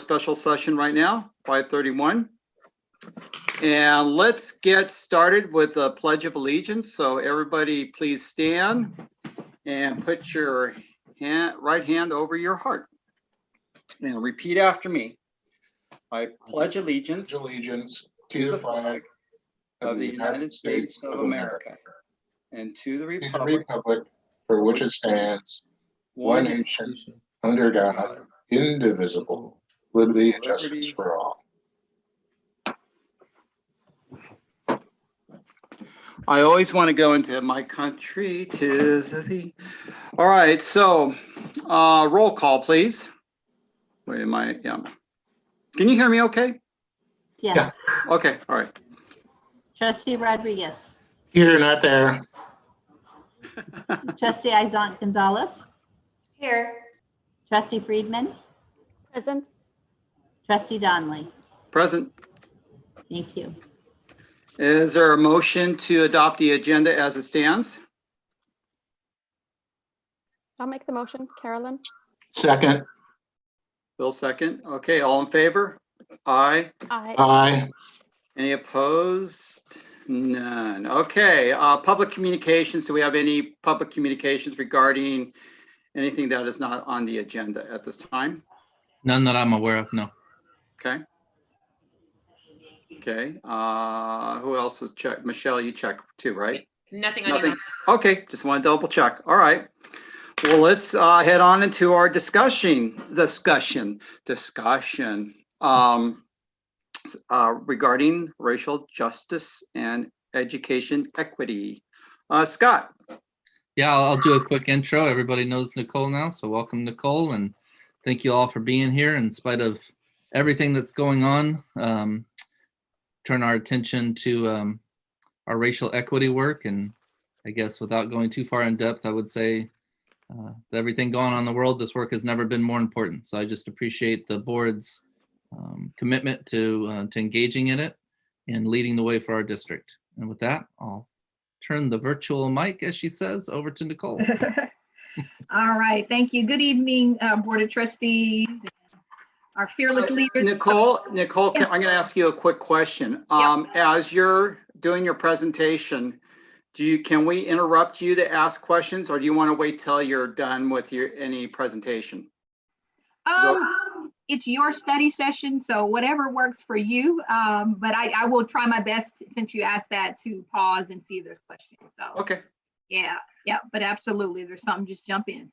special session right now, 5:31. And let's get started with the Pledge of Allegiance. So everybody please stand and put your right hand over your heart. And repeat after me. I pledge allegiance to the flag of the United States of America and to the republic for which it stands, one nation, under God, indivisible, liberty and justice for all. I always want to go into my country, 'tis thee. All right, so roll call, please. Wait, am I? Yeah. Can you hear me okay? Yes. Yeah. Okay, all right. Trustee Rodriguez. Here, not there. Trustee Izant Gonzalez. Here. Trustee Friedman. Present. Trustee Donnelly. Present. Thank you. Is there a motion to adopt the agenda as it stands? I'll make the motion, Carolyn. Second. Bill second. Okay, all in favor? Aye. Aye. Aye. Any opposed? None. Okay, public communications. Do we have any public communications regarding anything that is not on the agenda at this time? None that I'm aware of, no. Okay. Okay, who else was checked? Michelle, you checked too, right? Nothing on Nothing. your. Okay, just want to double check. All right. Well, let's head on into our discussion regarding racial justice and education equity. Scott. Yeah, I'll do a quick intro. Everybody knows Nicole now, so welcome, Nicole, and thank you all for being here in spite of everything that's going on. Turn our attention to our racial equity work, and I guess without going too far in depth, I would say everything going on in the world, this work has never been more important. So I just appreciate the board's commitment to engaging in it and leading the way for our district. And with that, I'll turn the virtual mic, as she says, over to Nicole. All right, thank you. Good evening, Board of Trustees, our fearless leaders. Nicole, I'm going to ask you a quick question. As you're doing your presentation, can we interrupt you to ask questions, or do you want to wait till you're done with any presentation? It's your study session, so whatever works for you. But I will try my best, since you asked that, to pause and see if there's questions. So okay. Yeah, but absolutely, if there's something, just jump in.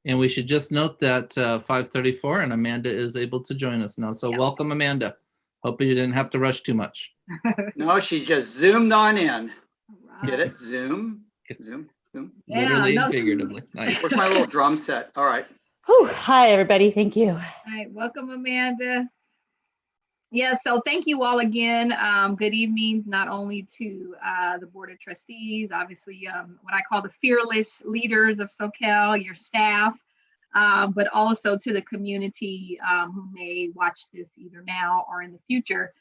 And we should just note that 5:34 and Amanda is able to join us now. So welcome, Amanda. Hope you didn't have to rush too much. No, she just zoomed on in. Right. Get it? Zoom. Yeah, literally and figuratively. Nice. Where's my little drum set? All right. Whew. Hi, everybody. Thank you. All right, welcome, Amanda. Yeah, so thank you all again. Good evening, not only to the Board of Trustees, obviously what I call the fearless leaders of SoCal, your staff, but also to the community who may watch this either now or in the future.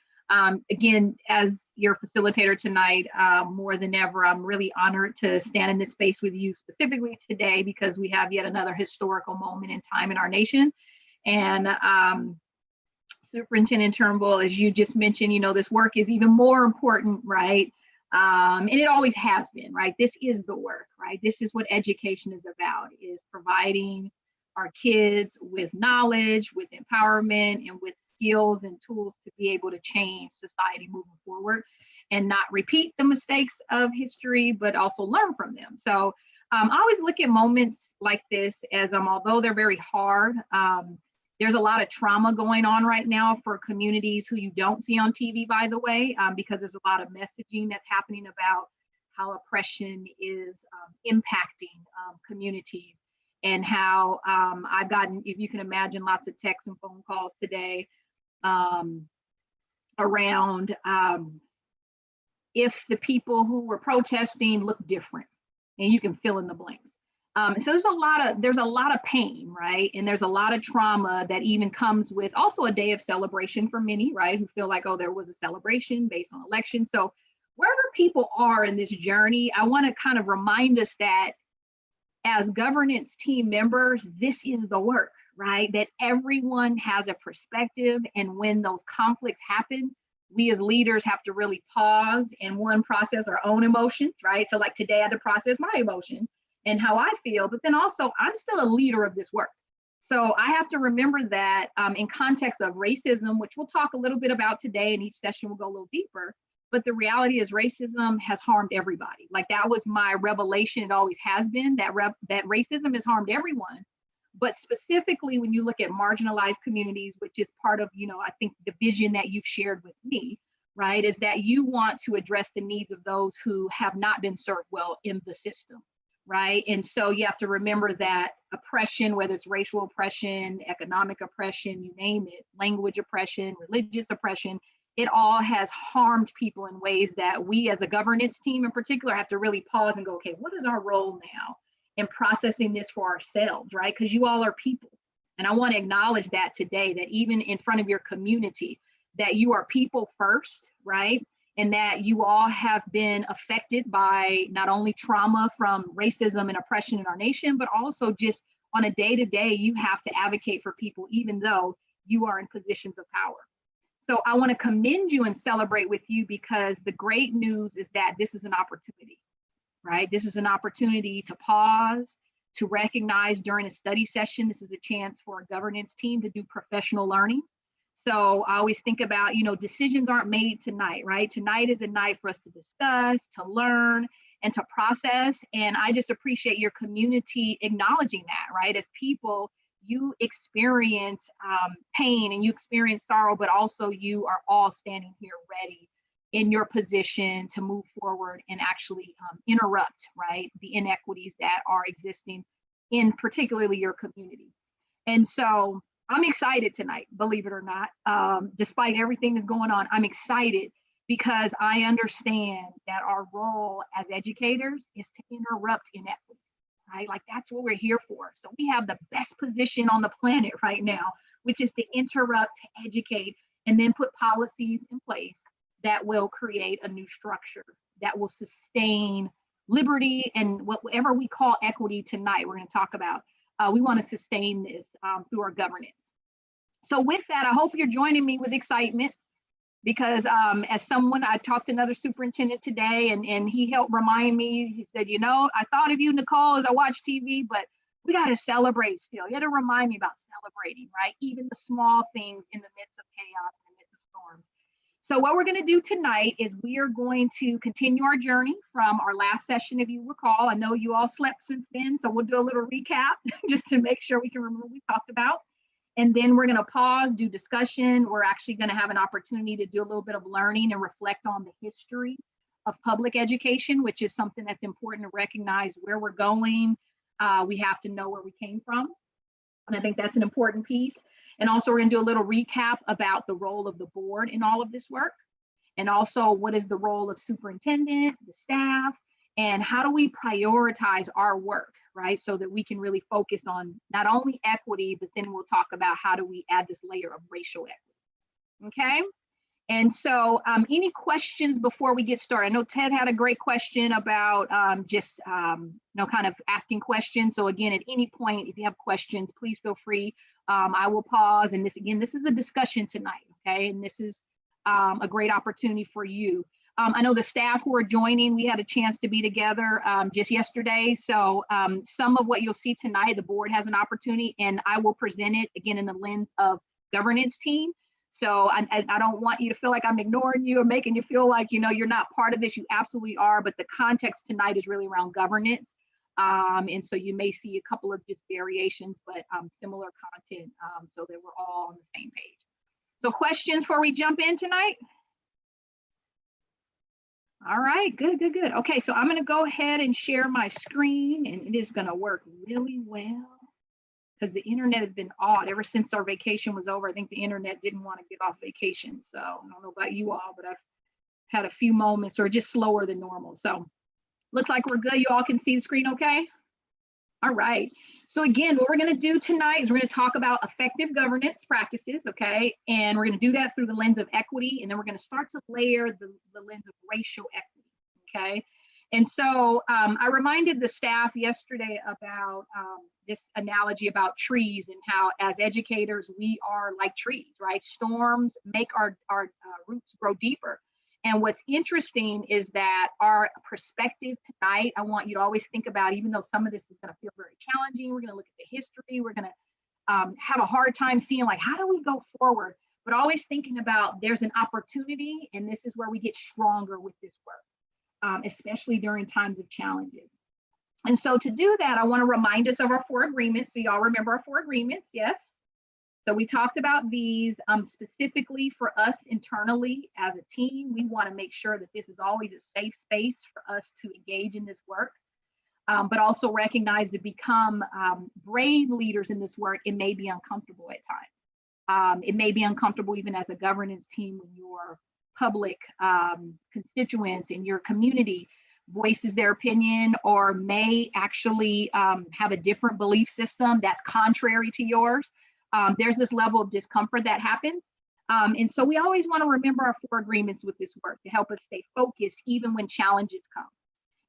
Again, as your facilitator tonight, more than ever, I'm really honored to stand in this space with you specifically today, because we have yet another historical moment in time in our nation. And Superintendent Turnbull, as you just mentioned, this work is even more important, right? And it always has been, right? This is the work, right? This is what education is about, is providing our kids with knowledge, with empowerment, and with skills and tools to be able to change society moving forward and not repeat the mistakes of history, but also learn from them. So I always look at moments like this as, although they're very hard, there's a lot of trauma going on right now for communities who you don't see on TV, by the way, because there's a lot of messaging that's happening about how oppression is impacting communities, and how I've gotten, if you can imagine, lots of texts and phone calls today around if the people who were protesting look different, and you can fill in the blanks. So there's a lot of pain, right? And there's a lot of trauma that even comes with also a day of celebration for many, right? Who feel like, oh, there was a celebration based on election. So wherever people are in this journey, I want to kind of remind us that as governance team members, this is the work, right? That everyone has a perspective, and when those conflicts happen, we as leaders have to really pause and one, process our own emotions, right? So like today I had to process my emotions and how I feel, but then also I'm still a leader of this work. So I have to remember that in context of racism, which we'll talk a little bit about today, and each session will go a little deeper, but the reality is racism has harmed everybody. Like that was my revelation. It always has been that racism has harmed everyone. But specifically, when you look at marginalized communities, which is part of, I think the vision that you've shared with me, right, is that you want to address the needs of those who have not been served well in the system, right? And so you have to remember that oppression, whether it's racial oppression, economic oppression, you name it, language oppression, religious oppression, it all has harmed people in ways that we as a governance team in particular have to really pause and go, okay, what is our role now in processing this for ourselves, right? Because you all are people. And I want to acknowledge that today, that even in front of your community, that you are people first, right? And that you all have been affected by not only trauma from racism and oppression in our nation, but also just on a day-to-day, you have to advocate for people, even though you are in positions of power. So I want to commend you and celebrate with you, because the great news is that this is an opportunity, right? This is an opportunity to pause, to recognize during a study session. This is a chance for a governance team to do professional learning. So I always think about, decisions aren't made tonight, right? Tonight is a night for us to discuss, to learn, and to process. And I just appreciate your community acknowledging that, right? As people, you experience pain and you experience sorrow, but also you are all standing here ready in your position to move forward and actually interrupt, right, the inequities that are existing in particularly your community. And so I'm excited tonight, believe it or not, despite everything that's going on. I'm excited because I understand that our role as educators is to interrupt inequity, right? Like that's what we're here for. So we have the best position on the planet right now, which is to interrupt, to educate, and then put policies in place that will create a new structure that will sustain liberty and whatever we call equity tonight, we're going to talk about. We want to sustain this through our governance. So with that, I hope you're joining me with excitement, because as someone, I talked to another superintendent today, and he helped remind me. He said, I thought of you, Nicole, as I watch TV, but we got to celebrate still. You got to remind me about celebrating, right? Even the small things in the midst of chaos, in the midst of storms. So what we're going to do tonight is we are going to continue our journey from our last session, if you recall. I know you all slept since then, so we'll do a little recap just to make sure we can remember what we talked about. And then we're going to pause, do discussion. We're actually going to have an opportunity to do a little bit of learning and reflect on the history of public education, which is something that's important to recognize where we're going. We have to know where we came from. And I think that's an important piece. And also we're going to do a little recap about the role of the board in all of this work. And also what is the role of superintendent, the staff, and how do we prioritize our work, right? So that we can really focus on not only equity, but then we'll talk about how do we add this layer of racial equity, okay? And so any questions before we get started? I know Ted had a great question about kind of asking questions. So again, at any point, if you have questions, please feel free. I will pause. And this is a discussion tonight, okay? And this is a great opportunity for you. I know the staff who are joining, we had a chance to be together just yesterday. So some of what you'll see tonight, the board has an opportunity, and I will present it again in the lens of governance team. So I don't want you to feel like I'm ignoring you or making you feel like, you're not part of this. You absolutely are. But the context tonight is really around governance. And so you may see a couple of just variations, but similar content so that we're all on the same page. So questions before we jump in tonight? All right, good. Okay, so I'm going to go ahead and share my screen, and it is going to work really well because the internet has been odd ever since our vacation was over. I think the internet didn't want to get off vacation. So I don't know about you all, but I've had a few moments or just slower than normal. So looks like we're good. You all can see the screen okay? All right. So again, what we're going to do tonight is we're going to talk about effective governance practices, okay? And we're going to do that through the lens of equity, and then we're going to start to layer the lens of racial equity, okay? And so I reminded the staff yesterday about this analogy about trees and how as educators, we are like trees, right? Storms make our roots grow deeper. And what's interesting is that our perspective tonight, I want you to always think about, even though some of this is going to feel very challenging, we're going to look at the history, we're going to have a hard time seeing like, how do we go forward? But always thinking about there's an opportunity, and this is where we get stronger with this work, especially during times of challenges. And so to do that, I want to remind us of our 4 agreements. So y'all remember our 4 agreements, yes? So we talked about these specifically for us internally as a team. We want to make sure that this is always a safe space for us to engage in this work, but also recognize to become brave leaders in this work. It may be uncomfortable at times. It may be uncomfortable even as a governance team when your public constituents in your community voices their opinion or may actually have a different belief system that's contrary to yours. There's this level of discomfort that happens. And so we always want to remember our 4 agreements with this work to help us stay focused even when challenges come.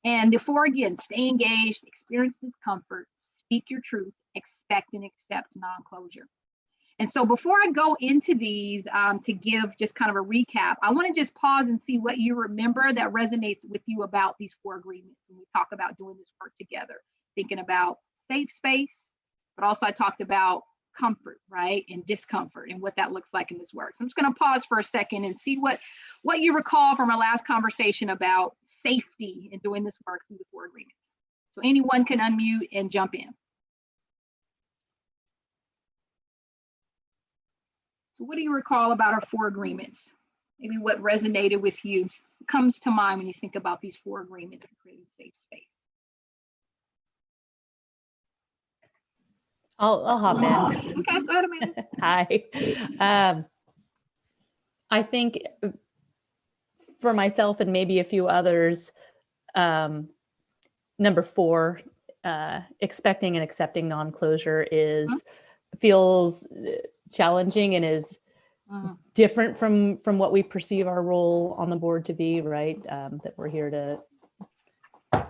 And the 4, again, stay engaged, experience discomfort, speak your truth, expect and accept non-closure. And so before I go into these to give just kind of a recap, I want to just pause and see what you remember that resonates with you about these 4 agreements when we talk about doing this work together, thinking about safe space, but also I talked about comfort, right, and discomfort and what that looks like in this work. So I'm just going to pause for a second and see what you recall from our last conversation about safety and doing this work through the 4 agreements. So anyone can unmute and jump in. So what do you recall about our 4 agreements? Maybe what resonated with you, what comes to mind when you think about these 4 agreements for creating safe space? I'll hop in. Okay, go ahead, Amanda. Hi. I think for myself and maybe a few others, number 4, expecting and accepting non-closure feels challenging and is different from what we perceive our role on the board to be, right? That we're here to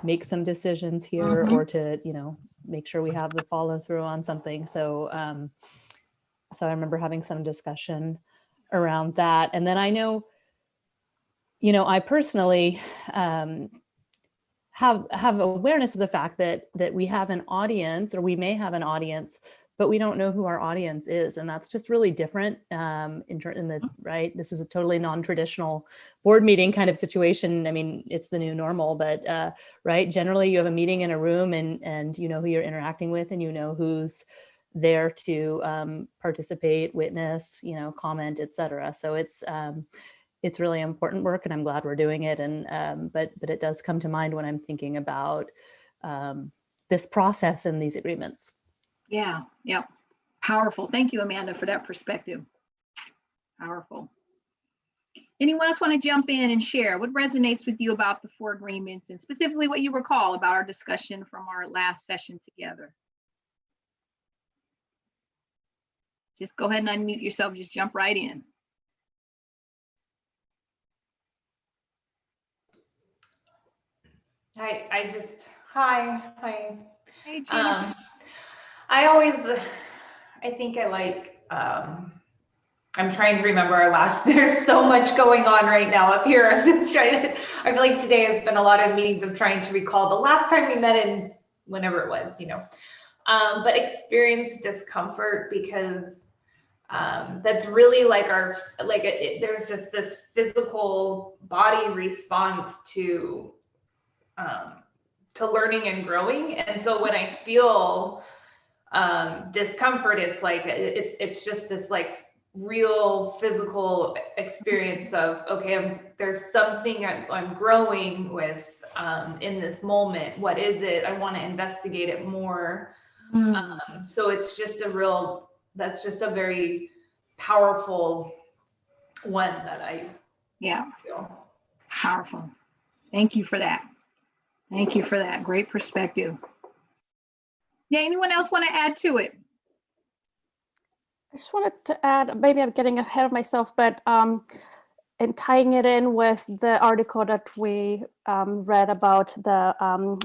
make some decisions here or to, make sure we have the follow through on something. So, so I remember having some discussion around that. And then I know, I personally have awareness of the fact that we have an audience, or we may have an audience, but we don't know who our audience is. And that's just really different right? This is a totally non-traditional board meeting kind of situation. I mean, it's the new normal, but right, generally you have a meeting in a room and you know who you're interacting with and you know who's there to participate, witness, comment, etc. So it's really important work and I'm glad we're doing it. And but it does come to mind when I'm thinking about this process and these agreements. Yeah. Powerful. Thank you, Amanda, for that perspective. Powerful. Anyone else want to jump in and share what resonates with you about the 4 agreements and specifically what you recall about our discussion from our last session together? Just go ahead and unmute yourself. Just jump right in. Hi. Hey, Jennifer. I'm trying to remember our last, there's so much going on right now up here. I feel like today has been a lot of meetings of trying to recall the last time we met in whenever it was, but experience discomfort because that's really like there's just this physical body response to learning and growing. And so when I feel discomfort, it's like it's just this like real physical experience of, okay, there's something I'm growing with in this moment. What is it? I want to investigate it more. So it's just that's just a very powerful one that I feel. Powerful. Thank you for that. Great perspective. Yeah, anyone else want to add to it? I just wanted to add, maybe I'm getting ahead of myself, but and tying it in with the article that we read about the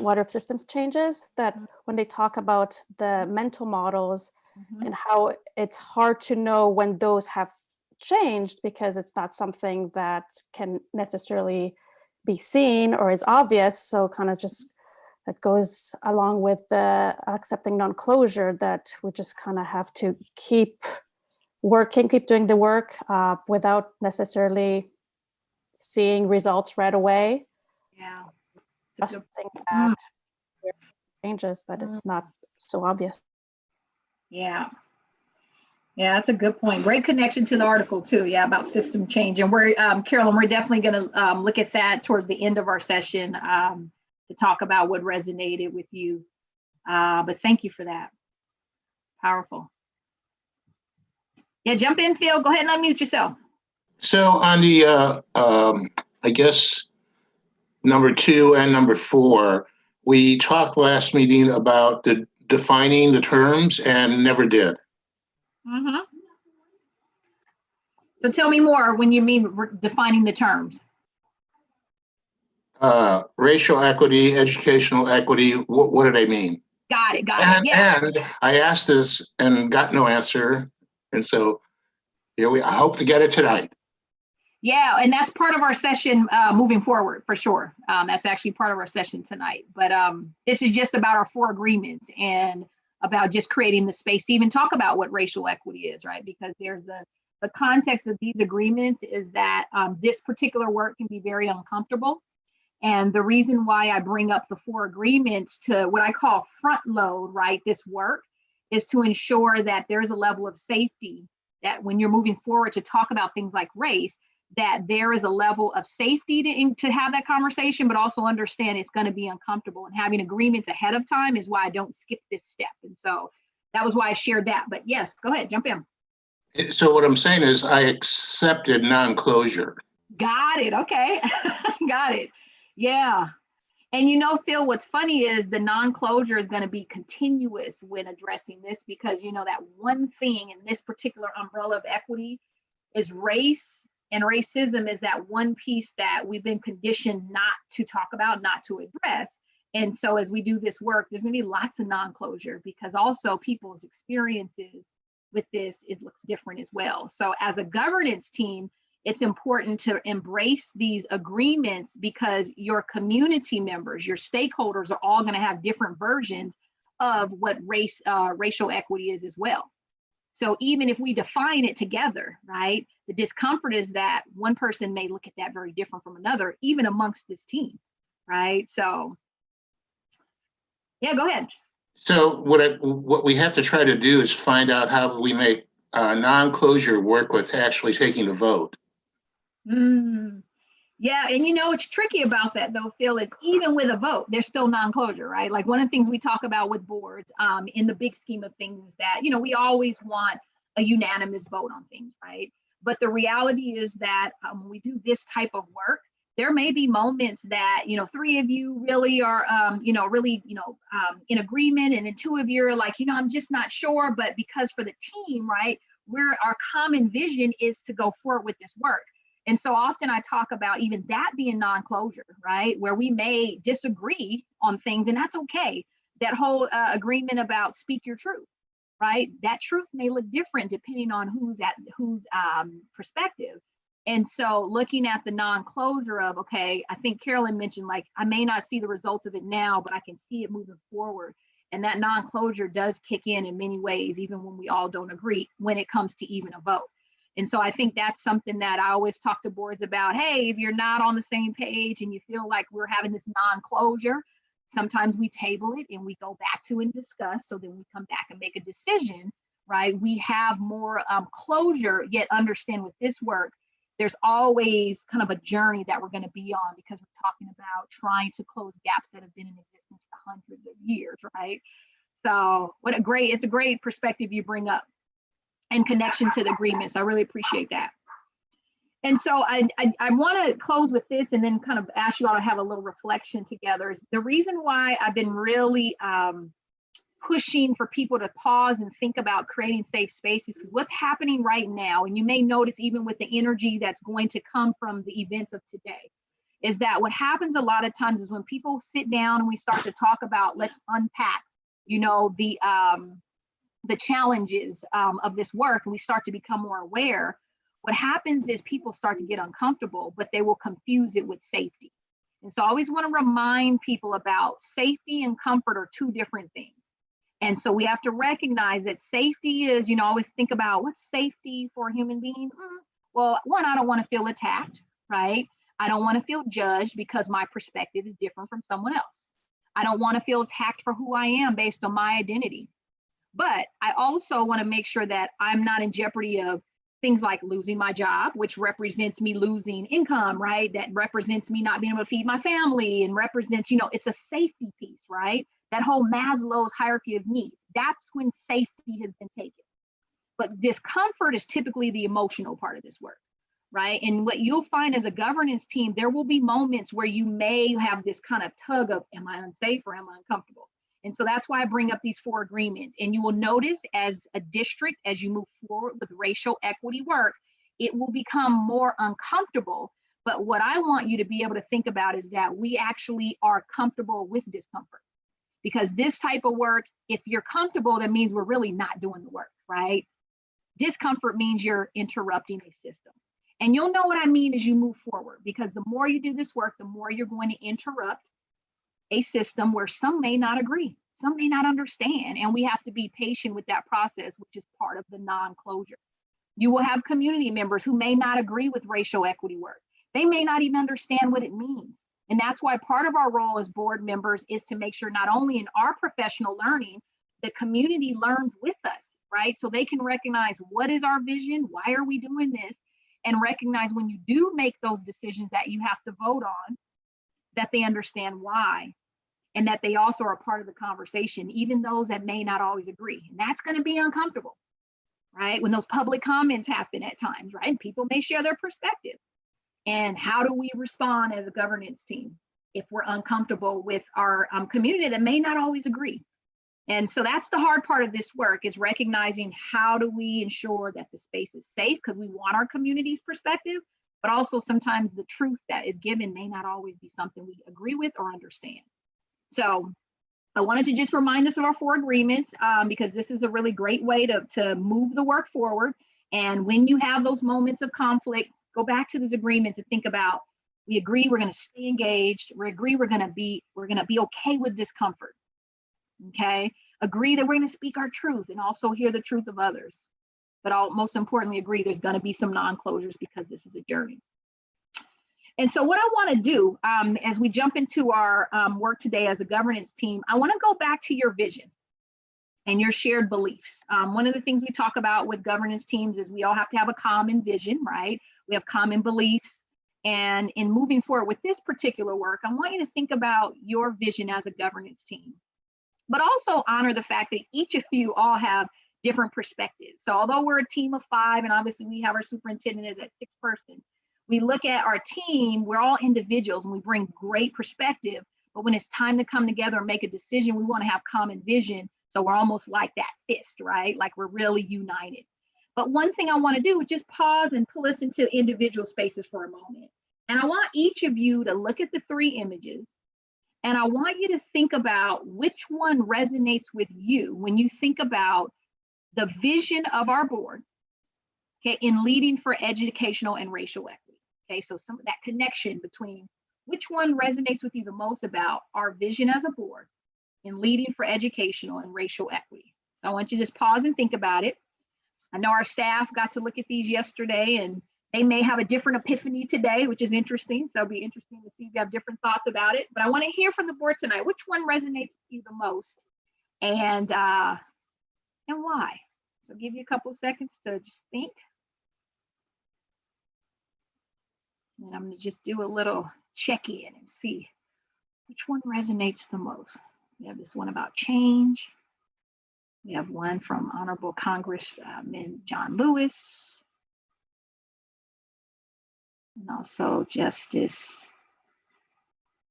water systems changes, that when they talk about the mental models and how it's hard to know when those have changed because it's not something that can necessarily be seen or is obvious. So kind of just that goes along with the accepting non-closure, that we just kind of have to keep working, keep doing the work without necessarily seeing results right away. Yeah. Trusting that there are changes, but it's not so obvious. Yeah. Yeah, that's a good point. Great connection to the article too. Yeah, about system change. And we're, Carolyn, we're definitely going to look at that towards the end of our session to talk about what resonated with you. But thank you for that. Powerful. Yeah, jump in, Phil. Go ahead and unmute yourself. So on the, I guess, number 2 and number 4, we talked last meeting about defining the terms and never did. So tell me more when you mean defining the terms. Racial equity, educational equity, what do they mean? Got it, yeah. And I asked this and got no answer. And so here I hope to get it tonight. Yeah, and that's part of our session moving forward, for sure. That's actually part of our session tonight. But this is just about our 4 agreements and about just creating the space to even talk about what racial equity is, right? Because there's the context of these agreements is that this particular work can be very uncomfortable. And the reason why I bring up the 4 agreements to what I call front load, right, this work, is to ensure that there's a level of safety that when you're moving forward to talk about things like race, that there is a level of safety to have that conversation, but also understand it's going to be uncomfortable, and having agreements ahead of time is why I don't skip this step. And so that was why I shared that. But yes, go ahead, jump in. So what I'm saying is I accepted non-closure. Got it. Okay. Got it. Yeah. And you know, Phil, what's funny is the non-closure is going to be continuous when addressing this, because you know that one thing in this particular umbrella of equity is race. And racism is that one piece that we've been conditioned not to talk about, not to address. And so as we do this work, there's going to be lots of non-closure, because also people's experiences with this, it looks different as well. So as a governance team, it's important to embrace these agreements, because your community members, your stakeholders are all going to have different versions of what racial equity is as well. So even if we define it together, right, the discomfort is that one person may look at that very different from another, even amongst this team, right? So, yeah, go ahead. So what we have to try to do is find out how we make non-closure work with actually taking a vote. Yeah, and you know what's tricky about that though, Phil, is even with a vote, there's still non-closure, right? Like one of the things we talk about with boards in the big scheme of things is that, you know, we always want a unanimous vote on things, right? But the reality is that when we do this type of work, there may be moments that, you know, 3 of you really are, in agreement, and then 2 of you are like, you know, I'm just not sure. But because for the team, right, our common vision is to go forward with this work. And so often I talk about even that being non-closure, right, where we may disagree on things, and that's okay. That whole agreement about speak your truth, right? That truth may look different depending on whose perspective. And so looking at the non-closure of, okay, I think Carolyn mentioned, like, I may not see the results of it now, but I can see it moving forward. And that non-closure does kick in many ways, even when we all don't agree, when it comes to even a vote. And so I think that's something that I always talk to boards about. Hey, if you're not on the same page and you feel like we're having this non-closure, sometimes we table it and we go back to and discuss. So then we come back and make a decision, right? We have more closure, yet understand with this work, there's always kind of a journey that we're going to be on, because we're talking about trying to close gaps that have been in existence for hundreds of years, right? So it's a great perspective you bring up, in connection to the agreements. I really appreciate that. And so I want to close with this and then kind of ask you all to have a little reflection together. The reason why I've been really pushing for people to pause and think about creating safe spaces, because what's happening right now, and you may notice even with the energy that's going to come from the events of today, is that what happens a lot of times is when people sit down and we start to talk about, let's unpack, you know, the challenges of this work, and we start to become more aware, what happens is people start to get uncomfortable, but they will confuse it with safety. And so I always want to remind people about safety and comfort are two different things. And so we have to recognize that safety is, you know, always think about what's safety for a human being? Well, one, I don't want to feel attacked, right? I don't want to feel judged because my perspective is different from someone else. I don't want to feel attacked for who I am based on my identity. But I also want to make sure that I'm not in jeopardy of things like losing my job, which represents me losing income, right? That represents me not being able to feed my family, and represents, you know, it's a safety piece, right? That whole Maslow's hierarchy of needs, that's when safety has been taken. But discomfort is typically the emotional part of this work, right? And what you'll find as a governance team, there will be moments where you may have this kind of tug of, am I unsafe or am I uncomfortable? And so that's why I bring up these 4 agreements. And you will notice as a district, as you move forward with racial equity work, it will become more uncomfortable. But what I want you to be able to think about is that we actually are comfortable with discomfort. Because this type of work, if you're comfortable, that means we're really not doing the work, right? Discomfort means you're interrupting a system. And you'll know what I mean as you move forward, because the more you do this work, the more you're going to interrupt a system where some may not agree, some may not understand, and we have to be patient with that process, which is part of the non-closure. You will have community members who may not agree with racial equity work. They may not even understand what it means. And that's why part of our role as board members is to make sure not only in our professional learning, the community learns with us, right? So they can recognize what is our vision, why are we doing this, and recognize when you do make those decisions that you have to vote on, that they understand why, and that they also are part of the conversation, even those that may not always agree. And that's going to be uncomfortable, right? When those public comments happen at times, right? People may share their perspective. And how do we respond as a governance team if we're uncomfortable with our community that may not always agree? And so that's the hard part of this work, is recognizing how do we ensure that the space is safe, because we want our community's perspective, but also sometimes the truth that is given may not always be something we agree with or understand. So I wanted to just remind us of our 4 agreements, because this is a really great way to move the work forward. And when you have those moments of conflict, go back to those agreements and think about, we agree we're going to stay engaged. We agree we're going to be okay with discomfort. Okay, agree that we're going to speak our truth and also hear the truth of others. But most importantly, agree there's going to be some non-closures, because this is a journey. And so what I want to do as we jump into our work today as a governance team, I want to go back to your vision and your shared beliefs. One of the things we talk about with governance teams is we all have to have a common vision, right? We have common beliefs. And in moving forward with this particular work, I want you to think about your vision as a governance team, but also honor the fact that each of you all have different perspectives. So although we're a team of 5, and obviously we have our superintendent as that 6th person, we look at our team, we're all individuals and we bring great perspective, but when it's time to come together and make a decision, we want to have common vision. So we're almost like that fist, right? Like we're really united. But one thing I want to do is just pause and pull us into individual spaces for a moment. And I want each of you to look at the 3 images, and I want you to think about which one resonates with you when you think about the vision of our board, okay, in leading for educational and racial equity. Okay, so some of that connection between which one resonates with you the most about our vision as a board in leading for educational and racial equity. So I want you to just pause and think about it. I know our staff got to look at these yesterday, and they may have a different epiphany today, which is interesting. So it'll be interesting to see if you have different thoughts about it. But I want to hear from the board tonight. Which one resonates with you the most, and why? So I'll give you a couple seconds to just think. And I'm going to just do a little check-in and see which one resonates the most. We have this one about change. We have one from Honorable Congressman John Lewis. And also Justice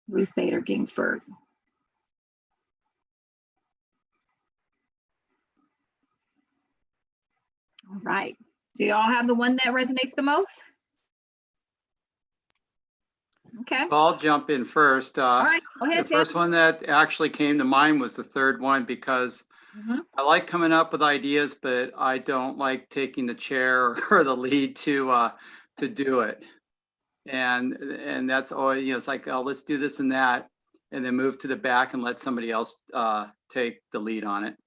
Ruth Bader Ginsburg. All right. Do y'all have the one that resonates the most? Okay. I'll jump in first. All right. Go ahead, The Tim. first one that actually came to mind was the third one, because Mhm. I like coming up with ideas, but I don't like taking the chair or the lead to do it. And that's always, it's like, oh, let's do this and that, and then move to the back and let somebody else take the lead on it.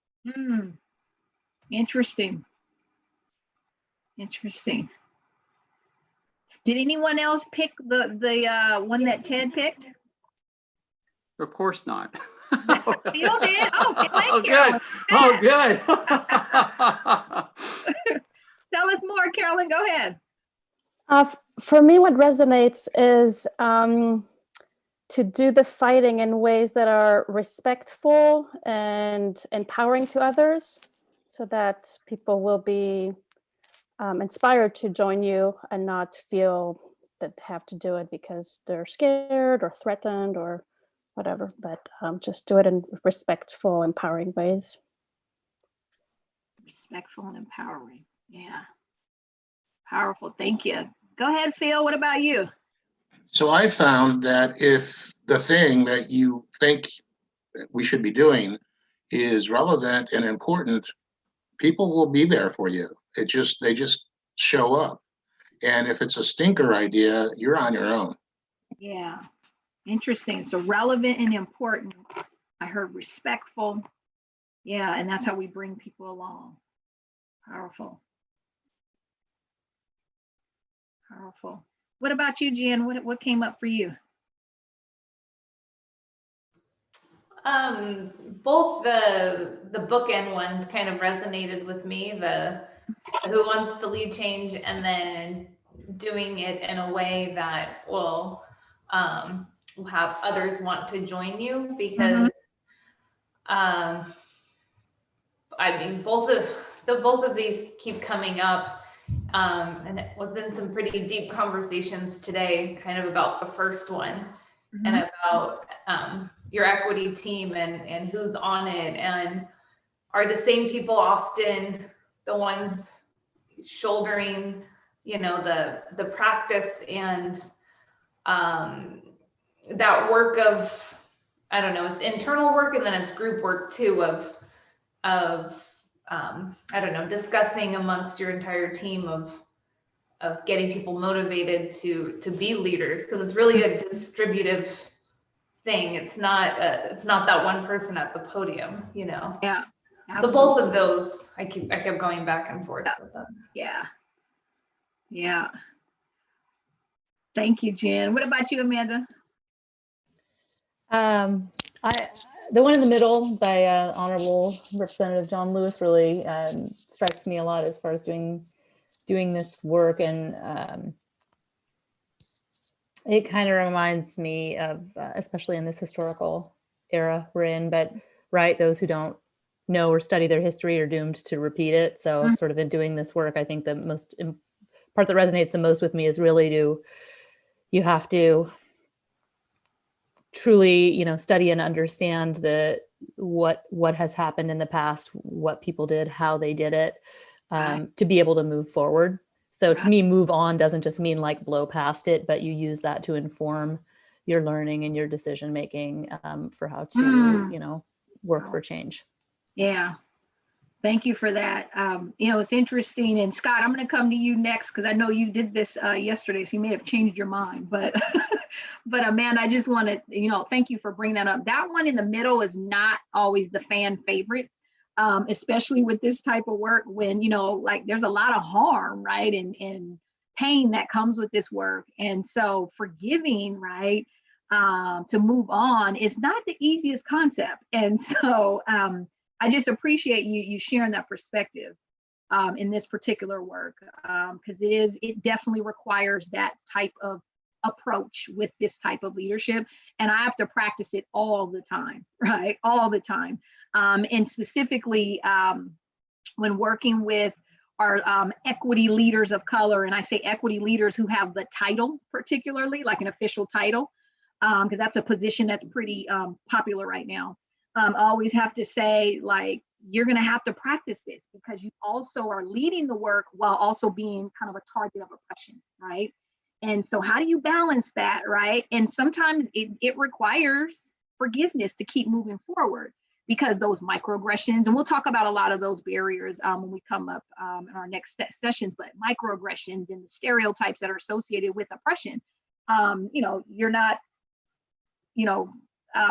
Interesting. Interesting. Did anyone else pick the one that Ted picked? Of course not. Phil did? Oh, okay, Oh, thank you. good. Oh, good. Tell us more, Carolyn. Go ahead. For me, what resonates is to do the fighting in ways that are respectful and empowering to others, so that people will be inspired to join you and not feel that they have to do it because they're scared or threatened or whatever, but just do it in respectful, empowering ways. Respectful and empowering. Yeah. Powerful. Thank you. Go ahead, Phil. What about you? So I found that if the thing that you think that we should be doing is relevant and important, people will be there for you. They just show up. And if it's a stinker idea, you're on your own. Yeah. Interesting. So relevant and important. I heard respectful. Yeah. And that's how we bring people along. Powerful. Powerful. What about you, Jen? What came up for you? Both the bookend ones kind of resonated with me, the who wants to lead change, and then doing it in a way that will have others want to join you, because I mean, both of these keep coming up. And it was in some pretty deep conversations today, kind of about the first one, and about your equity team and who's on it, and are the same people often the ones shouldering, the practice and that work of, I don't know, it's internal work and then it's group work too, of I don't know, discussing amongst your entire team of getting people motivated to be leaders, because it's really a distributive thing. It's not that one person at the podium, Yeah. So both of those, I kept going back and forth with them. Yeah. Yeah. Thank you, Jen. What about you, Amanda? The one in the middle by Honorable Representative John Lewis really strikes me a lot as far as doing this work, and it kind of reminds me of, especially in this historical era we're in, but right, those who don't know or study their history are doomed to repeat it. So sort of in doing this work, I think the most part that resonates the most with me is really you have to truly, study and understand what has happened in the past, what people did, how they did it, to be able to move forward. So to me, move on doesn't just mean like blow past it, but you use that to inform your learning and your decision making for how to, work for change. Yeah. Thank you for that. It's interesting. And Scott, I'm going to come to you next because I know you did this yesterday, so you may have changed your mind. But, but Amanda, I just want to, thank you for bringing that up. That one in the middle is not always the fan favorite, especially with this type of work when, like there's a lot of harm, right, and pain that comes with this work. And so forgiving, right, to move on is not the easiest concept. And so, I just appreciate you sharing that perspective in this particular work, because it definitely requires that type of approach with this type of leadership. And I have to practice it all the time, right? All the time. And specifically when working with our equity leaders of color, and I say equity leaders who have the title, particularly like an official title, because that's a position that's pretty popular right now. I always have to say, like, you're going to have to practice this because you also are leading the work while also being kind of a target of oppression, right? And so how do you balance that, right? And sometimes it requires forgiveness to keep moving forward, because those microaggressions, and we'll talk about a lot of those barriers when we come up in our next sessions, but microaggressions and the stereotypes that are associated with oppression, you're not,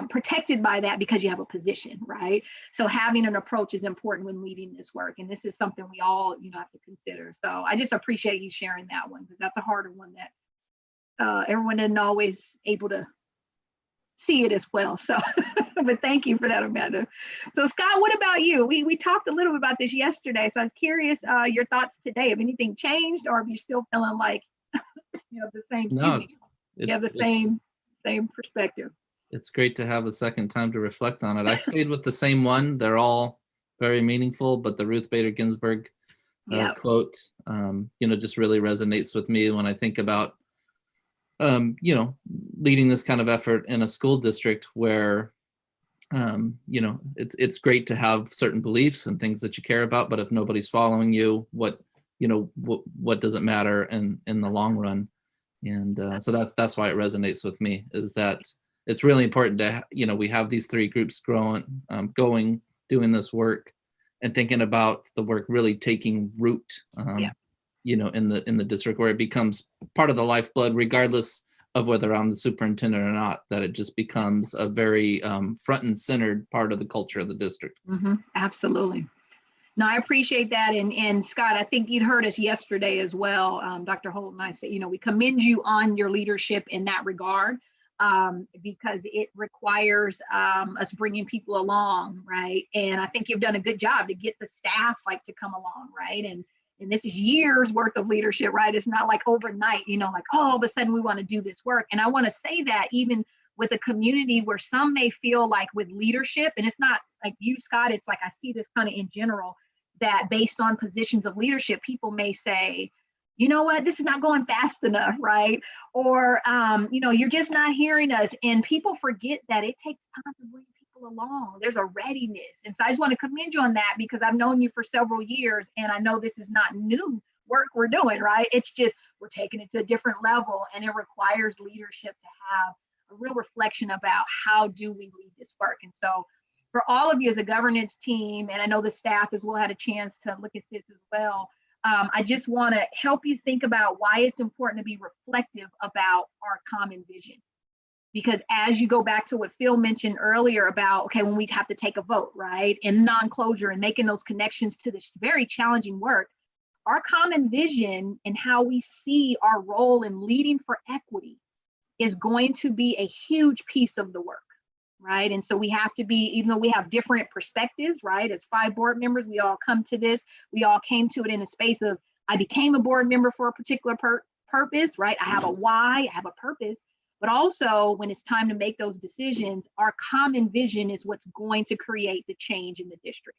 protected by that because you have a position, right? So having an approach is important when leading this work. And this is something we all, have to consider. So I just appreciate you sharing that one, because that's a harder one that everyone isn't always able to see it as well. So, but thank you for that, Amanda. So Scott, what about you? We talked a little bit about this yesterday. So I was curious, your thoughts today. Have anything changed, or are you still feeling like, the same? No, you have the same perspective. It's great to have a second time to reflect on it. I stayed with the same one. They're all very meaningful, but the Ruth Bader Ginsburg quote, just really resonates with me when I think about, leading this kind of effort in a school district where, it's great to have certain beliefs and things that you care about, but if nobody's following you, what does it matter in the long run? And so that's why it resonates with me, is that it's really important to, we have these three groups doing this work and thinking about the work really taking root, in the district, where it becomes part of the lifeblood, regardless of whether I'm the superintendent or not, that it just becomes a very front and centered part of the culture of the district. Mm-hmm. Absolutely. No, I appreciate that. And Scott, I think you'd heard us yesterday as well. Dr. Holt and I said, we commend you on your leadership in that regard, because it requires us bringing people along, right? And I think you've done a good job to get the staff to come along, right? And this is years worth of leadership, right? It's not like overnight, all of a sudden we want to do this work. And I want to say that even with a community where some may feel like with leadership, and it's not like you, Scott, it's like I see this kind of in general, that based on positions of leadership, people may say, you know what, this is not going fast enough, right? Or, you're just not hearing us. And people forget that it takes time to bring people along. There's a readiness. And so I just want to commend you on that, because I've known you for several years, and I know this is not new work we're doing, right? It's just, we're taking it to a different level, and it requires leadership to have a real reflection about how do we lead this work. And so for all of you as a governance team, and I know the staff as well had a chance to look at this as well, I just want to help you think about why it's important to be reflective about our common vision. Because as you go back to what Phil mentioned earlier about, okay, when we have to take a vote, right, and non-closure and making those connections to this very challenging work, our common vision and how we see our role in leading for equity is going to be a huge piece of the work. Right. And so we have to be, even though we have different perspectives, right, as 5 board members, we all come to this, we all came to it in a space of, I became a board member for a particular purpose, right? I have a why, I have a purpose, but also when it's time to make those decisions, our common vision is what's going to create the change in the district.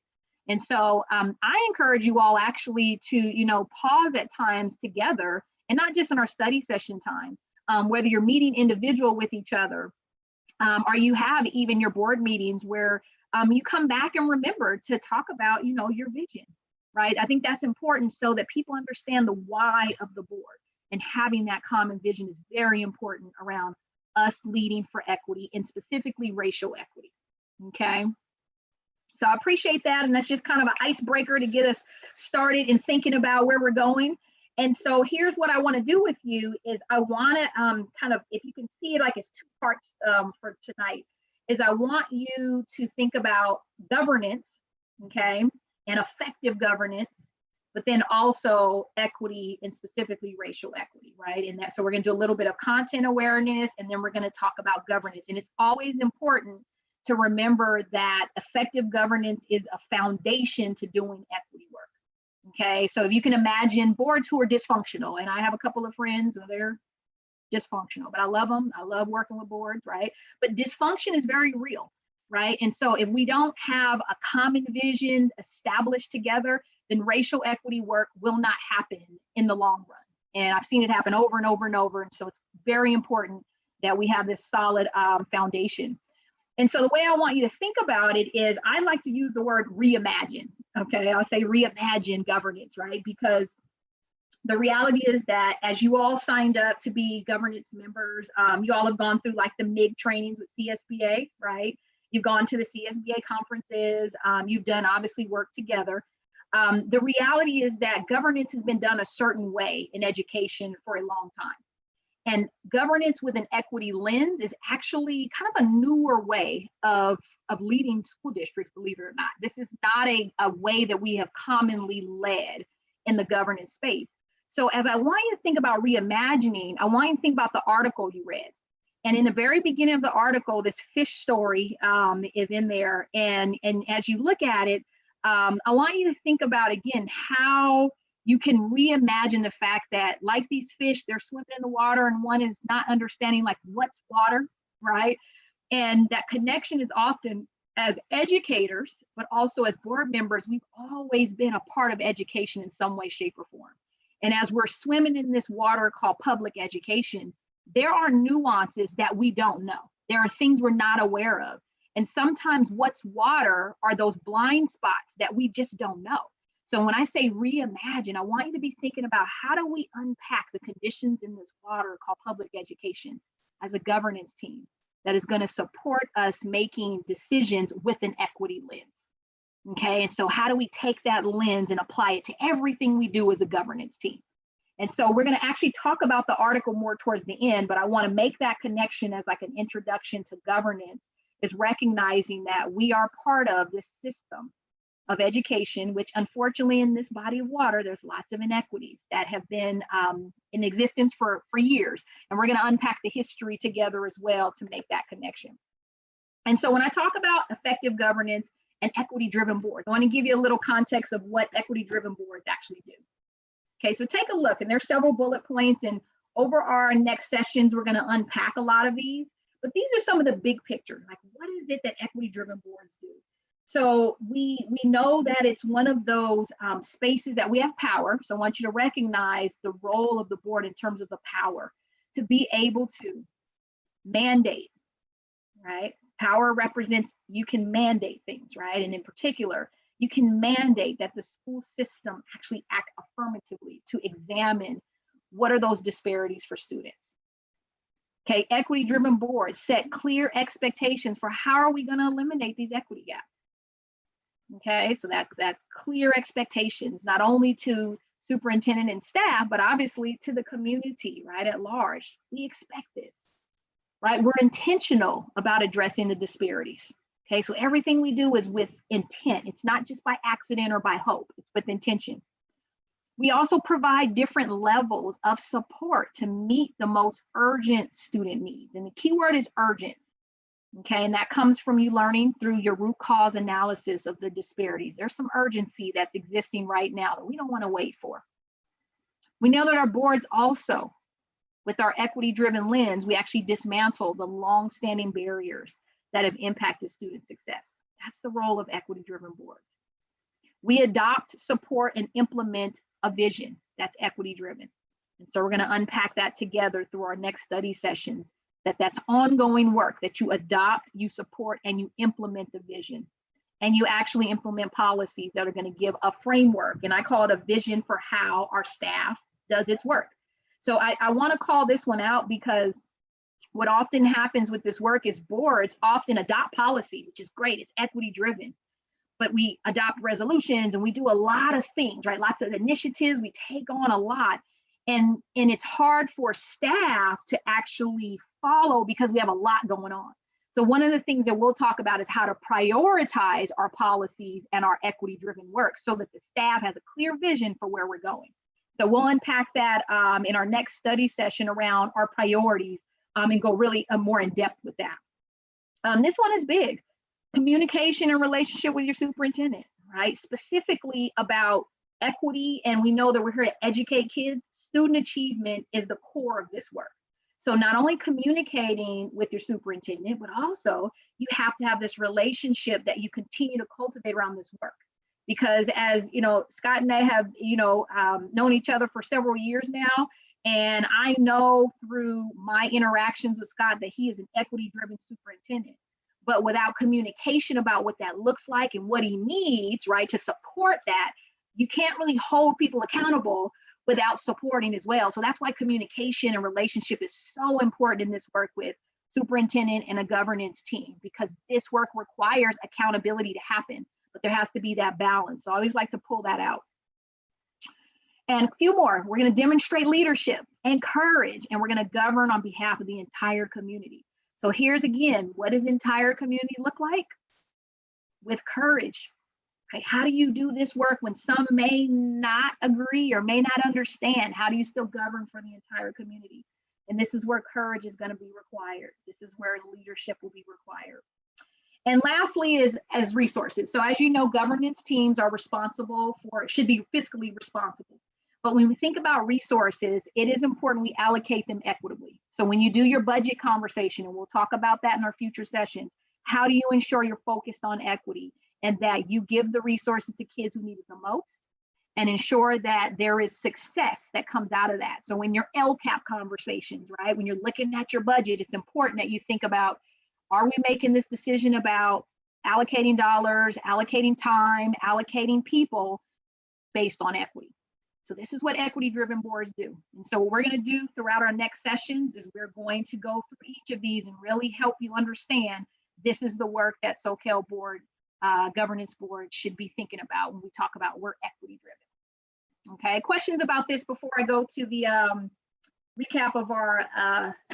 And so I encourage you all actually to, pause at times together, and not just in our study session time, whether you're meeting individual with each other, or you have even your board meetings where you come back and remember to talk about, your vision, right? I think that's important so that people understand the why of the board, and having that common vision is very important around us leading for equity, and specifically racial equity, okay? So I appreciate that. And that's just kind of an icebreaker to get us started in thinking about where we're going. And so here's what I want to do with you is I want to kind of, if you can see it like it's 2 parts for tonight, is I want you to think about governance, okay, and effective governance, but then also equity, and specifically racial equity, right? And that, so we're going to do a little bit of content awareness, and then we're going to talk about governance. And it's always important to remember that effective governance is a foundation to doing equity work. Okay, so if you can imagine boards who are dysfunctional, and I have a couple of friends who they're dysfunctional, but I love them. I love working with boards, right? But dysfunction is very real, right? And so if we don't have a common vision established together, then racial equity work will not happen in the long run. And I've seen it happen over and over and over. And so it's very important that we have this solid foundation. And so the way I want you to think about it is I like to use the word reimagine. Okay, I'll say reimagine governance, right? Because the reality is that as you all signed up to be governance members, you all have gone through like the MIG trainings with CSBA, right? You've gone to the CSBA conferences. You've done obviously work together. The reality is that governance has been done a certain way in education for a long time. And governance with an equity lens is actually kind of a newer way of leading school districts, believe it or not. This is not a way that we have commonly led in the governance space. So as I want you to think about reimagining, I want you to think about the article you read. And in the very beginning of the article, this fish story is in there. And as you look at it, I want you to think about, again, how you can reimagine the fact that, like these fish, they're swimming in the water and one is not understanding like what's water, right? And that connection is often, as educators, but also as board members, we've always been a part of education in some way, shape, or form. And as we're swimming in this water called public education, there are nuances that we don't know. There are things we're not aware of. And sometimes what's water are those blind spots that we just don't know. So when I say reimagine, I want you to be thinking about how do we unpack the conditions in this water called public education as a governance team that is going to support us making decisions with an equity lens. Okay, and so how do we take that lens and apply it to everything we do as a governance team? And so we're going to actually talk about the article more towards the end, but I want to make that connection as like an introduction to governance, is recognizing that we are part of this system of education, which unfortunately in this body of water, there's lots of inequities that have been in existence for years. And we're going to unpack the history together as well to make that connection. And so when I talk about effective governance and equity-driven boards, I want to give you a little context of what equity-driven boards actually do. Okay, so take a look, and there's several bullet points, and over our next sessions, we're going to unpack a lot of these, but these are some of the big picture, like what is it that equity-driven boards do? So we know that it's one of those spaces that we have power. So I want you to recognize the role of the board in terms of the power to be able to mandate, right? Power represents, you can mandate things, right? And in particular, you can mandate that the school system actually act affirmatively to examine what are those disparities for students. Okay, equity-driven boards set clear expectations for how are we going to eliminate these equity gaps. Okay, so that's that clear expectations, not only to superintendent and staff, but obviously to the community, right, at large. We expect this, right? We're intentional about addressing the disparities. Okay, so everything we do is with intent. It's not just by accident or by hope, it's with intention. We also provide different levels of support to meet the most urgent student needs. And the key word is urgent. Okay, and that comes from you learning through your root cause analysis of the disparities. There's some urgency that's existing right now that we don't want to wait for. We know that our boards also, with our equity-driven lens, we actually dismantle the long-standing barriers that have impacted student success. That's the role of equity-driven boards. We adopt, support, and implement a vision that's equity-driven. And so we're going to unpack that together through our next study sessions. That's ongoing work that you adopt, you support, and you implement the vision. And you actually implement policies that are going to give a framework. And I call it a vision for how our staff does its work. So I want to call this one out because what often happens with this work is boards often adopt policy, which is great. It's equity driven. But we adopt resolutions and we do a lot of things, right? Lots of initiatives, we take on a lot. And it's hard for staff to actually follow because we have a lot going on. So one of the things that we'll talk about is how to prioritize our policies and our equity-driven work so that the staff has a clear vision for where we're going. So we'll unpack that in our next study session around our priorities and go really more in depth with that. This one is big. Communication and relationship with your superintendent, right? Specifically about equity, and we know that we're here to educate kids. Student achievement is the core of this work. So not only communicating with your superintendent, but also you have to have this relationship that you continue to cultivate around this work. Because as you know, Scott and I have known each other for several years now, and I know through my interactions with Scott that he is an equity-driven superintendent. But without communication about what that looks like and what he needs, right, to support that, you can't really hold people accountable without supporting as well. So that's why communication and relationship is so important in this work with superintendent and a governance team, because this work requires accountability to happen, but there has to be that balance. So I always like to pull that out. And a few more. We're going to demonstrate leadership and courage, and we're going to govern on behalf of the entire community. So here's again, what does entire community look like? With courage. Right? How do you do this work when some may not agree or may not understand? How do you still govern for the entire community? And this is where courage is going to be required. This is where leadership will be required. And lastly is as resources. So as you know, governance teams are responsible for, should be fiscally responsible. But when we think about resources, it is important we allocate them equitably. So when you do your budget conversation, and we'll talk about that in our future sessions, how do you ensure you're focused on equity and that you give the resources to kids who need it the most and ensure that there is success that comes out of that? So when your LCAP conversations, right, when you're looking at your budget, it's important that you think about, are we making this decision about allocating dollars, allocating time, allocating people based on equity? So this is what equity-driven boards do. And so what we're going to do throughout our next sessions is we're going to go through each of these and really help you understand this is the work that SoCal board, governance board should be thinking about when we talk about we're equity-driven. Okay, questions about this before I go to the recap of our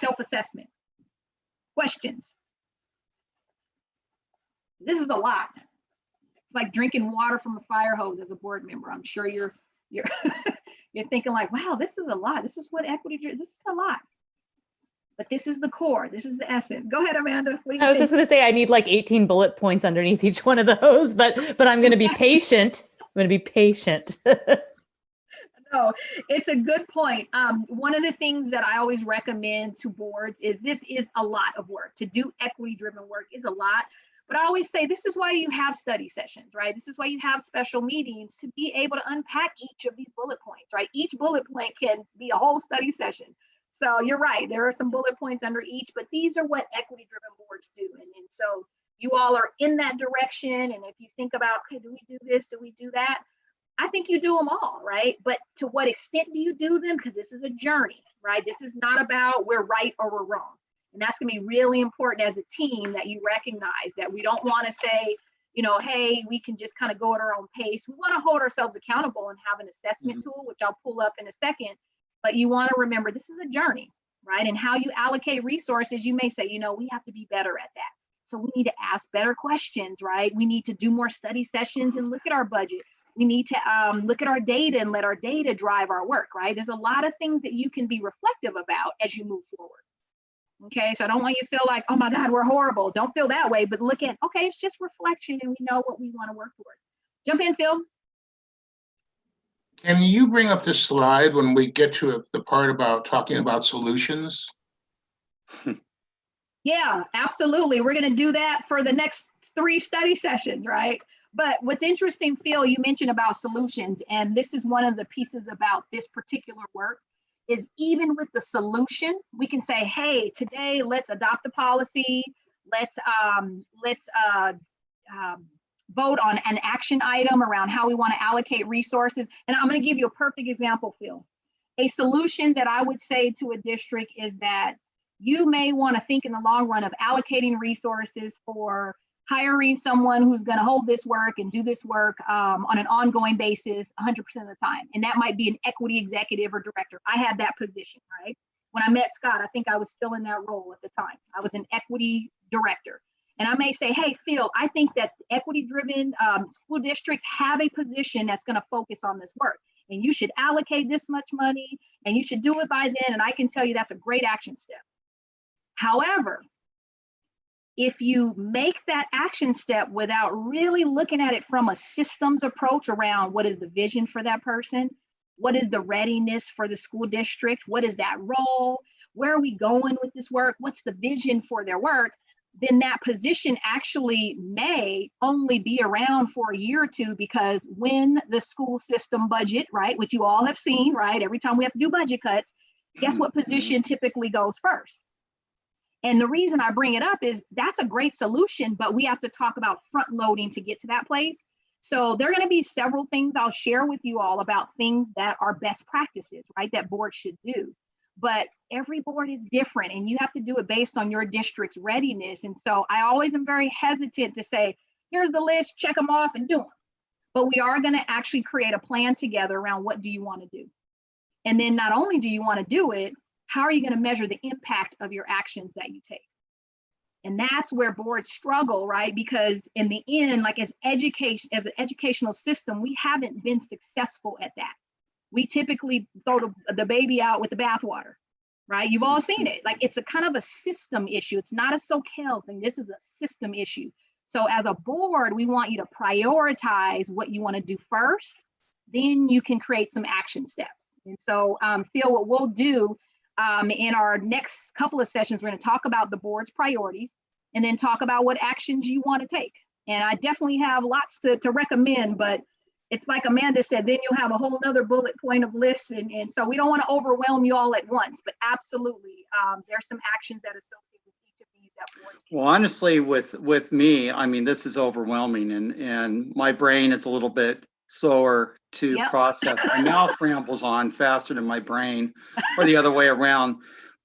self-assessment? Questions? This is a lot. It's like drinking water from a fire hose as a board member. I'm sure you're you're thinking like, wow, this is a lot. This is what equity, this is a lot. But this is the core. This is the essence. Go ahead, Amanda. What do you I was think? just going to say I need like 18 bullet points underneath each one of those, but I'm going to be patient. I'm going to be patient. No, it's a good point. One of the things that I always recommend to boards is this is a lot of work. To do equity-driven work is a lot. But I always say this is why you have study sessions, right? This is why you have special meetings to be able to unpack each of these bullet points, right? Each bullet point can be a whole study session. So you're right, there are some bullet points under each, but these are what equity-driven boards do. And so you all are in that direction. And if you think about, okay, do we do this? Do we do that? I think you do them all, right? But to what extent do you do them? Because this is a journey, right? This is not about we're right or we're wrong. And that's going to be really important as a team that you recognize that we don't want to say, you know, hey, we can just kind of go at our own pace. We want to hold ourselves accountable and have an assessment tool, which I'll pull up in a second. But you want to remember this is a journey, right? And how you allocate resources, you may say, you know, we have to be better at that. So we need to ask better questions, right? We need to do more study sessions and look at our budget. We need to look at our data and let our data drive our work, right? There's a lot of things that you can be reflective about as you move forward. Okay, so I don't want you to feel like, oh my God, we're horrible. Don't feel that way, but look at, okay, it's just reflection and we know what we want to work towards. Jump in, Phil. Can you bring up this slide when we get to the part about talking about solutions? Yeah, absolutely. We're going to do that for the next 3 study sessions, right? But what's interesting, Phil, you mentioned about solutions, and this is one of the pieces about this particular work, is even with the solution, we can say, hey, today let's adopt a policy, let's vote on an action item around how we want to allocate resources. And I'm going to give you a perfect example, Phil. A solution that I would say to a district is that you may want to think in the long run of allocating resources for hiring someone who's going to hold this work and do this work on an ongoing basis 100% of the time. And that might be an equity executive or director. I had that position, right? When I met Scott, I think I was still in that role at the time. I was an equity director. And I may say, hey, Phil, I think that equity-driven school districts have a position that's going to focus on this work. And you should allocate this much money and you should do it by then. And I can tell you that's a great action step. However, if you make that action step without really looking at it from a systems approach around what is the vision for that person, what is the readiness for the school district, what is that role, where are we going with this work, what's the vision for their work, then that position actually may only be around for a year or two, because when the school system budget, right, which you all have seen, right, every time we have to do budget cuts, guess what position typically goes first? And the reason I bring it up is that's a great solution, but we have to talk about front loading to get to that place. So there are going to be several things I'll share with you all about things that are best practices, right, that boards should do. But every board is different and you have to do it based on your district's readiness. And so I always am very hesitant to say, here's the list, check them off and do them. But we are going to actually create a plan together around what do you want to do? And then not only do you want to do it, how are you going to measure the impact of your actions that you take? And that's where boards struggle, right? Because in the end, like as an educational system, we haven't been successful at that. We typically throw the baby out with the bathwater, right? You've all seen it. Like it's a kind of a system issue. It's not a SoCal thing. This is a system issue. So as a board, we want you to prioritize what you want to do first. Then you can create some action steps. And so Phil, what we'll do in our next couple of sessions, we're going to talk about the board's priorities and then talk about what actions you want to take. And I definitely have lots to recommend, but it's like Amanda said, then you'll have a whole nother bullet point of lists. And so we don't want to overwhelm you all at once, but absolutely, there's some actions that associate with each of these that boards can. Well, honestly, with me, I mean, this is overwhelming and my brain is a little bit slower to process. My mouth rambles on faster than my brain or the other way around.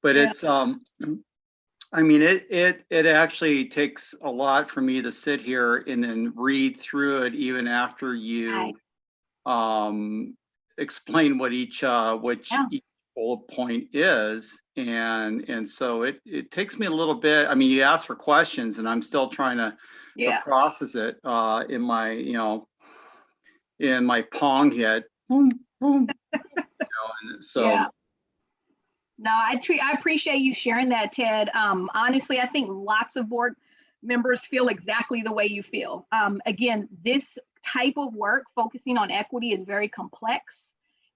But it's, I mean, it actually takes a lot for me to sit here and then read through it even after you explain what each bullet point is. And so it takes me a little bit. I mean, you ask for questions and I'm still trying to process it in my, in my Pong head. Boom, boom. And so. No, I appreciate you sharing that, Ted. Honestly, I think lots of board members feel exactly the way you feel. Again, this type of work focusing on equity is very complex.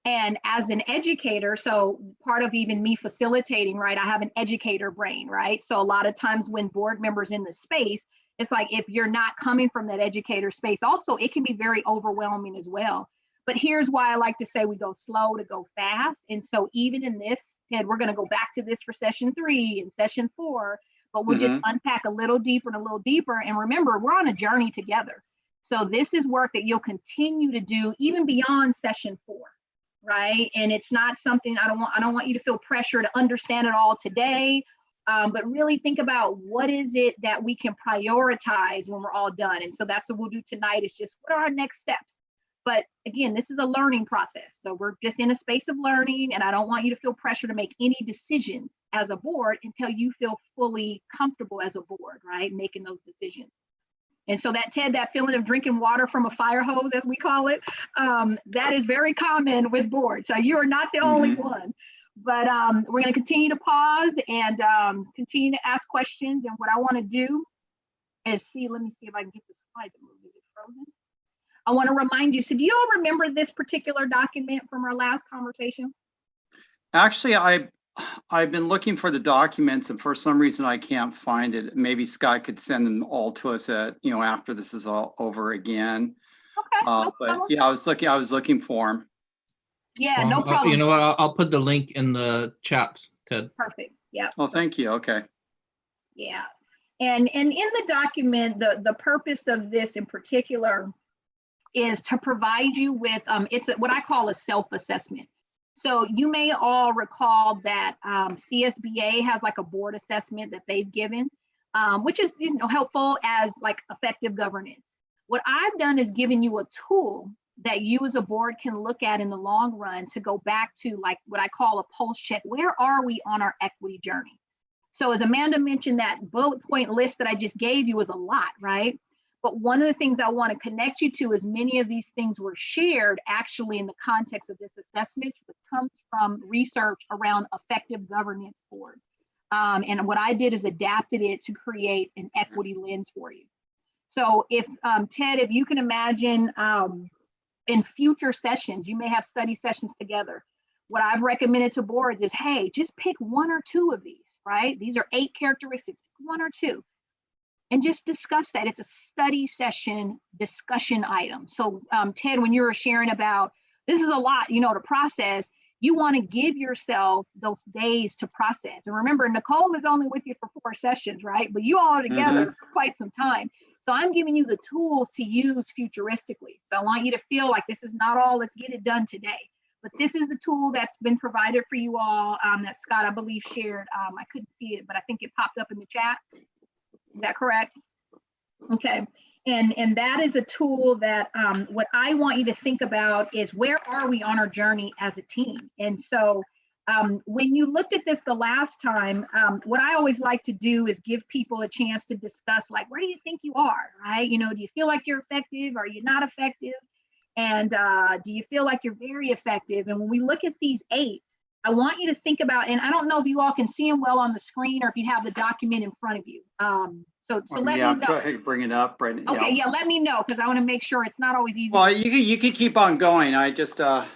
And as an educator, so part of even me facilitating, right, I have an educator brain, right? So a lot of times when board members in the space, it's like if you're not coming from that educator space, also it can be very overwhelming as well. But here's why I like to say we go slow to go fast. And so even in this, Ted, we're going to go back to this for session 3 and session 4, but we'll just unpack a little deeper and a little deeper. And remember, we're on a journey together. So this is work that you'll continue to do even beyond session 4, right? And it's not something I don't want you to feel pressure to understand it all today, but really think about what is it that we can prioritize when we're all done. And so that's what we'll do tonight is just what are our next steps? But again, this is a learning process. So we're just in a space of learning, and I don't want you to feel pressure to make any decisions as a board until you feel fully comfortable as a board, right? Making those decisions. And so that, Ted, that feeling of drinking water from a fire hose, as we call it, that is very common with boards. So you are not the only one. But we're going to continue to pause and continue to ask questions. And what I want to do is let me see if I can get the slide to move. Is it frozen? I want to remind you, so do you all remember this particular document from our last conversation? Actually, I've been looking for the documents and for some reason I can't find it. Maybe Scott could send them all to us at, after this is all over again. Okay, no but problem. yeah, I was looking for them. Yeah, no problem. You know what? I'll put the link in the chat, Ted. Perfect. Yeah. Oh, thank you. Okay. Yeah. And in the document, the purpose of this in particular is to provide you with, it's what I call a self-assessment. So you may all recall that CSBA has like a board assessment that they've given, which is helpful as like effective governance. What I've done is given you a tool that you as a board can look at in the long run to go back to like what I call a pulse check. Where are we on our equity journey? So as Amanda mentioned, that bullet point list that I just gave you was a lot, right? But one of the things I want to connect you to is many of these things were shared actually in the context of this assessment, which comes from research around effective governance board. And what I did is adapted it to create an equity lens for you. So if, Ted, if you can imagine in future sessions, you may have study sessions together. What I've recommended to boards is, hey, just pick 1 or 2 of these, right? These are 8 characteristics, 1 or 2. And just discuss that. It's a study session discussion item. So Ted, when you were sharing about, this is a lot, to process, you want to give yourself those days to process. And remember, Nicole is only with you for 4 sessions, right? But you all are together for quite some time. So I'm giving you the tools to use futuristically. So I want you to feel like this is not all, let's get it done today. But this is the tool that's been provided for you all that Scott, I believe, shared. I couldn't see it, but I think it popped up in the chat. Is that correct? Okay. And that is a tool that what I want you to think about is, where are we on our journey as a team? And so when you looked at this the last time, what I always like to do is give people a chance to discuss, like, where do you think you are, right? You know, do you feel like you're effective? Are you not effective? And do you feel like you're very effective? And when we look at these 8, I want you to think about, and I don't know if you all can see them well on the screen or if you have the document in front of you. So let me know. Try to bring it up right now. Okay, yeah, let me know, because I want to make sure it's not always easy. Well, you can keep on going. I just No,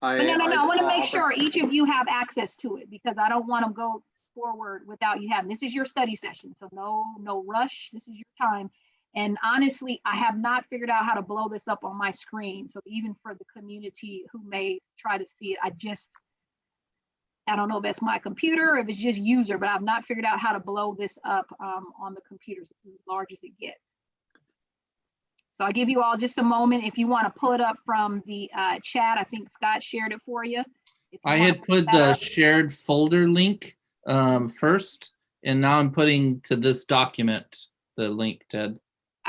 I want to make sure each of you have access to it, because I don't want to go forward without you having. This is your study session, so no rush. This is your time. And honestly, I have not figured out how to blow this up on my screen. So even for the community who may try to see it, I don't know if it's my computer or if it's just user, but I've not figured out how to blow this up on the computers. This is as large as it gets. So I'll give you all just a moment. If you want to pull it up from the chat, I think Scott shared it for you. I had put the shared folder link first, and now I'm putting to this document the link, Ted.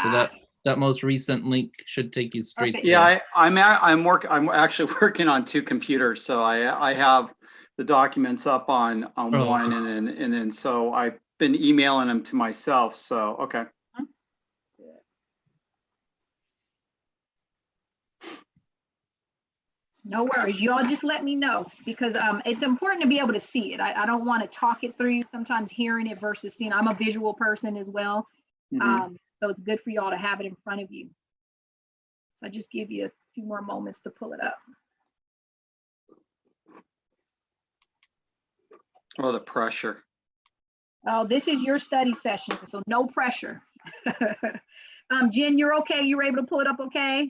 So that most recent link should take you straight there. Yeah, I'm actually working on 2 computers, so I have the documents up on one, and then so I've been emailing them to myself. So okay. No worries. You all just let me know, because it's important to be able to see it. I don't want to talk it through. Sometimes hearing it versus seeing. I'm a visual person as well. So it's good for y'all to have it in front of you. So I just give you a few more moments to pull it up. Oh, the pressure. Oh, this is your study session, so no pressure. Jen, you're okay? You were able to pull it up okay?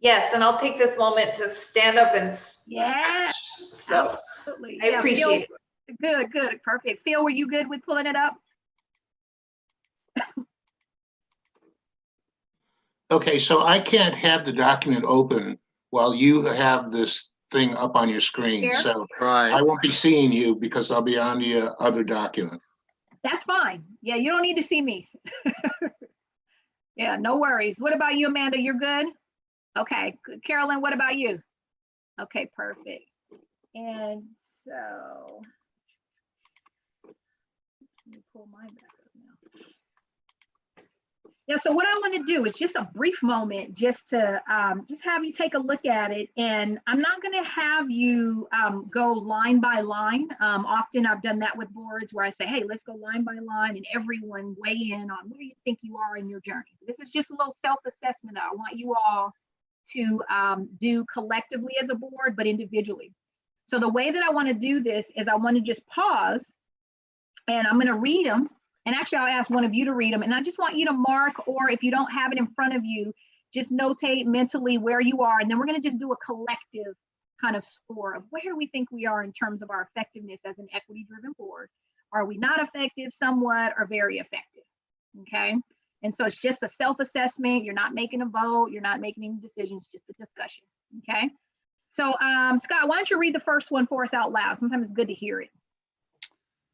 Yes, and I'll take this moment to stand up and yeah. So absolutely. I appreciate it. Good, perfect. Phil, were you good with pulling it up? Okay, so I can't have the document open while you have this thing up on your screen. Here? So Right. I won't be seeing you because I'll be on the other document. That's fine. Yeah, you don't need to see me. Yeah, no worries. What about you, Amanda? You're good? Okay, good. Carolyn, what about you? Okay, perfect. And so, let me pull mine back up now. Yeah, so what I want to do is just a brief moment just to just have you take a look at it. And I'm not going to have you go line by line. Often I've done that with boards where I say, hey, let's go line by line and everyone weigh in on where you think you are in your journey. This is just a little self-assessment that I want you all to do collectively as a board, but individually. So the way that I want to do this is I want to just pause, and I'm going to read them. And actually, I'll ask one of you to read them. And I just want you to mark, or if you don't have it in front of you, just notate mentally where you are. And then we're going to just do a collective kind of score of where do we think we are in terms of our effectiveness as an equity-driven board. Are we not effective, somewhat, or very effective? Okay. And so it's just a self-assessment. You're not making a vote. You're not making any decisions, just a discussion. Okay. So Scott, why don't you read the first one for us out loud? Sometimes it's good to hear it.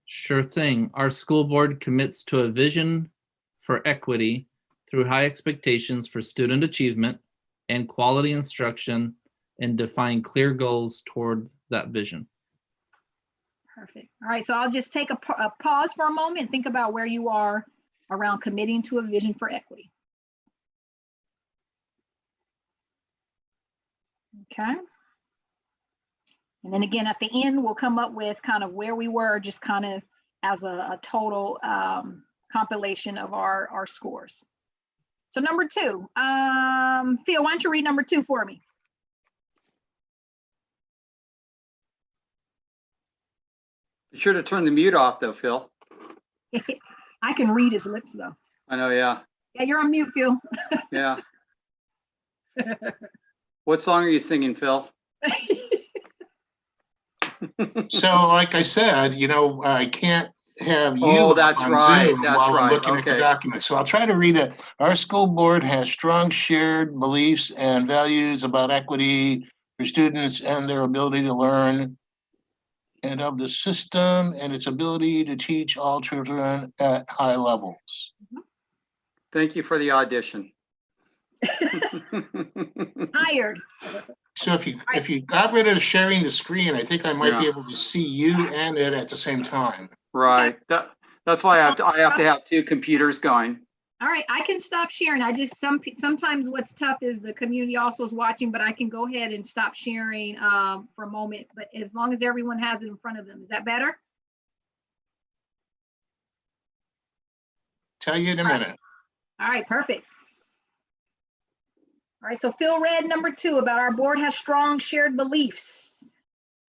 Sure thing. Our school board commits to a vision for equity through high expectations for student achievement and quality instruction, and define clear goals toward that vision. Perfect. All right. So I'll just take a pause for a moment and think about where you are around committing to a vision for equity. Okay. And then again, at the end, we'll come up with kind of where we were, just kind of as a total compilation of our scores. So number 2, Phil, why don't you read number 2 for me? Be sure to turn the mute off though, Phil. I can read his lips though. I know, yeah. Yeah, you're on mute, Phil. Yeah. What song are you singing, Phil? So like I said, I can't have you Oh, up that's on right, Zoom that's while I'm right, looking at the okay. document. So I'll try to read it. Our school board has strong shared beliefs and values about equity for students and their ability to learn, and of the system and its ability to teach all children at high levels. Thank you for the audition. Hired. So if you got rid of sharing the screen, I think I might be Yeah. able to see you and it at the same time. Right, that's why I have to have two computers going. All right, I can stop sharing. I just, sometimes what's tough is the community also is watching, but I can go ahead and stop sharing for a moment. But as long as everyone has it in front of them, is that better? Tell you in a minute. All right, perfect. All right, so Phil read number 2 about our board has strong shared beliefs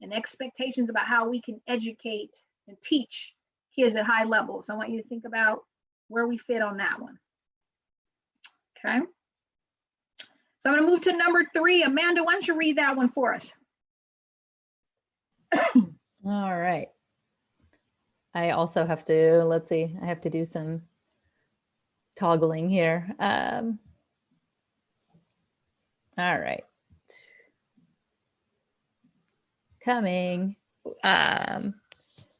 and expectations about how we can educate and teach kids at high levels. I want you to think about where we fit on that one. Okay. So I'm going to move to number 3. Amanda, why don't you read that one for us? All right. I also have to, let's see, I have to do some toggling here. All right. Coming.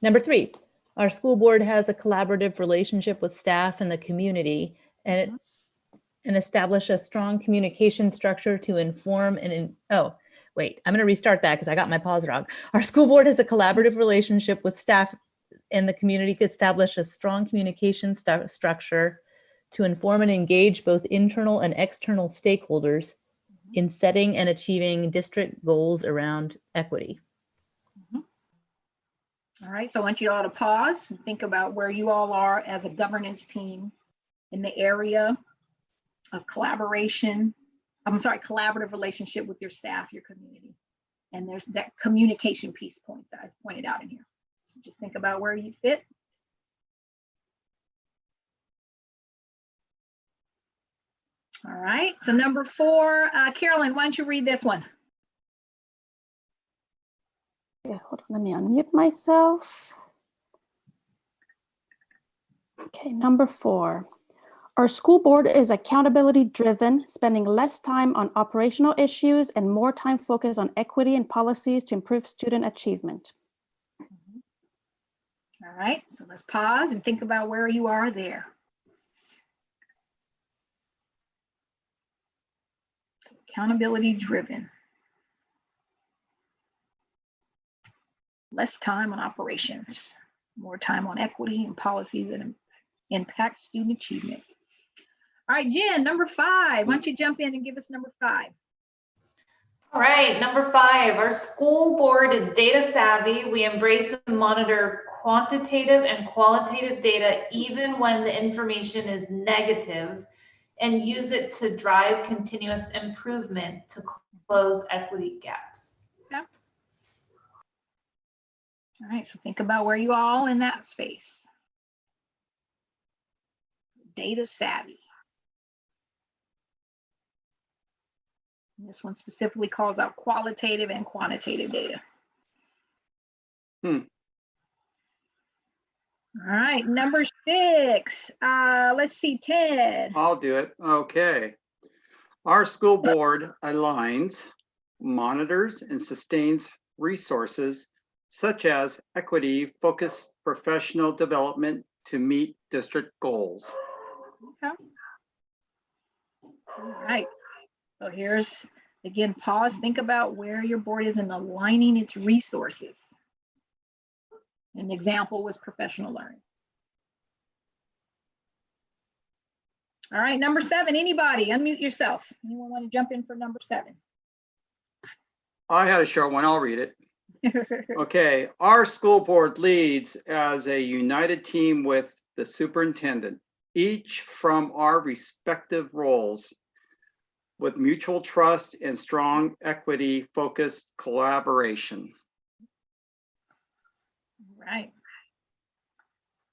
Number 3, our school board has a collaborative relationship with staff and the community, and establish a strong communication structure to inform and I'm going to restart that because I got my pause wrong. Our school board has a collaborative relationship with staff and the community to establish a strong communication structure to inform and engage both internal and external stakeholders in setting and achieving district goals around equity. All right, so I want you all to pause and think about where you all are as a governance team in the area of collaborative relationship with your staff, your community. And there's that communication piece points that I pointed out in here. So just think about where you fit. All right, so number 4, Carolyn, why don't you read this one? Okay, hold on, let me unmute myself. Okay, number 4. Our school board is accountability driven, spending less time on operational issues and more time focused on equity and policies to improve student achievement. All right, so let's pause and think about where you are there. Accountability driven. Less time on operations, more time on equity and policies that impact student achievement. All right, Jen, number 5. Why don't you jump in and give us number 5? All right, number 5, our school board is data savvy. We embrace and monitor quantitative and qualitative data even when the information is negative, and use it to drive continuous improvement to close equity gaps. Yeah. All right, so think about where you all in that space. Data savvy. This one specifically calls out qualitative and quantitative data. Hmm. All right, number 6. Let's see, Ted. I'll do it. Okay. Our school board aligns, monitors, and sustains resources such as equity-focused professional development to meet district goals. Okay. All right. So here's, again, pause, think about where your board is in aligning its resources. An example was professional learning. All right, number 7, anybody, unmute yourself. Anyone want to jump in for number 7? I had a short one, I'll read it. Okay, our school board leads as a united team with the superintendent, each from our respective roles, with mutual trust and strong equity-focused collaboration. Right.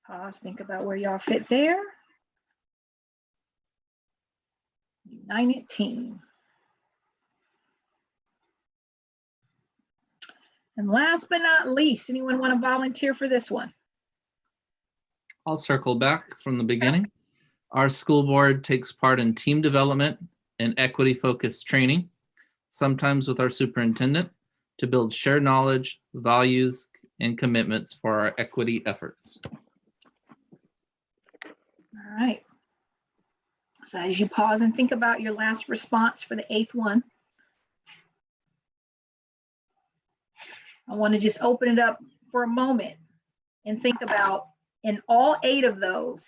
Pause, think about where y'all fit there. United team. And last but not least, anyone want to volunteer for this one? I'll circle back from the beginning. Our school board takes part in team development and equity-focused training, sometimes with our superintendent, to build shared knowledge, values, and commitments for our equity efforts. All right. So as you pause and think about your last response for the 8th one, I want to just open it up for a moment and think about, in all 8 of those,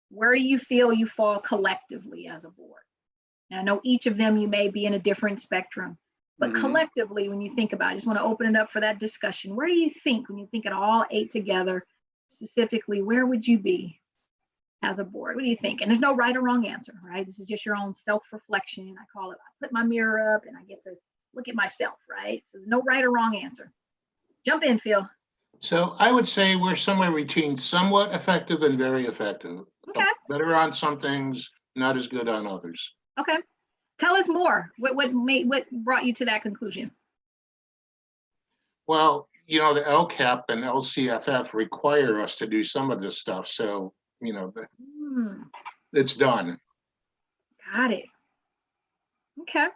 where do you feel you fall collectively as a board? Now, I know each of them you may be in a different spectrum, but collectively, when you think about it, I just want to open it up for that discussion. Where do you think, when you think of all 8 together, specifically, where would you be as a board? What do you think? And there's no right or wrong answer, right? This is just your own self-reflection. I call it, I put my mirror up and I get to look at myself, right? So there's no right or wrong answer. Jump in, Phil. So I would say we're somewhere between somewhat effective and very effective. Okay. Better on some things, not as good on others. Okay. Tell us more. What brought you to that conclusion? Well, you know, the LCAP and LCFF require us to do some of this stuff. So, you know, it's done. Got it. Okay.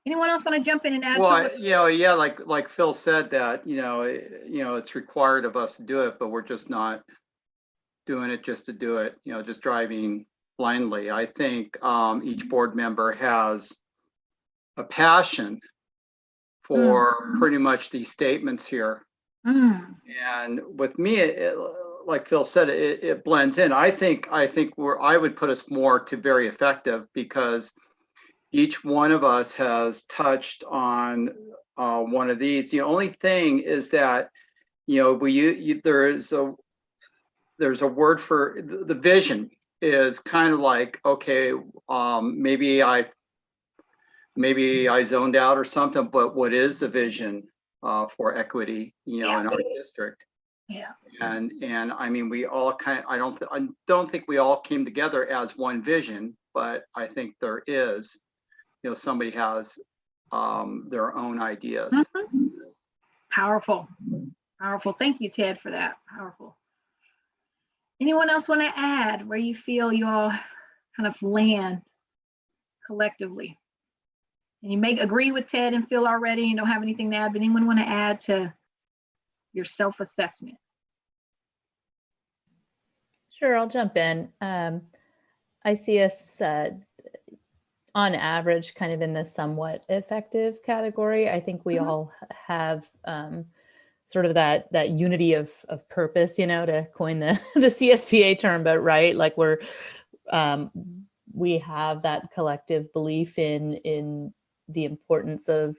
Anyone else want to jump in and add? Well, yeah, like Phil said that, it's required of us to do it, but we're just not doing it just to do it, just driving blindly. I think each board member has a passion for pretty much these statements here. And with me, like Phil said, it blends in. I think I would put us more to very effective, because each one of us has touched on one of these. The only thing is that, there's a word for the vision is kind of like, okay, maybe I zoned out or something, but what is the vision for equity, in our district? Yeah. And I mean, we all I don't think we all came together as one vision, but I think there is, somebody has their own ideas. Powerful. Powerful. Thank you, Ted, for that. Powerful. Anyone else want to add where you feel you all kind of land collectively? And you may agree with Ted and Phil already, you don't have anything to add, but anyone want to add to your self-assessment? Sure, I'll jump in. I see us on average kind of in the somewhat effective category. I think we all have sort of that unity of purpose, to coin the CSPA term, but right, like we have that collective belief in the importance of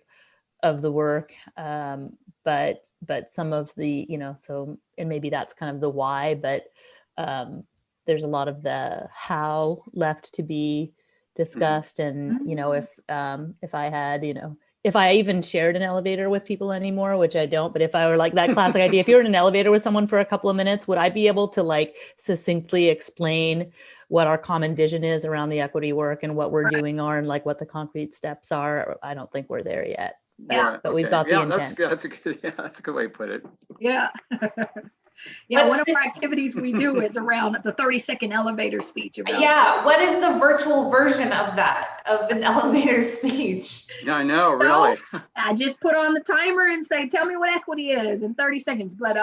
the work, but some of the, so, and maybe that's kind of the why, but there's a lot of the how left to be discussed. And, if I had, if I even shared an elevator with people anymore, which I don't, but if I were like that classic idea, if you're in an elevator with someone for a couple of minutes, would I be able to like succinctly explain what our common vision is around the equity work and what we're doing are and like what the concrete steps are? I don't think we're there yet. But we've got the intent. That's a good way to put it. Yeah. Yeah, one of our activities we do is around the 30-second elevator speech. What is the virtual version of that, of an elevator speech? Yeah, I know, really. So, I just put on the timer and say, tell me what equity is in 30 seconds. But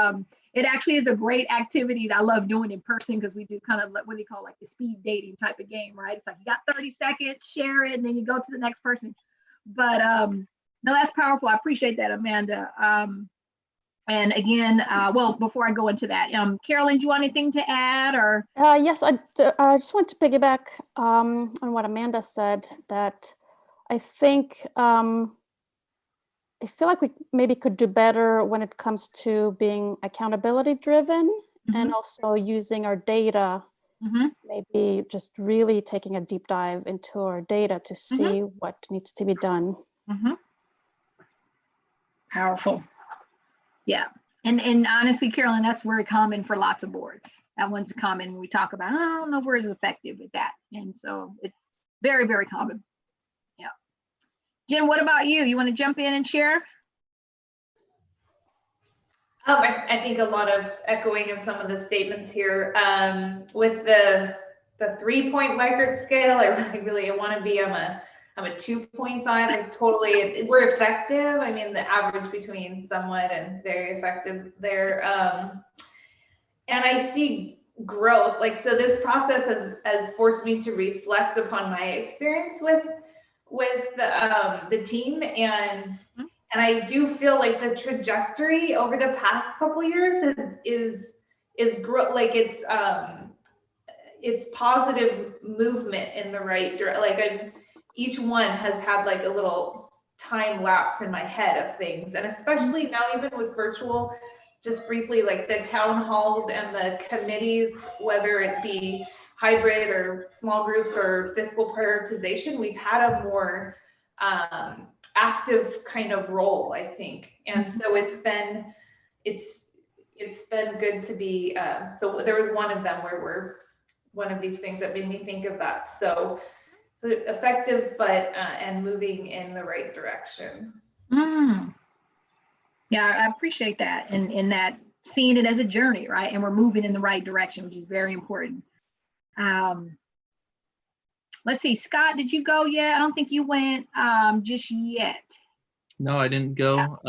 it actually is a great activity that I love doing in person, because we do kind of what do you call, like the speed dating type of game, right? It's like you got 30 seconds, share it, and then you go to the next person. But no, that's powerful. I appreciate that, Amanda. And again, well, before I go into that, Carolyn, do you want anything to add or? Yes, I just want to piggyback on what Amanda said, that I think I feel like we maybe could do better when it comes to being accountability driven and also using our data, maybe just really taking a deep dive into our data to see what needs to be done. Powerful. Yeah. And honestly, Carolyn, that's very common for lots of boards. That one's common when we talk about, I don't know if we're as effective with that. And so it's very, very common. Yeah. Jen, what about you? You want to jump in and share? I think a lot of echoing of some of the statements here. With the 3-point Likert scale, I really want to be. I'm a 2.5. Like totally, we're effective. I mean, the average between somewhat and very effective there. And I see growth. Like, so this process has forced me to reflect upon my experience with the team, and I do feel like the trajectory over the past couple years is like it's positive movement in the right direction. Like each one has had like a little time lapse in my head of things, and especially now, even with virtual, just briefly, like the town halls and the committees, whether it be hybrid or small groups or fiscal prioritization, we've had a more active kind of role, I think. And so it's been good to be, so there was one of them where we're one of these things that made me think of that. So effective, but and moving in the right direction. Yeah, I appreciate that, and in that seeing it as a journey, right? And we're moving in the right direction, which is very important. Let's see, Scott, did you go yet? I don't think you went just yet. No, I didn't go.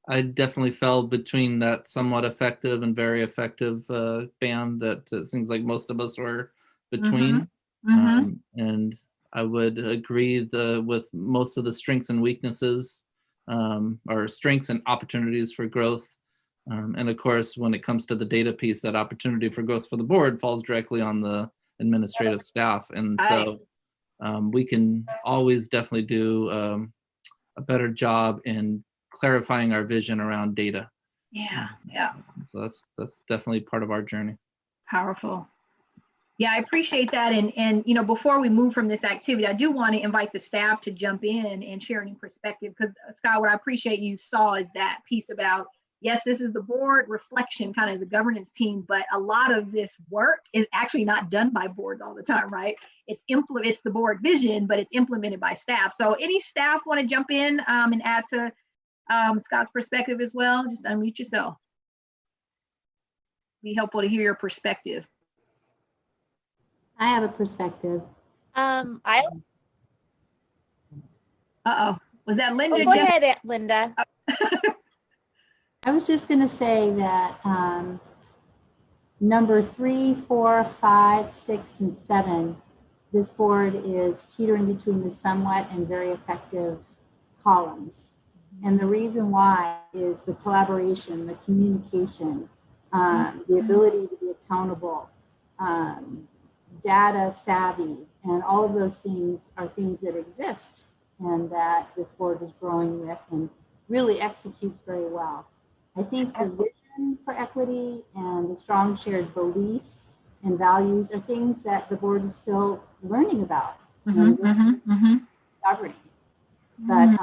I definitely fell between that somewhat effective and very effective band that it seems like most of us were between. And I would agree with most of the strengths and weaknesses, or strengths and opportunities for growth. And of course, when it comes to the data piece, that opportunity for growth for the board falls directly on the administrative staff. And so we can always definitely do a better job in clarifying our vision around data. Yeah. So that's definitely part of our journey. Powerful. Yeah, I appreciate that. And you know, before we move from this activity, I do want to invite the staff to jump in and share any perspective, because Scott, what I appreciate you saw is that piece about, yes, this is the board reflection kind of as a governance team, but a lot of this work is actually not done by boards all the time, right? It's the board vision, but it's implemented by staff. So any staff want to jump in and add to Scott's perspective as well? Just unmute yourself. Be helpful to hear your perspective. I have a perspective. Uh-oh. Was that Linda? Oh, go ahead, Linda. I was just going to say that number 3, 4, 5, 6, and 7, this board is teetering between the somewhat and very effective columns. And the reason why is the collaboration, the communication, the ability to be accountable, data savvy, and all of those things are things that exist and that this board is growing with and really executes very well. I think the vision for equity and the strong shared beliefs and values are things that the board is still learning about and discovering. But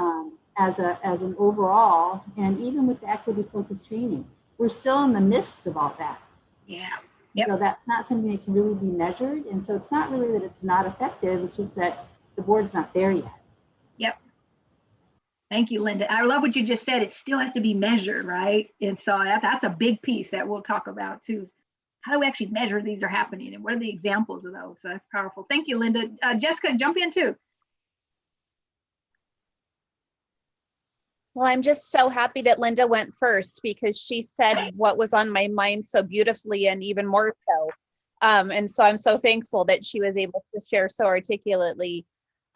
as an overall, and even with the equity focused training, we're still in the midst of all that. Yeah. So that's not something that can really be measured. And so it's not really that it's not effective, it's just that the board's not there yet. Yep. Thank you, Linda. I love what you just said. It still has to be measured, right? And so that's a big piece that we'll talk about too. How do we actually measure these are happening, and what are the examples of those? So that's powerful. Thank you, Linda. Jessica, jump in too. Well, I'm just so happy that Linda went first, because she said what was on my mind so beautifully, and even more so. And so I'm so thankful that she was able to share so articulately.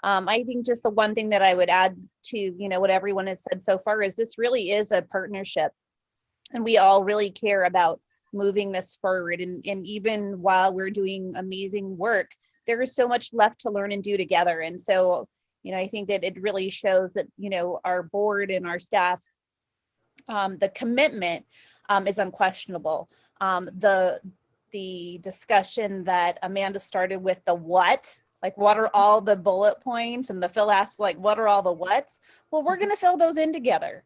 I think just the one thing that I would add to, what everyone has said so far is this really is a partnership, and we all really care about moving this forward. And even while we're doing amazing work, there is so much left to learn and do together. And so, I think that it really shows that, our board and our staff, the commitment is unquestionable. The discussion that Amanda started with, the what are all the bullet points, and the Phil asked, what are all the whats? Well, we're going to fill those in together.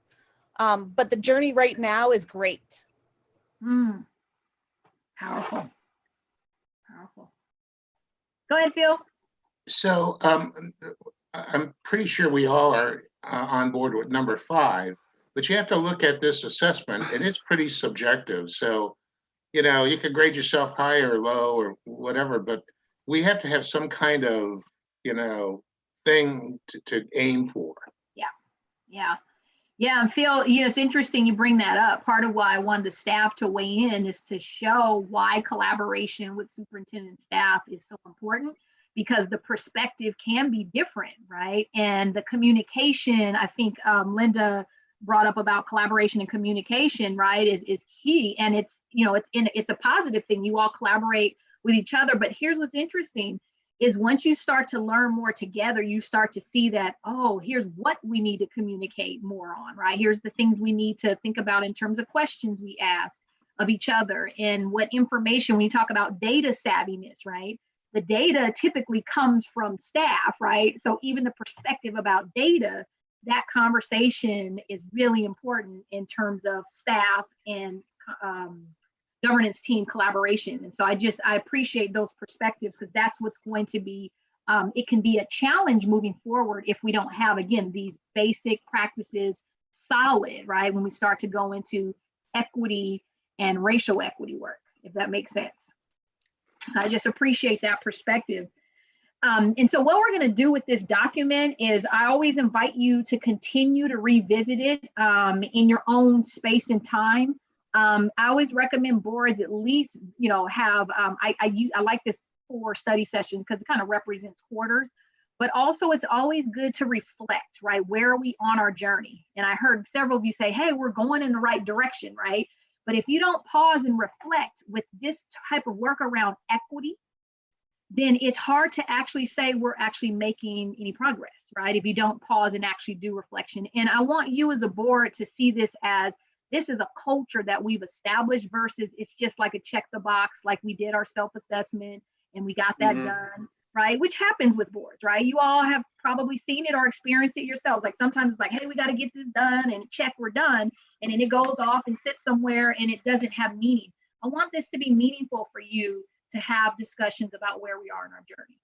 But the journey right now is great. Powerful. Powerful. Go ahead, Phil. So I'm pretty sure we all are on board with number 5, but you have to look at this assessment, and it's pretty subjective. So, you know, you could grade yourself high or low or whatever, but we have to have some kind of, you know, thing to aim for. Yeah. Yeah, and Phil, you know, it's interesting you bring that up. Part of why I wanted the staff to weigh in is to show why collaboration with superintendent staff is so important, because the perspective can be different, right? And the communication, I think Linda brought up about collaboration and communication, right, is key. And it's, you know, it's a positive thing. You all collaborate with each other. But here's what's interesting is once you start to learn more together, you start to see that, oh, here's what we need to communicate more on, right? Here's the things we need to think about in terms of questions we ask of each other and what information, when you talk about data savviness, right? The data typically comes from staff, right? So even the perspective about data, that conversation is really important in terms of staff and governance team collaboration. And so I appreciate those perspectives, because that's what's going to be, it can be a challenge moving forward if we don't have, again, these basic practices solid, right? When we start to go into equity and racial equity work, if that makes sense. So I just appreciate that perspective. And so what we're going to do with this document is I always invite you to continue to revisit it in your own space and time. I always recommend boards at least, you know, have, I like this for study sessions because it kind of represents quarters, but also it's always good to reflect, right? Where are we on our journey? And I heard several of you say, hey, we're going in the right direction, right? But if you don't pause and reflect with this type of work around equity, then it's hard to actually say we're actually making any progress, right? If you don't pause and actually do reflection. And I want you as a board to see this as, this is a culture that we've established versus it's just like a check the box, like we did our self-assessment and we got that done, right? Which happens with boards, right? You all have probably seen it or experienced it yourselves. Like sometimes it's like, hey, we got to get this done and check, we're done. And then it goes off and sits somewhere and it doesn't have meaning. I want this to be meaningful for you to have discussions about where we are in our journey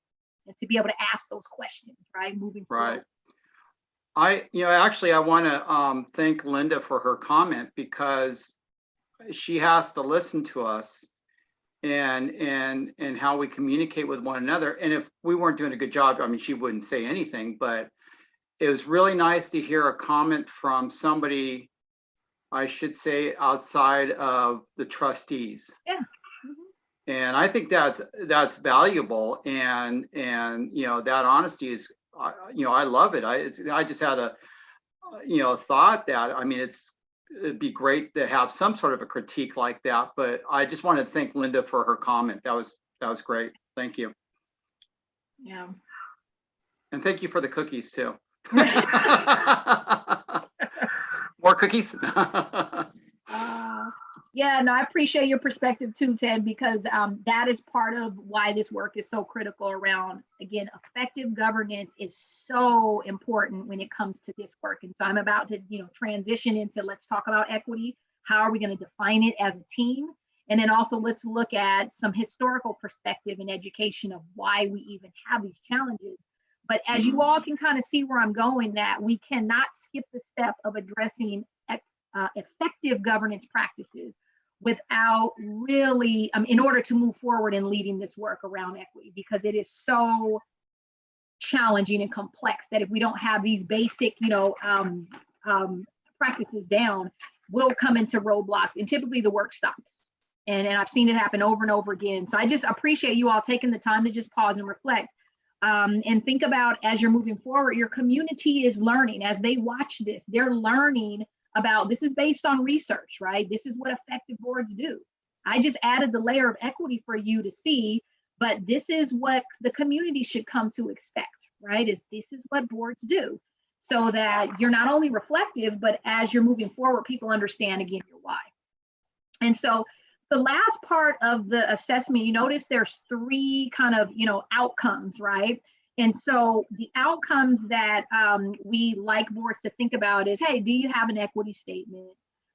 and to be able to ask those questions, right? Moving forward. I want to thank Linda for her comment, because she has to listen to us and how we communicate with one another. And if we weren't doing a good job, I mean, she wouldn't say anything, but it was really nice to hear a comment from somebody, I should say, outside of the trustees. Yeah. And I think that's valuable, and you know, that honesty is, you know, I love it. I just had a, you know, thought that, I mean, it'd be great to have some sort of a critique like that, but I just want to thank Linda for her comment. That was great. Thank you. Yeah. And thank you for the cookies too. More cookies. Yeah, no, I appreciate your perspective too, Ted, because that is part of why this work is so critical around, again, effective governance is so important when it comes to this work. And so I'm about to, you know, transition into, let's talk about equity. How are we going to define it as a team? And then also let's look at some historical perspective in education of why we even have these challenges. But as you all can kind of see where I'm going, that we cannot skip the step of addressing effective governance practices without really, in order to move forward in leading this work around equity, because it is so challenging and complex that if we don't have these basic, you know, practices down, we'll come into roadblocks and typically the work stops. And I've seen it happen over and over again. So I just appreciate you all taking the time to just pause and reflect and think about, as you're moving forward, your community is learning. As they watch this, they're learning about, this is based on research, right? This is what effective boards do. I just added the layer of equity for you to see, but this is what the community should come to expect, right? This is what boards do, so that you're not only reflective, but as you're moving forward, people understand, again, your why. And so the last part of the assessment, you notice there's three kind of, you know, outcomes, right? And so the outcomes that we like boards to think about is, hey, do you have an equity statement,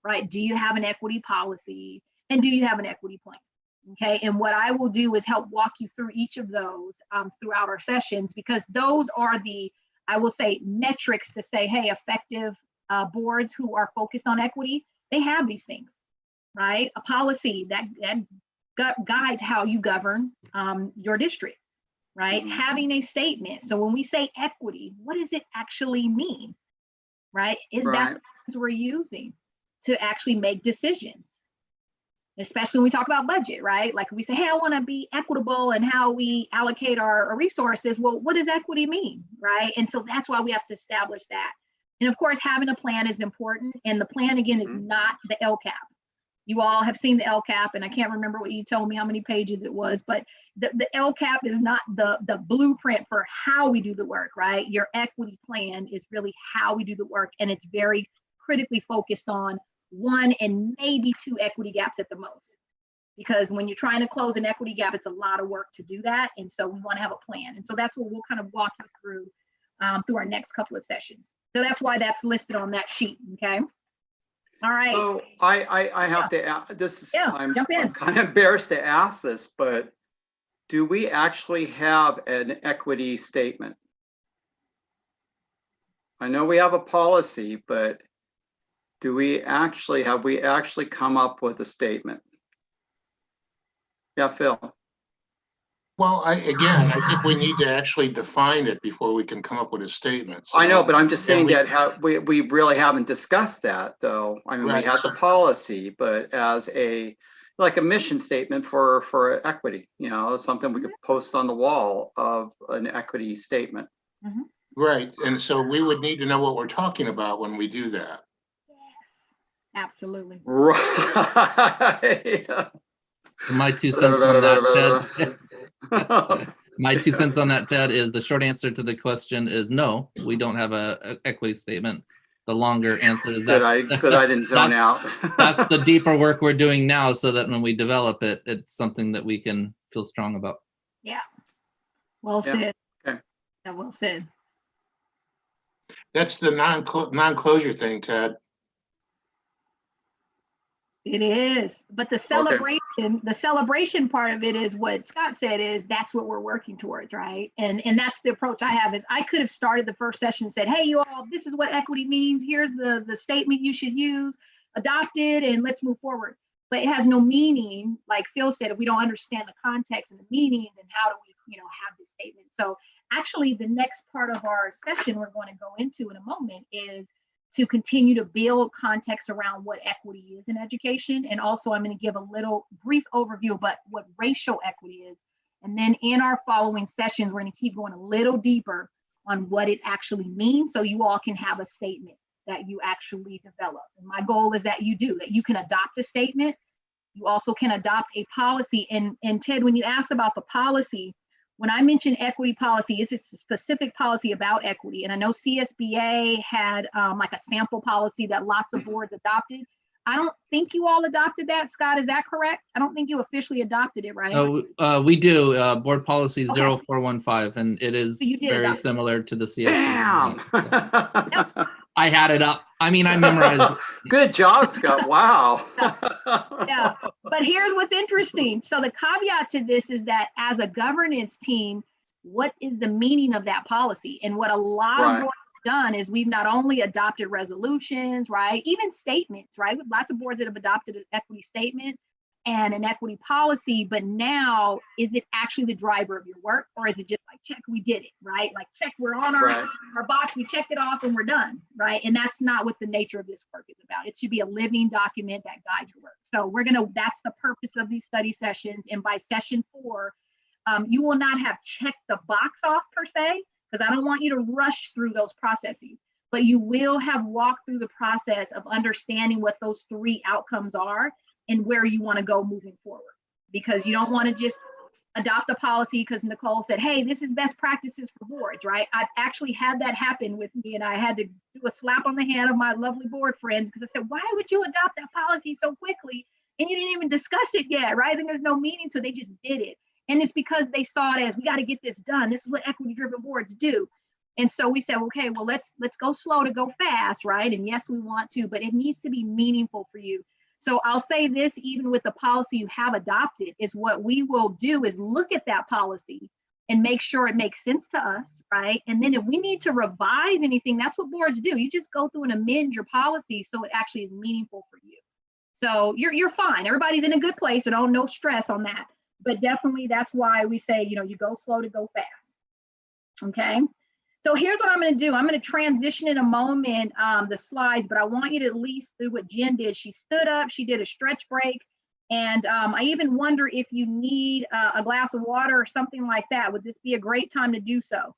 right? Do you have an equity policy? And do you have an equity plan? Okay, and what I will do is help walk you through each of those throughout our sessions, because those are the, I will say, metrics to say, hey, effective boards who are focused on equity, they have these things, right? A policy that guides how you govern your district, right? Having a statement. So when we say equity, what does it actually mean, right? Is that the things we're using to actually make decisions? Especially when we talk about budget, right? Like we say, hey, I want to be equitable in how we allocate our resources. Well, what does equity mean, right? And so that's why we have to establish that. And of course, having a plan is important. And the plan, again, is not the LCAP. You all have seen the LCAP, and I can't remember what you told me, how many pages it was, but the LCAP is not the blueprint for how we do the work, right? Your equity plan is really how we do the work. And it's very critically focused on 1 and maybe 2 equity gaps at the most. Because when you're trying to close an equity gap, it's a lot of work to do that. And so we want to have a plan. And so that's what we'll kind of walk you through our next couple of sessions. So that's why that's listed on that sheet, okay? All right. So I have to ask, this is, I'm kind of embarrassed to ask this, but do we actually have an equity statement? I know we have a policy, but have we actually come up with a statement? Yeah, Phil. Well, I think we need to actually define it before we can come up with a statement. So, I know, but I'm just saying that we really haven't discussed that, though. I mean, we had the policy, but as like a mission statement for equity, you know, something we could post on the wall of an equity statement. Right, and so we would need to know what we're talking about when we do that. Absolutely. Right. My 2 cents on that, Ted. My 2 cents on that, Ted, is the short answer to the question is no, we don't have a equity statement. The longer answer is that I didn't zone out. That's the deeper work we're doing now, so that when we develop it, it's something that we can feel strong about. Yeah. Well said. Okay. Yeah, well said. That's the non-closure thing, Ted. It is, but the celebration part of it is what Scott said, is that's what we're working towards, right? And that's the approach I have. Is I could have started the first session and said, hey, you all, this is what equity means. Here's the statement you should use, adopt it, and let's move forward. But it has no meaning, like Phil said, if we don't understand the context and the meaning, then how do we, have this statement? So actually, the next part of our session we're going to go into in a moment is to continue to build context around what equity is in education. And also I'm going to give a little brief overview about what racial equity is. And then in our following sessions, we're going to keep going a little deeper on what it actually means, so you all can have a statement that you actually develop. And my goal is that you can adopt a statement. You also can adopt a policy. And Ted, when you asked about the policy, when I mention equity policy, it's a specific policy about equity. And I know CSBA had like a sample policy that lots of boards adopted. I don't think you all adopted that, Scott, is that correct? I don't think you officially adopted it, right? No, we do, board policy 0415, and it is very similar to the CSBA. Damn. I had it up. I mean, I memorized. Good job, Scott. Wow. Yeah, but here's what's interesting. So the caveat to this is that as a governance team, what is the meaning of that policy? And what a lot of boards have done is we've not only adopted resolutions, right? Even statements, right? With lots of boards that have adopted an equity statement and an equity policy, but now is it actually the driver of your work, or is it just like, check, we did it, right? Like, check, we're on our box, we checked it off and we're done, right? And that's not what the nature of this work is about. It should be a living document that guides your work. So that's the purpose of these study sessions. And by session 4, you will not have checked the box off per se, because I don't want you to rush through those processes, but you will have walked through the process of understanding what those 3 outcomes are and where you want to go moving forward. Because you don't want to just adopt a policy because Nicole said, hey, this is best practices for boards, right? I've actually had that happen with me, and I had to do a slap on the hand of my lovely board friends because I said, why would you adopt that policy so quickly and you didn't even discuss it yet, right? And there's no meaning to it, they just did it. And it's because they saw it as, we got to get this done. This is what equity-driven boards do. And so we said, okay, well, let's go slow to go fast, right? And yes, we want to, but it needs to be meaningful for you. So I'll say this, even with the policy you have adopted, is what we will do is look at that policy and make sure it makes sense to us, right? And then if we need to revise anything, that's what boards do. You just go through and amend your policy so it actually is meaningful for you. So you're fine. Everybody's in a good place, and no stress on that. But definitely that's why we say, you know, you go slow to go fast. Okay. So here's what I'm going to do. I'm going to transition in a moment the slides, but I want you to at least do what Jen did. She stood up, she did a stretch break, and I even wonder if you need a glass of water or something like that. Would this be a great time to do so?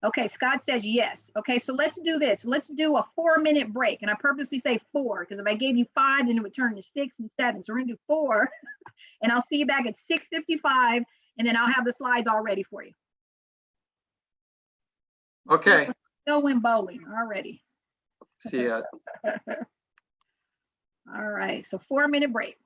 Okay, Scott says yes. Okay, so let's do this. Let's do a 4-minute break. And I purposely say 4 because if I gave you 5, then it would turn to 6 and 7. So we're gonna do 4 and I'll see you back at 6:55 and then I'll have the slides all ready for you. Okay. Still went bowling already. See ya. All right, so 4-minute break.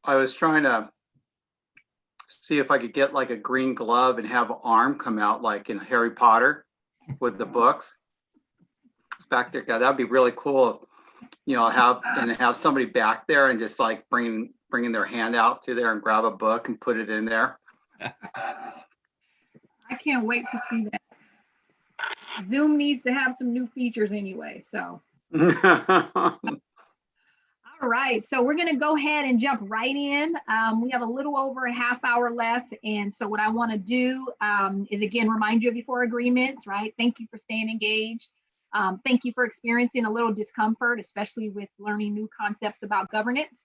I was trying to see if I could get like a green glove and have an arm come out like in Harry Potter with the books. It's back there. God, that'd be really cool. You know, have somebody back there and just like bringing their hand out through there and grab a book and put it in there. I can't wait to see that. Zoom needs to have some new features anyway, so. All right, so we're going to go ahead and jump right in. We have a little over a half hour left. And so what I want to do is, again, remind you of your 4 agreements, right? Thank you for staying engaged. Thank you for experiencing a little discomfort, especially with learning new concepts about governance.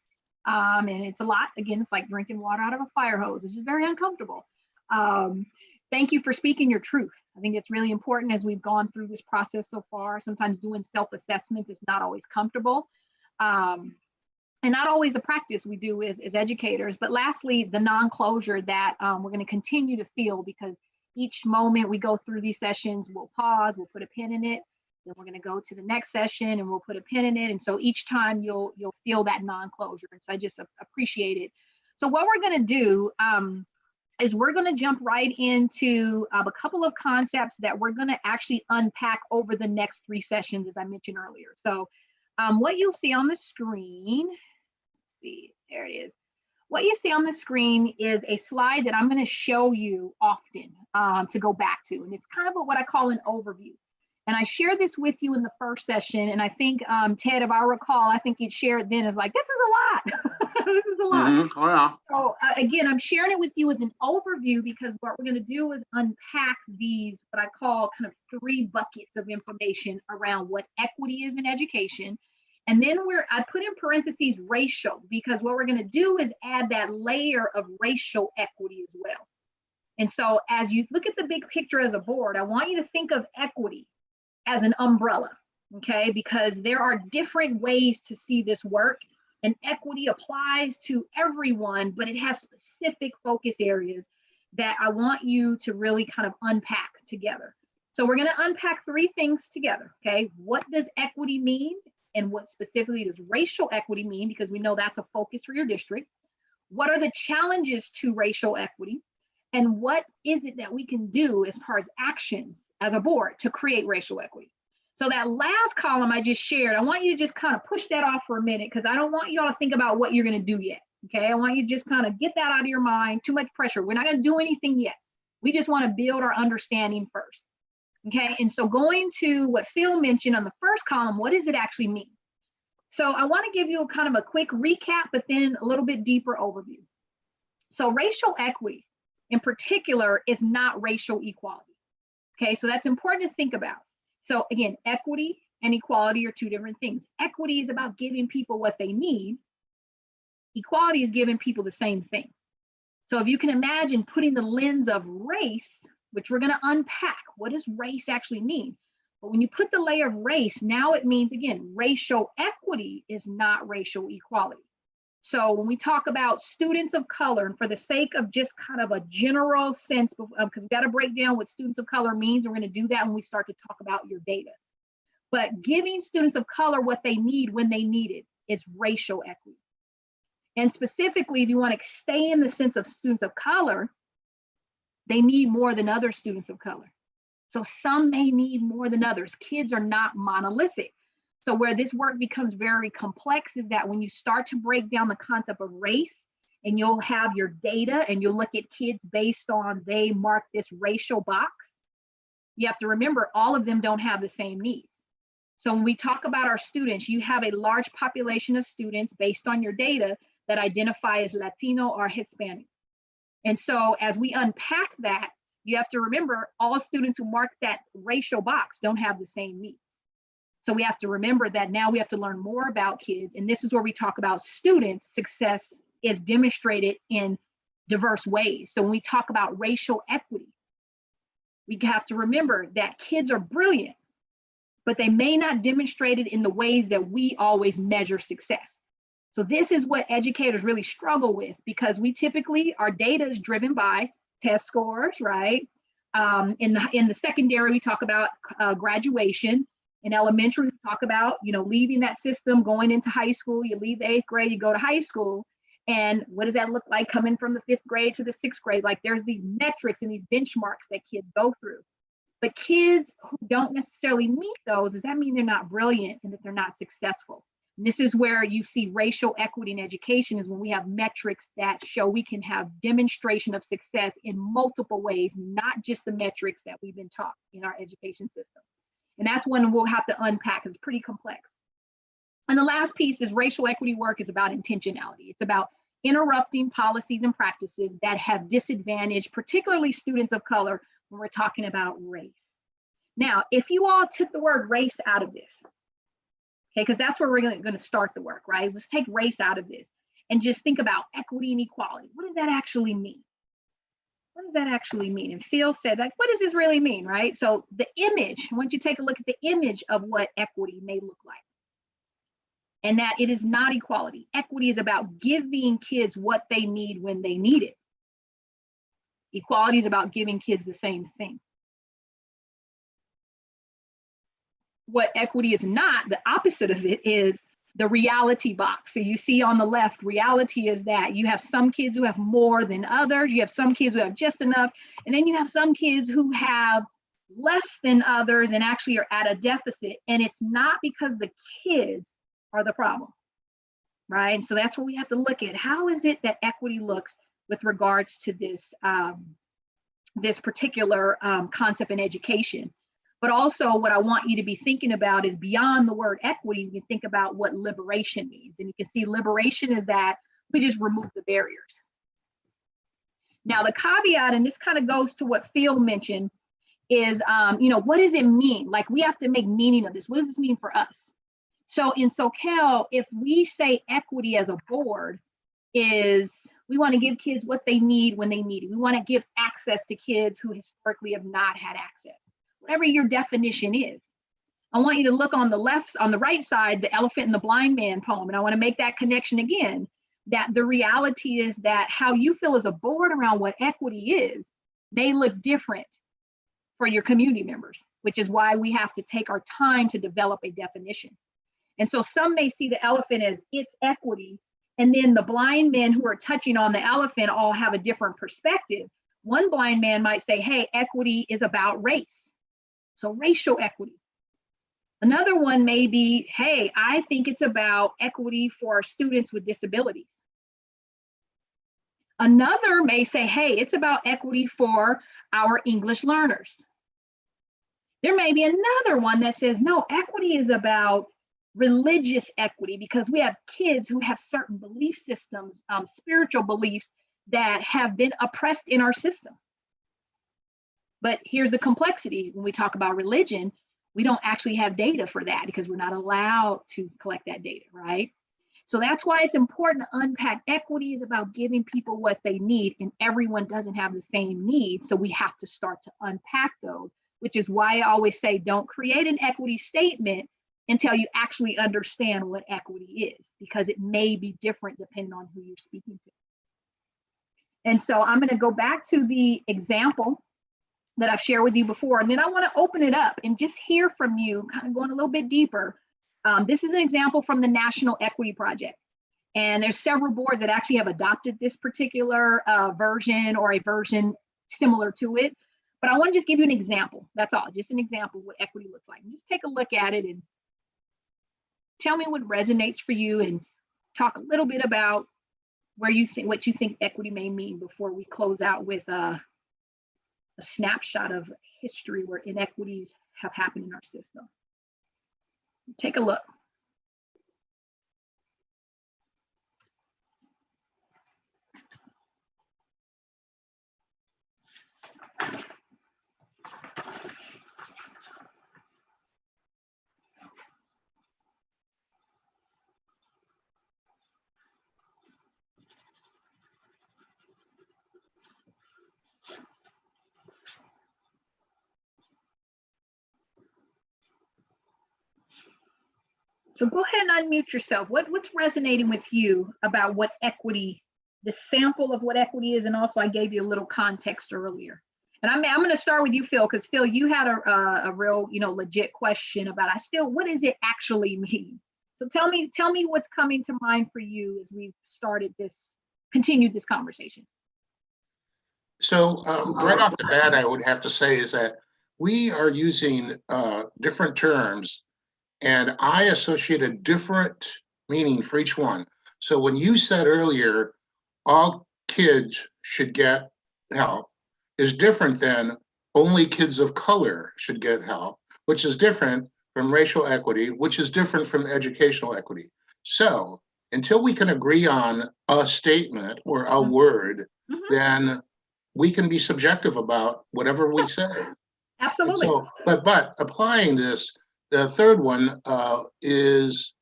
And it's a lot. Again, it's like drinking water out of a fire hose. It's just very uncomfortable. Thank you for speaking your truth. I think it's really important as we've gone through this process so far. Sometimes doing self-assessments is not always comfortable. And not always a practice we do as educators. But lastly, the non-closure that we're going to continue to feel, because each moment we go through these sessions, we'll pause, we'll put a pin in it, then we're going to go to the next session and we'll put a pin in it. And so each time you'll feel that non-closure. And so I just appreciate it. So what we're going to do is we're going to jump right into a couple of concepts that we're going to actually unpack over the next 3 sessions, as I mentioned earlier. So what you'll see on the screen, see, there it is. What you see on the screen is a slide that I'm going to show you often to go back to. And it's kind of what I call an overview. And I shared this with you in the first session. And I think, Ted, if I recall, I think you'd share it then as like, this is a lot. This is a lot. Mm-hmm. Oh, yeah. So again, I'm sharing it with you as an overview because what we're going to do is unpack these, what I call kind of 3 buckets of information around what equity is in education. And then I put in parentheses racial, because what we're going to do is add that layer of racial equity as well. And so as you look at the big picture as a board, I want you to think of equity as an umbrella, okay? Because there are different ways to see this work, and equity applies to everyone, but it has specific focus areas that I want you to really kind of unpack together. So we're going to unpack 3 things together, okay? What does equity mean? And what specifically does racial equity mean? Because we know that's a focus for your district. What are the challenges to racial equity? And what is it that we can do as far as actions as a board to create racial equity? So that last column I just shared, I want you to just kind of push that off for a minute, because I don't want y'all to think about what you're going to do yet. Okay, I want you to just kind of get that out of your mind. Too much pressure. We're not going to do anything yet. We just want to build our understanding first. Okay, and so going to what Phil mentioned on the first column, what does it actually mean? So I want to give you a kind of a quick recap, but then a little bit deeper overview. So racial equity in particular is not racial equality. Okay, so that's important to think about. So again, equity and equality are 2 different things. Equity is about giving people what they need. Equality is giving people the same thing. So if you can imagine putting the lens of race, which we're going to unpack, what does race actually mean? But when you put the layer of race, now it means, again, racial equity is not racial equality. So when we talk about students of color, and for the sake of just kind of a general sense, because we've got to break down what students of color means, we're going to do that when we start to talk about your data. But giving students of color what they need when they need it is racial equity. And specifically, if you want to stay in the sense of students of color, they need more than other students of color. So some may need more than others. Kids are not monolithic. So where this work becomes very complex is that when you start to break down the concept of race, and you'll have your data and you'll look at kids based on they mark this racial box, you have to remember all of them don't have the same needs. So when we talk about our students, you have a large population of students based on your data that identify as Latino or Hispanic. And so as we unpack that, you have to remember all students who mark that racial box don't have the same needs. So we have to remember that now we have to learn more about kids. And this is where we talk about students' success is demonstrated in diverse ways. So when we talk about racial equity, we have to remember that kids are brilliant, but they may not demonstrate it in the ways that we always measure success. So this is what educators really struggle with, because we typically, our data is driven by test scores, right? In the secondary, we talk about graduation. In elementary, we talk about, leaving that system, going into high school. You leave the 8th grade, you go to high school. And what does that look like coming from the 5th grade to the 6th grade? Like there's these metrics and these benchmarks that kids go through. But kids who don't necessarily meet those, does that mean they're not brilliant and that they're not successful? And this is where you see racial equity in education, is when we have metrics that show we can have demonstration of success in multiple ways, not just the metrics that we've been taught in our education system. And that's when we'll have to unpack. It's pretty complex. And the last piece is racial equity work is about intentionality. It's about interrupting policies and practices that have disadvantaged, particularly students of color, when we're talking about race. Now, if you all took the word race out of this, okay, because that's where we're going to start the work, right? Let's take race out of this and just think about equity and equality. What does that actually mean? What does that actually mean? And Phil said, like, what does this really mean, right? So the image, I want you to take a look at the image of what equity may look like. And that it is not equality. Equity is about giving kids what they need when they need it. Equality is about giving kids the same thing. What equity is not, the opposite of it, is the reality box. So you see on the left, reality is that you have some kids who have more than others, you have some kids who have just enough, and then you have some kids who have less than others and actually are at a deficit. And it's not because the kids are the problem, right? And so that's where we have to look at, how is it that equity looks with regards to this, this particular concept in education. But also what I want you to be thinking about is beyond the word equity, you can think about what liberation means. And you can see liberation is that we just remove the barriers. Now the caveat, and this kind of goes to what Phil mentioned, is, what does it mean? Like, we have to make meaning of this. What does this mean for us? So in SoCal, if we say equity as a board is, we want to give kids what they need when they need it. We want to give access to kids who historically have not had access. Whatever your definition is. I want you to look on the left, on the right side, the Elephant and the Blind Man poem. And I want to make that connection again, that the reality is that how you feel as a board around what equity is may look different for your community members, which is why we have to take our time to develop a definition. And so some may see the elephant as it's equity, and then the blind men who are touching on the elephant all have a different perspective. One blind man might say, hey, equity is about race. So racial equity. Another one may be, hey, I think it's about equity for students with disabilities. Another may say, hey, it's about equity for our English learners. There may be another one that says, no, equity is about religious equity, because we have kids who have certain belief systems, spiritual beliefs that have been oppressed in our system. But here's the complexity. When we talk about religion, we don't actually have data for that because we're not allowed to collect that data, right? So that's why it's important to unpack. Equity is about giving people what they need, and everyone doesn't have the same needs. So we have to start to unpack those, which is why I always say, don't create an equity statement until you actually understand what equity is, because it may be different depending on who you're speaking to. And so I'm going to go back to the example that I've shared with you before, and then I want to open it up and just hear from you, kind of going a little bit deeper. This is an example from the National Equity Project, and there's several boards that actually have adopted this particular version or a version similar to it. But I want to just give you an example. That's all, just an example of what equity looks like. And just take a look at it and tell me what resonates for you, and talk a little bit about where you think, what you think equity may mean before we close out with a snapshot of history where inequities have happened in our system. Take a look. So go ahead and unmute yourself. What's resonating with you about what equity, the sample of what equity is, and also I gave you a little context earlier. And I'm going to start with you, Phil, because Phil, you had a real, legit question about, what does it actually mean? So tell me what's coming to mind for you as we've continued this conversation. So right off the bat, I would have to say is that we are using different terms, and I associate a different meaning for each one. So when you said earlier, all kids should get help, is different than only kids of color should get help, which is different from racial equity, which is different from educational equity. So until we can agree on a statement or a word, then we can be subjective about whatever we say. Absolutely. So, but applying this, the third one is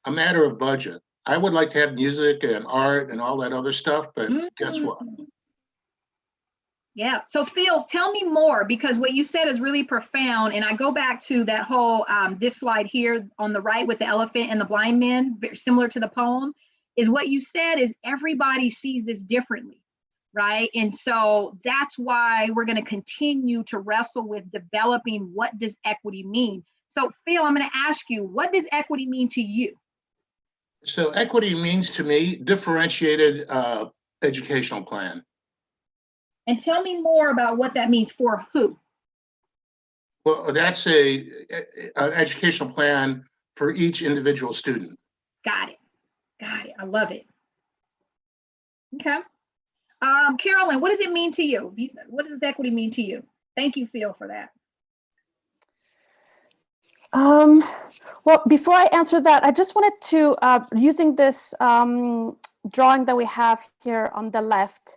a matter of budget. I would like to have music and art and all that other stuff, but guess what? Yeah. So Phil, tell me more, because what you said is really profound. And I go back to that whole, this slide here on the right with the elephant and the blind men, very similar to the poem, is what you said is everybody sees this differently, right? And so that's why we're going to continue to wrestle with developing what does equity mean. So Phil, I'm going to ask you, what does equity mean to you? So equity means to me differentiated educational plan. And tell me more about what that means for who. Well, that's an educational plan for each individual student. Got it. Got it. I love it. Okay. Carolyn, what does it mean to you? What does equity mean to you? Thank you, Phil, for that. Well, before I answer that, I just wanted to, using this drawing that we have here on the left,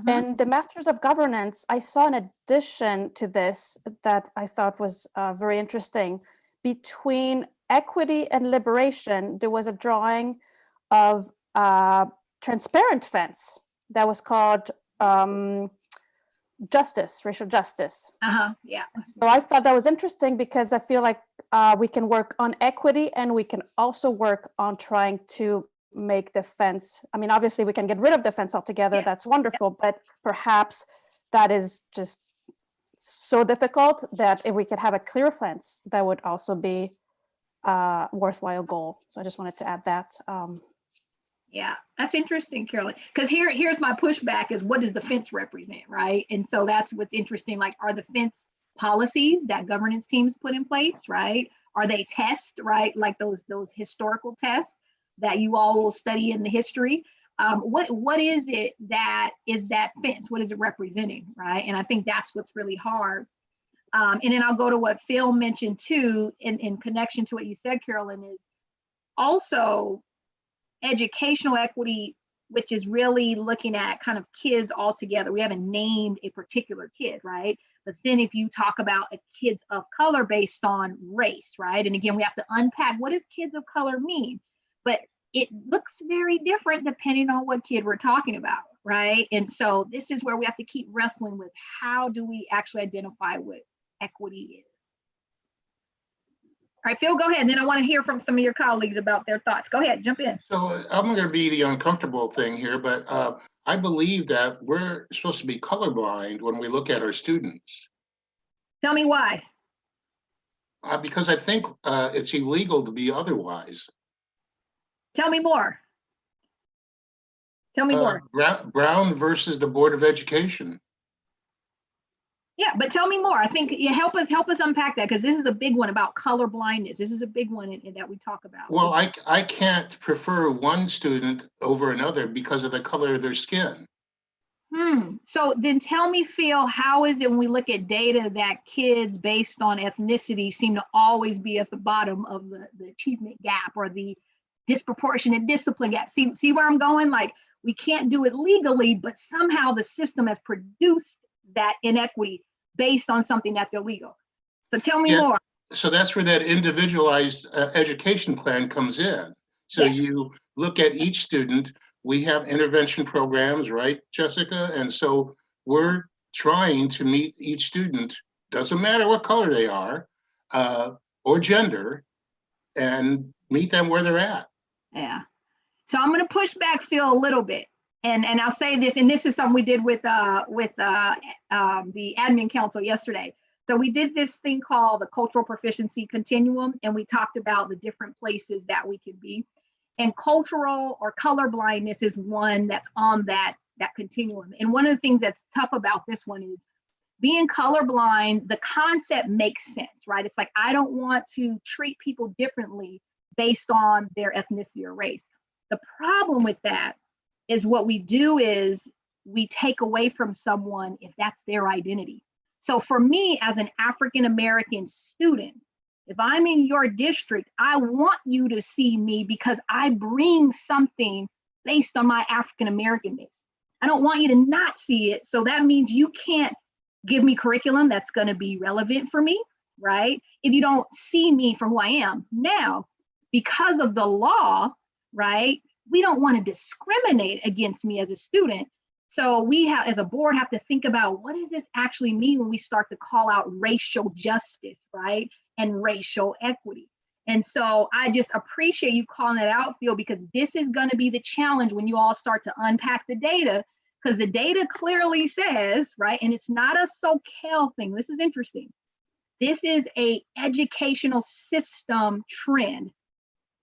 and the Masters of Governance, I saw an addition to this that I thought was very interesting. Between equity and liberation, there was a drawing of transparent fence that was called justice, racial justice. Yeah. So I thought that was interesting because I feel like we can work on equity and we can also work on trying to make the fence. I mean, obviously we can get rid of the fence altogether. Yeah. That's wonderful, but perhaps that is just so difficult that if we could have a clear fence, that would also be a worthwhile goal. So I just wanted to add that. Yeah, that's interesting, Carolyn, because here's my pushback is what does the fence represent, right? And so that's what's interesting. Like, are the fence policies that governance teams put in place, right? Are they tests, right? Like those historical tests that you all will study in the history. What is it that is that fence? What is it representing, right? And I think that's what's really hard. And then I'll go to what Phil mentioned too, in connection to what you said, Carolyn, is also educational equity, which is really looking at kind of kids all together. We haven't named a particular kid, right? But then if you talk about a kids of color based on race, right? And again, we have to unpack what does kids of color mean? But it looks very different depending on what kid we're talking about, right? And so this is where we have to keep wrestling with how do we actually identify what equity is. All right, Phil, go ahead. And then I want to hear from some of your colleagues about their thoughts. Go ahead, jump in. So I'm going to be the uncomfortable thing here, but I believe that we're supposed to be colorblind when we look at our students. Tell me why. Because I think it's illegal to be otherwise. Tell me more. Tell me more. Brown versus the Board of Education. Yeah, but tell me more. I think help us unpack that, because this is a big one about color blindness. This is a big one that we talk about. Well, I can't prefer one student over another because of the color of their skin. So then tell me, Phil, how is it when we look at data that kids based on ethnicity seem to always be at the bottom of the achievement gap or the disproportionate discipline gap? See where I'm going? Like, we can't do it legally, but somehow the system has produced that inequity based on something that's illegal. So tell me more. So that's where that individualized education plan comes in. So you look at each student. We have intervention programs, right, Jessica? And so we're trying to meet each student, doesn't matter what color they are or gender, and meet them where they're at. Yeah. So I'm going to push back Phil a little bit. And I'll say this, and this is something we did with the admin council yesterday. So we did this thing called the cultural proficiency continuum, and we talked about the different places that we could be. And cultural or color blindness is one that's on that continuum. And one of the things that's tough about this one is being colorblind, the concept makes sense, right? It's like, I don't want to treat people differently based on their ethnicity or race. The problem with that is what we do is we take away from someone if that's their identity. So for me, as an African-American student, if I'm in your district, I want you to see me because I bring something based on my African-Americanness. I don't want you to not see it. So that means you can't give me curriculum that's going to be relevant for me, right? If you don't see me for who I am. Now, because of the law, right, we don't want to discriminate against me as a student. So we have, as a board, have to think about what does this actually mean when we start to call out racial justice, right? And racial equity. And so I just appreciate you calling it out, Phil, because this is going to be the challenge when you all start to unpack the data, because the data clearly says, right, and it's not a SoCal thing. This is interesting. This is a educational system trend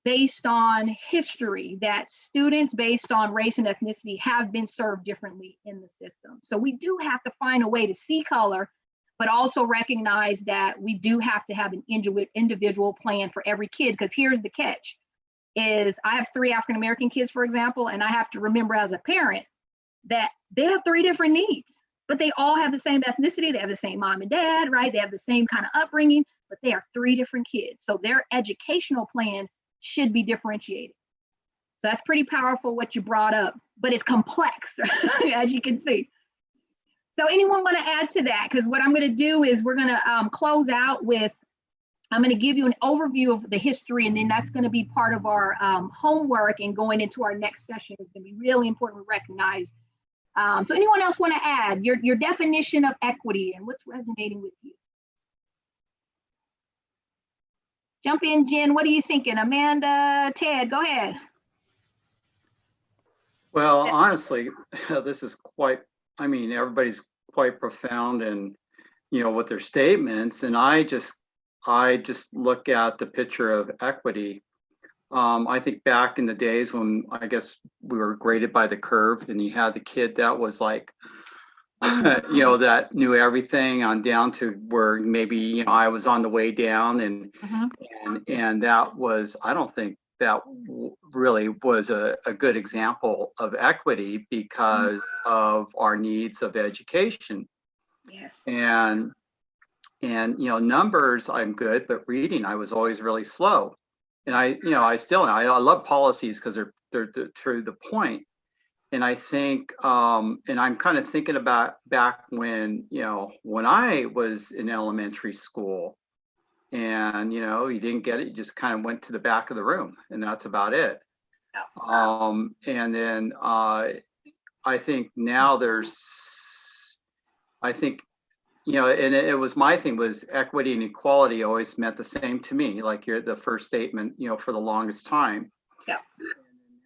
based on history that students based on race and ethnicity have been served differently in the system. So we do have to find a way to see color, but also recognize that we do have to have an individual plan for every kid, because here's the catch, is I have 3 African-American kids, for example, and I have to remember as a parent that they have 3 different needs, but they all have the same ethnicity, they have the same mom and dad, right? They have the same kind of upbringing, but they are 3 different kids. So their educational plan should be differentiated. So that's pretty powerful what you brought up, but it's complex, as you can see. So anyone want to add to that? Because what I'm going to do is we're going to close out with, I'm going to give you an overview of the history, and then that's going to be part of our homework, and going into our next session is going to be really important to recognize. So anyone else want to add your definition of equity and what's resonating with you? Jump in, Jen. What are you thinking? Amanda, Ted, go ahead. Well, honestly, this is quite, I mean, everybody's quite profound and, you know, with their statements. And I just look at the picture of equity. I think back in the days when I guess we were graded by the curve, and you had the kid that was like, you know, that knew everything on down to where maybe, you know, I was on the way down, and and that was, I don't think that really was a good example of equity because of our needs of education. Yes. And you know, numbers I'm good, but reading I was always really slow. And I love policies because they're to the point. And I think, and I'm kind of thinking about back when, you know, when I was in elementary school, and, you know, you didn't get it, you just kind of went to the back of the room, and that's about it. And then I think now I think, you know, and it was my thing was equity and equality always meant the same to me, like the first statement, you know, for the longest time. Yeah.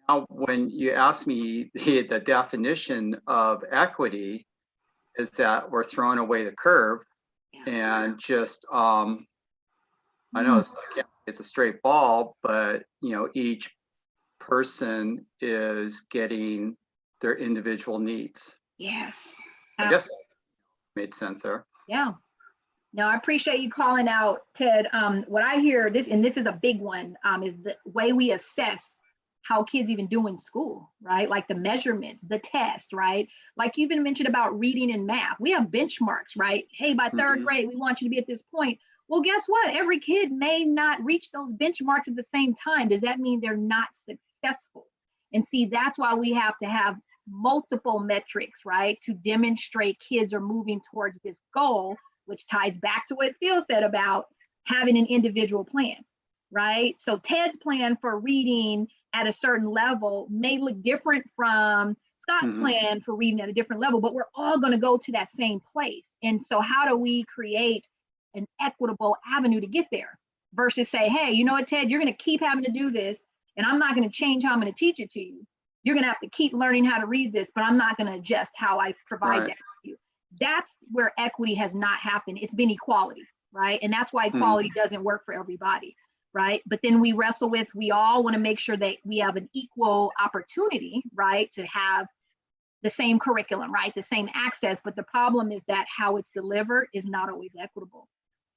Now, when you ask me the definition of equity, is that we're throwing away the curve and just, I know it's like, it's a straight ball, but, you know, each person is getting their individual needs. Yes. I guess that made sense there. Yeah. No, I appreciate you calling out, Ted. What I hear, this is a big one, is the way we assess how kids even do in school, right? Like the measurements, the test, right? Like you've been mentioned about reading and math. We have benchmarks, right? Hey, by 3rd grade, we want you to be at this point. Well, guess what? Every kid may not reach those benchmarks at the same time. Does that mean they're not successful? And see, that's why we have to have multiple metrics, right? To demonstrate kids are moving towards this goal, which ties back to what Phil said about having an individual plan, right? So Ted's plan for reading at a certain level may look different from Scott's plan for reading at a different level, but we're all going to go to that same place. And so how do we create an equitable avenue to get there versus say, hey, you know what, Ted, you're going to keep having to do this, and I'm not going to change how I'm going to teach it to you. You're going to have to keep learning how to read this, but I'm not going to adjust how I provide that to you. That's where equity has not happened. It's been equality, right? And that's why equality doesn't work for everybody, right? But then we wrestle with, we all want to make sure that we have an equal opportunity, right? To have the same curriculum, right? The same access. But the problem is that how it's delivered is not always equitable.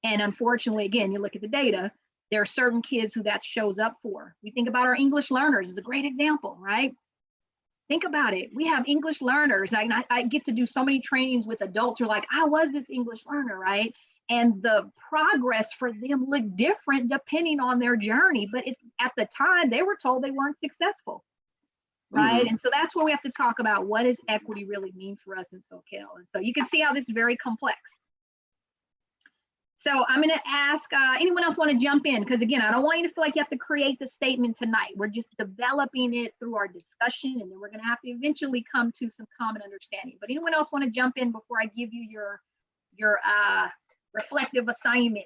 And unfortunately, again, you look at the data, there are certain kids who that shows up for. We think about our English learners is a great example, right? Think about it. We have English learners. I get to do so many trainings with adults who are like, I was this English learner, right? And the progress for them looked different depending on their journey. But it's at the time they were told they weren't successful, right? Mhm. And so that's when we have to talk about what does equity really mean for us in SoCal. And so you can see how this is very complex. So I'm going to ask anyone else want to jump in? Because again, I don't want you to feel like you have to create the statement tonight. We're just developing it through our discussion, and then we're going to have to eventually come to some common understanding. But anyone else want to jump in before I give you your reflective assignment?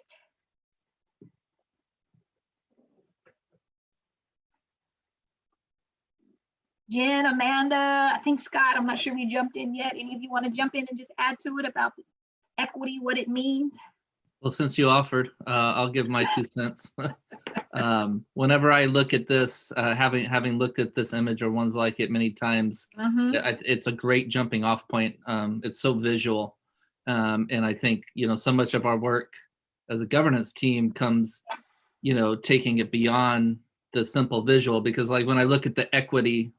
Jen, Amanda, I think Scott, I'm not sure if you jumped in yet. Any of you want to jump in and just add to it about equity, what it means? Well, since you offered, I'll give my 2 cents. Whenever I look at this, having looked at this image or ones like it many times, it's a great jumping off point. It's so visual. And I think, so much of our work as a governance team comes, taking it beyond the simple visual, because like when I look at the equity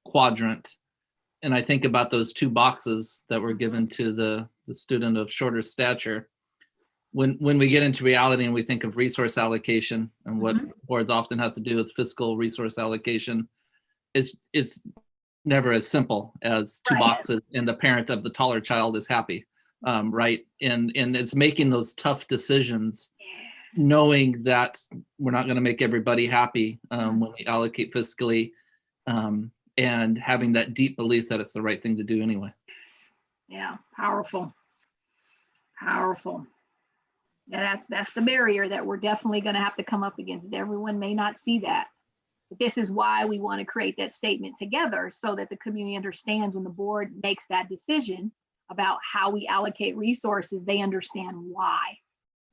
quadrant, and I think about those 2 boxes that were given to the student of shorter stature, when we get into reality and we think of resource allocation and what boards often have to do is fiscal resource allocation, it's never as simple as 2 boxes and the parent of the taller child is happy, right? And it's making those tough decisions, knowing that we're not going to make everybody happy when we allocate fiscally, and having that deep belief that it's the right thing to do anyway. Yeah, powerful. Powerful. Yeah, that's the barrier that we're definitely going to have to come up against. Everyone may not see that. But this is why we want to create that statement together, so that the community understands when the board makes that decision about how we allocate resources, they understand why,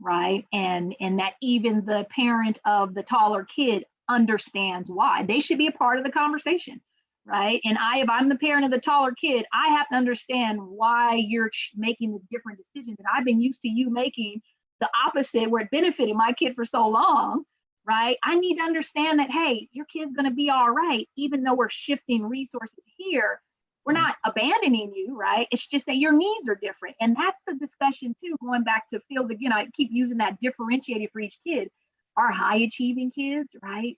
right? And that even the parent of the taller kid understands why. They should be a part of the conversation, right? And if I'm the parent of the taller kid, I have to understand why you're making this different decision. And I've been used to you making the opposite where it benefited my kid for so long, right? I need to understand that, hey, your kid's going to be all right, even though we're shifting resources here. We're not abandoning you, right? It's just that your needs are different. And that's the discussion too, going back to Fields again, I keep using that differentiated for each kid. Our high achieving kids, right?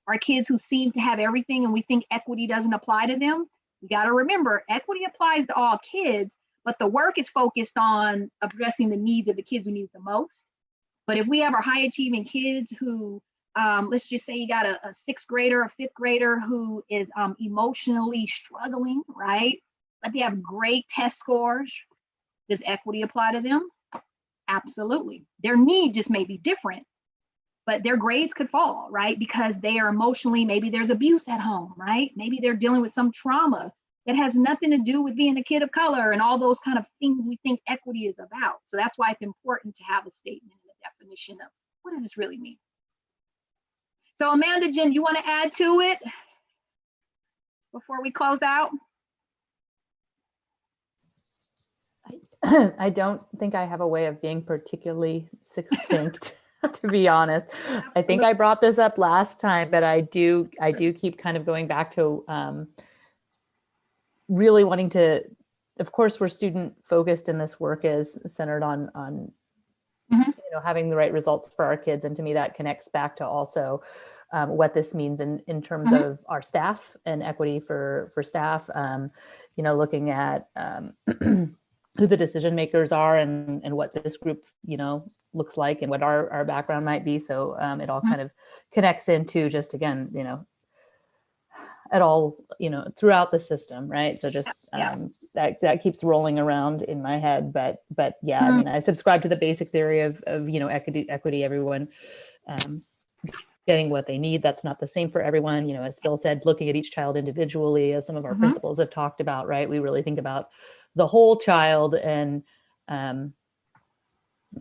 Our kids who seem to have everything and we think equity doesn't apply to them. You got to remember, equity applies to all kids, but the work is focused on addressing the needs of the kids who need it the most. But if we have our high achieving kids who, let's just say you got a 6th grader, a 5th grader who is emotionally struggling, right? But they have great test scores. Does equity apply to them? Absolutely. Their need just may be different, but their grades could fall, right? Because they are emotionally, maybe there's abuse at home, right? Maybe they're dealing with some trauma that has nothing to do with being a kid of color and all those kind of things we think equity is about. So that's why it's important to have a statement and a definition of what does this really mean? So Amanda, Jen, you want to add to it before we close out? I don't think I have a way of being particularly succinct, to be honest. I think I brought this up last time, but I do keep kind of going back to really wanting to, of course, we're student focused and this work is centered on having the right results for our kids. And to me, that connects back to also what this means in terms of our staff and equity for staff, looking at who the decision makers are and what this group, looks like and what our background might be. So it all kind of connects into just, again, at all, throughout the system, right? So just that keeps rolling around in my head. But yeah, I mean, I subscribe to the basic theory of equity, everyone getting what they need. That's not the same for everyone. As Phil said, looking at each child individually, as some of our principals have talked about, right? We really think about the whole child. And in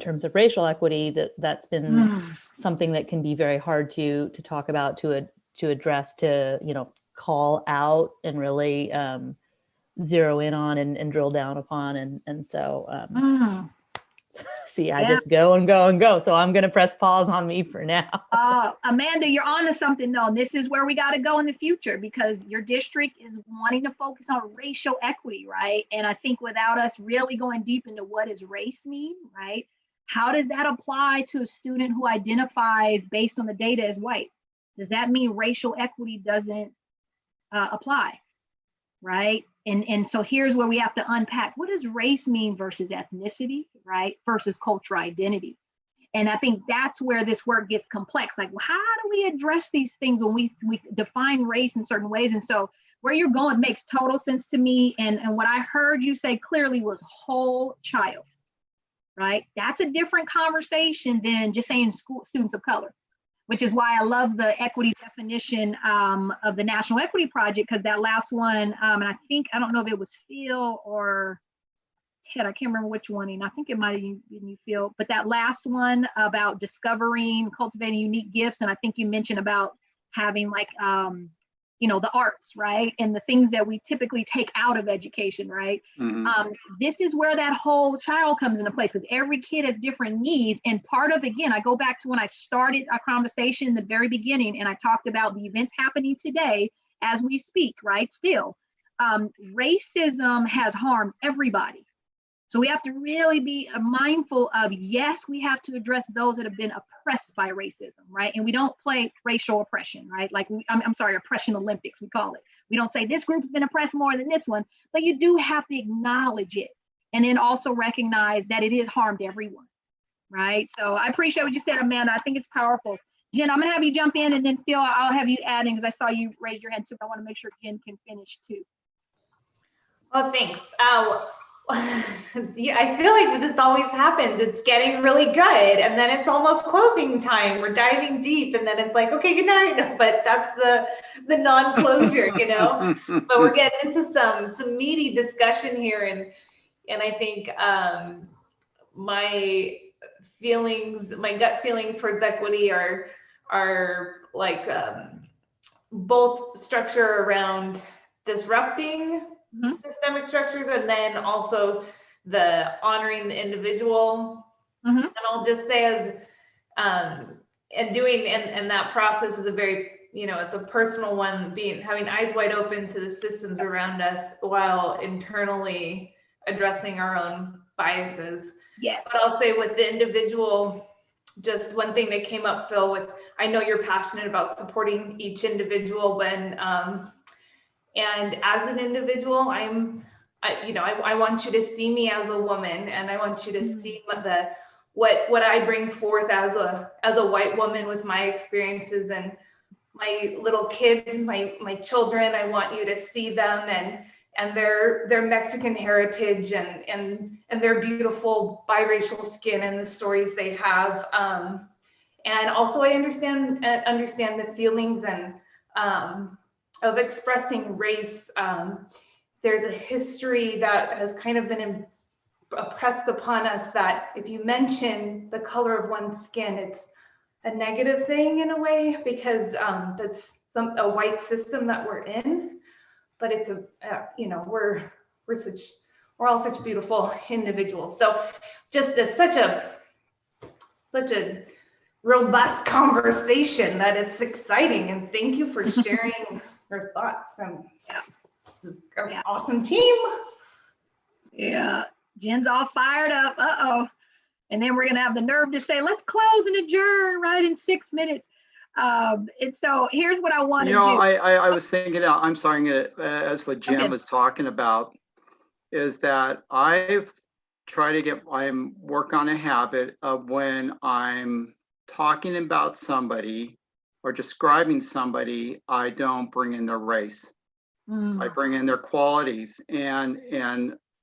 terms of racial equity, that's been something that can be very hard to talk about, to address, to, call out and really zero in on and drill down upon. And so See, I Yeah. just go and go and go. So I'm going to press pause on me for now. Amanda, you're on to something though. And this is where we got to go in the future, because your district is wanting to focus on racial equity, right? And I think without us really going deep into what does race mean, right? How does that apply to a student who identifies based on the data as white? Does that mean racial equity doesn't apply, right? And so here's where we have to unpack, what does race mean versus ethnicity, right? Versus cultural identity. And I think that's where this work gets complex. Like, well, how do we address these things when we define race in certain ways? And so where you're going makes total sense to me. And what I heard you say clearly was whole child, right? That's a different conversation than just saying students of color, which is why I love the equity definition of the National Equity Project, because that last one, and I don't know if it was Phil or Ted, I can't remember which one, and I think it might have been you, Phil, but that last one about discovering, cultivating unique gifts, and I think you mentioned about having like, the arts, right? And the things that we typically take out of education, right? This is where that whole child comes into place, because every kid has different needs. And part of, again, I go back to when I started a conversation in the very beginning, and I talked about the events happening today as we speak, right? Still, racism has harmed everybody. So we have to really be mindful of, yes, we have to address those that have been oppressed by racism, right? And we don't play racial oppression, right? Like, I'm sorry, oppression Olympics, we call it. We don't say this group's been oppressed more than this one, but you do have to acknowledge it. And then also recognize that it is harmed everyone, right? So I appreciate what you said, Amanda. I think it's powerful. Jen, I'm gonna have you jump in, and then Phil, I'll have you add in, because I saw you raise your hand too. I wanna make sure Jen can finish too. Well, thanks. Yeah, I feel like this always happens. It's getting really good, and then it's almost closing time. We're diving deep, and then it's like, okay, good night. But that's the non-closure, But we're getting into some meaty discussion here, and I think my gut feelings towards equity are like both structure around disrupting systemic structures, and then also the honoring the individual. And I'll just say, as and that process is a very, it's a personal one, having eyes wide open to the systems around us while internally addressing our own biases. Yes. But I'll say with the individual, just one thing that came up, Phil, I know you're passionate about supporting each individual, and as an individual, I want you to see me as a woman, and I want you to see what I bring forth as a white woman with my experiences and my little kids, my children. I want you to see them and their Mexican heritage and their beautiful biracial skin and the stories they have. And also I understand the feelings and of expressing race. There's a history that has kind of been oppressed upon us, that if you mention the color of one's skin, it's a negative thing in a way, because that's a white system that we're in. But it's we're all such beautiful individuals. So it's such a robust conversation that it's exciting, and thank you for sharing your thoughts. This is an awesome team. Yeah, Jen's all fired up. And then we're gonna have the nerve to say, let's close and adjourn right in 6 minutes. And so here's what I want to do. I was thinking, I'm sorry, as what Jen was talking about, is that I've tried to work on a habit of, when I'm talking about somebody or describing somebody, I don't bring in their race. I bring in their qualities, and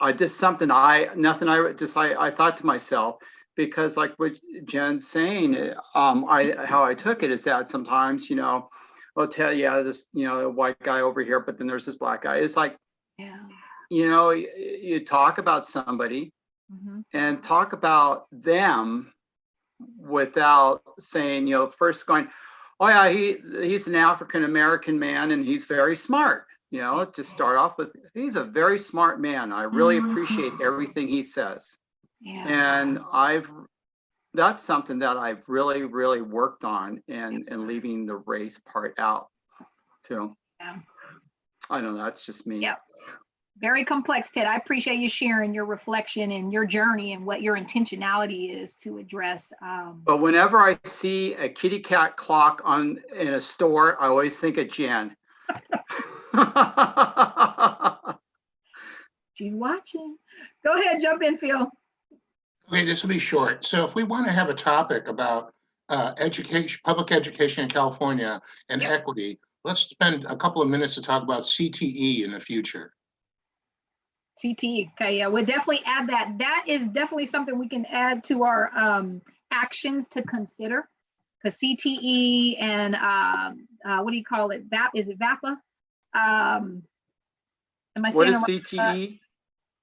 I just I thought to myself, because like what Jen's saying, how I took it is that sometimes, I'll tell you, this, a white guy over here, but then there's this black guy. It's like, you talk about somebody and talk about them without saying, first going, oh yeah, he's an African-American man and he's very smart. To start off with, he's a very smart man. I really appreciate everything he says. Yeah. And that's something that I've really, really worked on, and leaving the race part out too. Yeah. I don't know, that's just me. Yep. Very complex, Ted. I appreciate you sharing your reflection and your journey and what your intentionality is to address. But whenever I see a kitty cat clock in a store, I always think of Jen. She's watching. Go ahead, jump in, Phil. Okay, this will be short. So if we want to have a topic about education, public education in California and equity, let's spend a couple of minutes to talk about CTE in the future. CTE. Okay, yeah, we'll definitely add that. That is definitely something we can add to our actions to consider. Because CTE and what do you call it? Is it VAPA? What is CTE?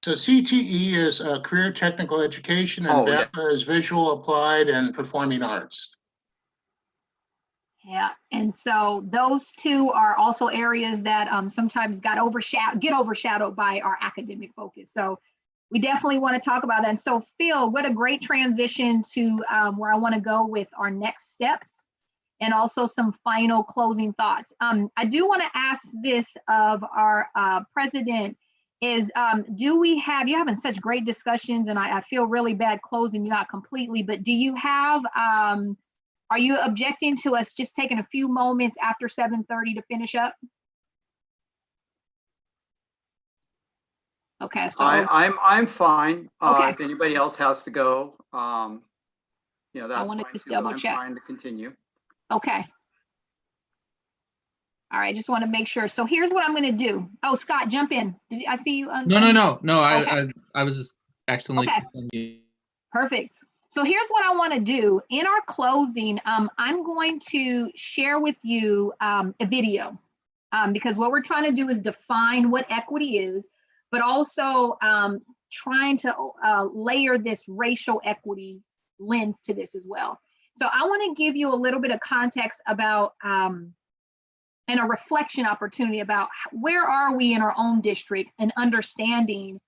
So CTE is career technical education, and VAPA is visual, applied, and performing arts. Yeah, and so those two are also areas that sometimes get overshadowed by our academic focus. So we definitely want to talk about that. And so Phil, what a great transition to where I want to go with our next steps and also some final closing thoughts. I do want to ask this of our president is, you having such great discussions, and I feel really bad closing you out completely, but do you have, are you objecting to us just taking a few moments after 7:30 to finish up? Okay, so I'm fine. Okay. If anybody else has to go, that's wanna fine just too. double I'm check. fine to continue. Okay. All right, just want to make sure. So here's what I'm going to do. Oh, Scott, jump in. Did I see you? No. Okay. I was just accidentally. Okay. Perfect. So here's what I want to do. In our closing, I'm going to share with you a video because what we're trying to do is define what equity is, but also trying to layer this racial equity lens to this as well. So I want to give you a little bit of context about and a reflection opportunity about where are we in our own district and understanding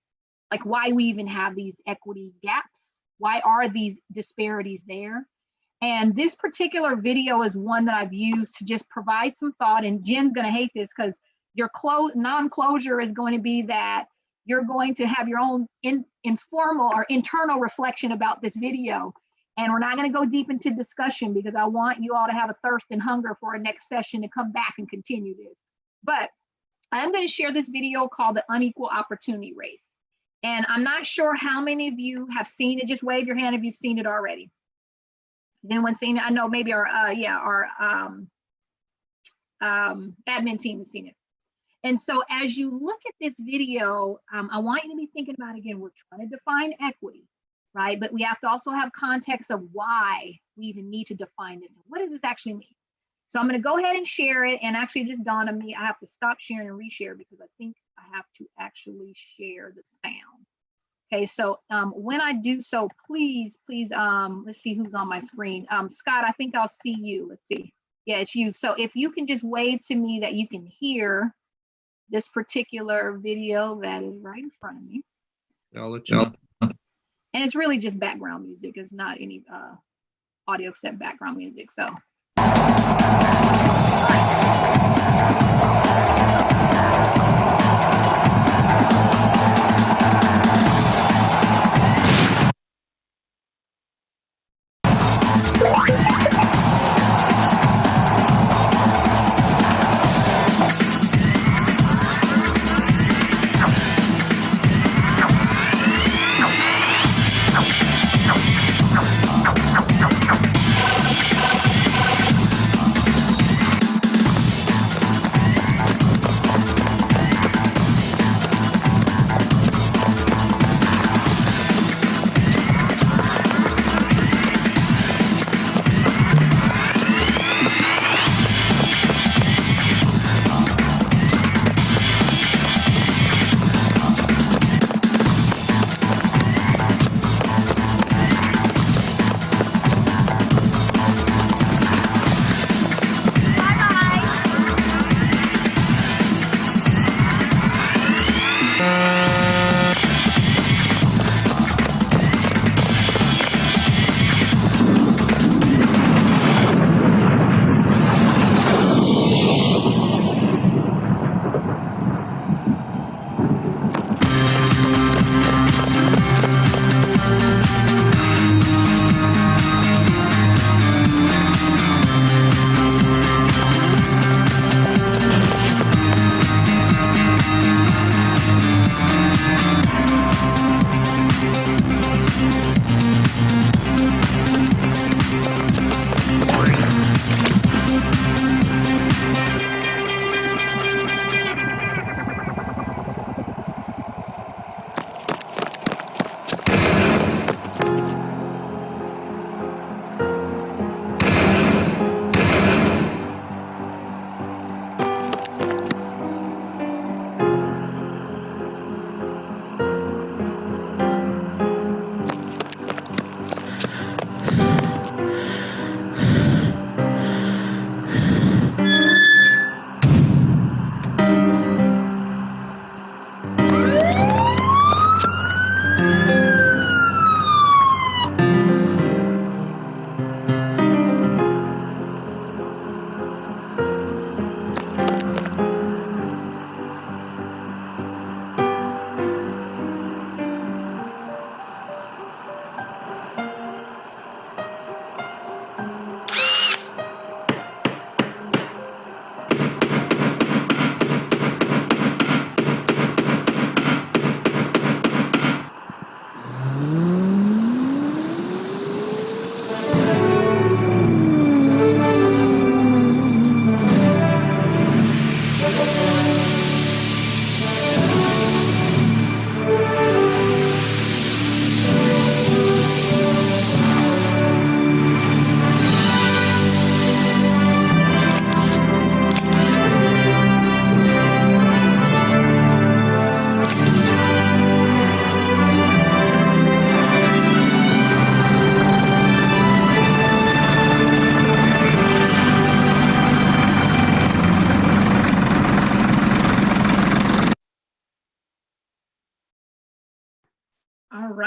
like why we even have these equity gaps. Why are these disparities there? And this particular video is one that I've used to just provide some thought, and Jen's gonna hate this because your non-closure is going to be that you're going to have your own informal or internal reflection about this video. And we're not gonna go deep into discussion because I want you all to have a thirst and hunger for our next session to come back and continue this. But I'm gonna share this video called The Unequal Opportunity Race. And I'm not sure how many of you have seen it. Just wave your hand if you've seen it already. Has anyone seen it? I know maybe our admin team has seen it. And so as you look at this video, I want you to be thinking about, again, we're trying to define equity, right? But we have to also have context of why we even need to define this. What does this actually mean? So I'm going to go ahead and share it. And actually just dawned on me, I have to stop sharing and reshare because I think I have to actually share the sound. Okay, so when I do so, please, let's see who's on my screen. Scott, I think I'll see you. Let's see. Yeah, it's you. So if you can just wave to me that you can hear this particular video that is right in front of me. I'll let you know. And it's really just background music. It's not any audio except background music. So.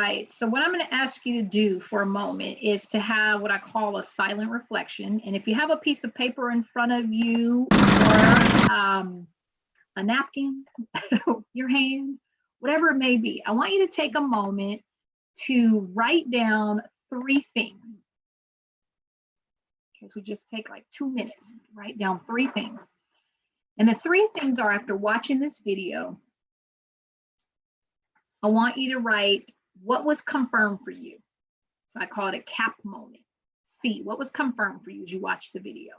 right, so what I'm going to ask you to do for a moment is to have what I call a silent reflection. And if you have a piece of paper in front of you or a napkin, your hand, whatever it may be, I want you to take a moment to write down 3 things. Okay, so just take like 2 minutes, write down 3 things. And the 3 things are, after watching this video, I want you to write what was confirmed for you. So I call it a cap moment. C, what was confirmed for you as you watched the video?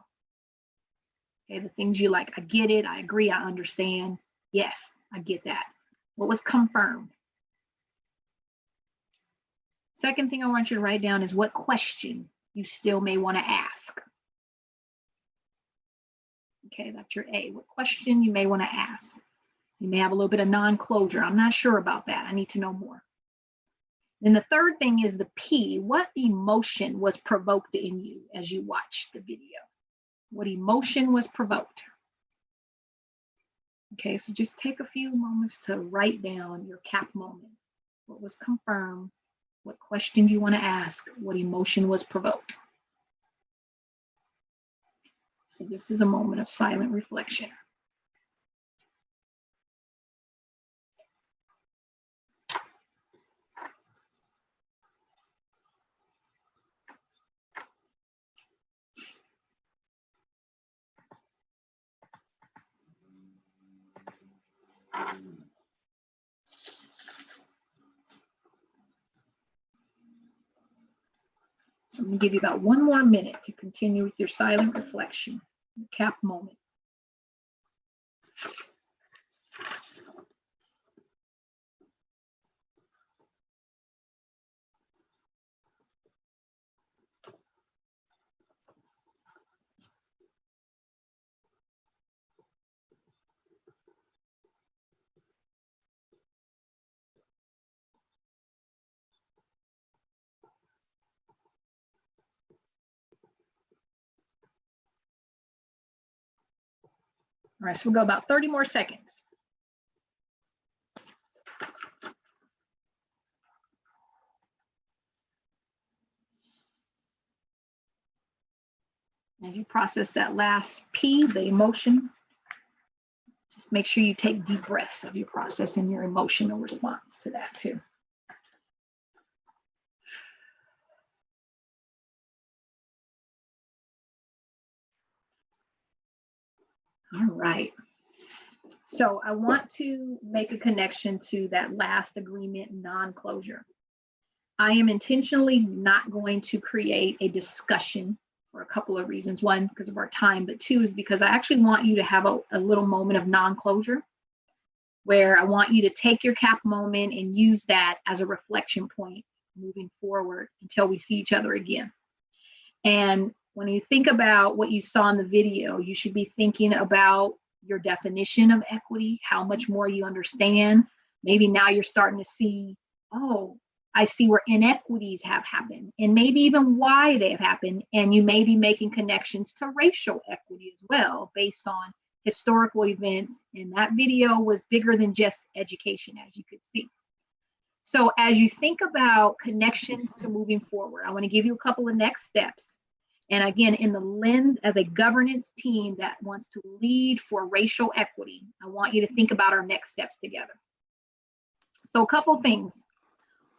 Okay, the things you like, I get it, I agree, I understand. Yes, I get that. What was confirmed? Second thing I want you to write down is what question you still may want to ask. Okay, that's your A. What question you may want to ask? You may have a little bit of non-closure. I'm not sure about that. I need to know more. Then the third thing is the P. What emotion was provoked in you as you watched the video? What emotion was provoked? Okay, so just take a few moments to write down your cap moment. What was confirmed? What question you want to ask? What emotion was provoked? So this is a moment of silent reflection. So I'm going to give you about 1 more minute to continue with your silent reflection, your cap moment. All right, so we'll go about 30 more seconds. As you process that last P, the emotion, just make sure you take deep breaths of your process and your emotional response to that too. All right. So I want to make a connection to that last agreement, non-closure. I am intentionally not going to create a discussion for a couple of reasons. 1, because of our time, but 2 is because I actually want you to have a little moment of non-closure where I want you to take your cap moment and use that as a reflection point moving forward until we see each other again. And when you think about what you saw in the video, you should be thinking about your definition of equity, how much more you understand. Maybe now you're starting to see, oh, I see where inequities have happened and maybe even why they have happened. And you may be making connections to racial equity as well, based on historical events. And that video was bigger than just education, as you could see. So as you think about connections to moving forward, I want to give you a couple of next steps. And again, in the lens as a governance team that wants to lead for racial equity, I want you to think about our next steps together. So a couple things.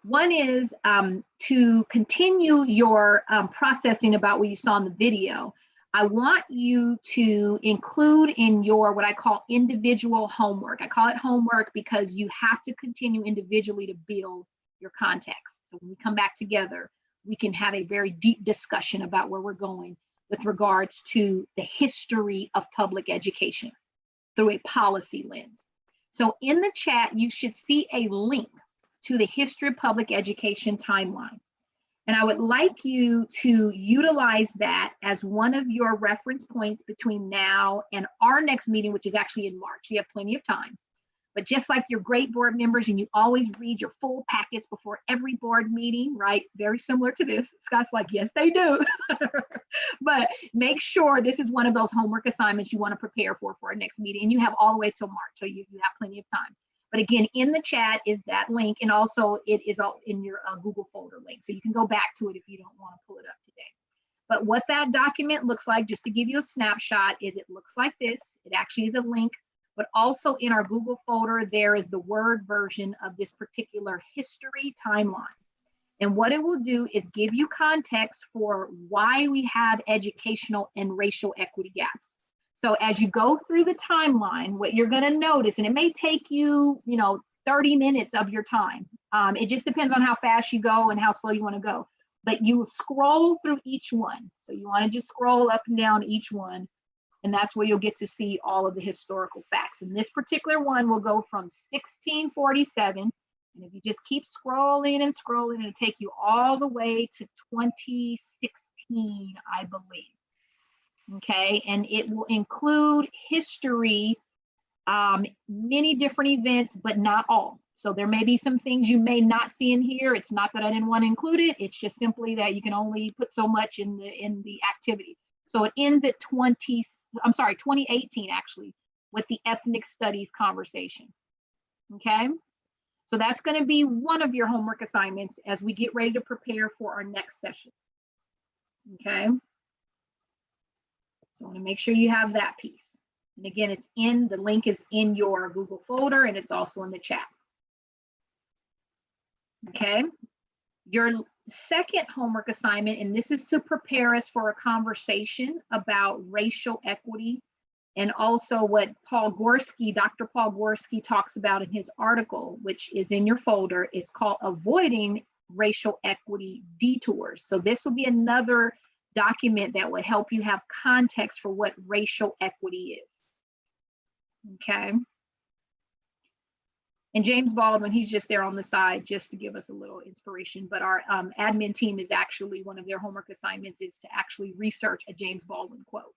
One is to continue your processing about what you saw in the video. I want you to include in your what I call individual homework. I call it homework because you have to continue individually to build your context. So when we come back together, we can have a very deep discussion about where we're going with regards to the history of public education through a policy lens. So in the chat, you should see a link to the history of public education timeline. And I would like you to utilize that as one of your reference points between now and our next meeting, which is actually in March. You have plenty of time. But just like your great board members, and you always read your full packets before every board meeting, right? Very similar to this. Scott's like, yes, they do. But make sure this is one of those homework assignments you want to prepare for our next meeting. And you have all the way till March, so you have plenty of time. But again, in the chat is that link, and also it is all in your Google folder link. So you can go back to it if you don't want to pull it up today. But what that document looks like, just to give you a snapshot, is it looks like this. It actually is a link, but also in our Google folder, there is the Word version of this particular history timeline. And what it will do is give you context for why we have educational and racial equity gaps. So as you go through the timeline, what you're going to notice, and it may take you, 30 minutes of your time. It just depends on how fast you go and how slow you want to go. But you will scroll through each one. So you want to just scroll up and down each one. And that's where you'll get to see all of the historical facts. And this particular one will go from 1647. And if you just keep scrolling and scrolling, it'll take you all the way to 2016, I believe. Okay, and it will include history, many different events, but not all. So there may be some things you may not see in here. It's not that I didn't want to include it. It's just simply that you can only put so much in the activity. So it ends at 2018 actually, with the ethnic studies conversation. Okay, so that's going to be one of your homework assignments as we get ready to prepare for our next session. Okay. So I want to make sure you have that piece. And again, the link is in your Google folder, and it's also in the chat. Okay. Your second homework assignment, and this is to prepare us for a conversation about racial equity, and also what Dr. Paul Gorski talks about in his article, which is in your folder, is called Avoiding Racial Equity Detours. So this will be another document that will help you have context for what racial equity is. Okay. And James Baldwin, he's just there on the side just to give us a little inspiration. But our admin team is actually, one of their homework assignments is to actually research a James Baldwin quote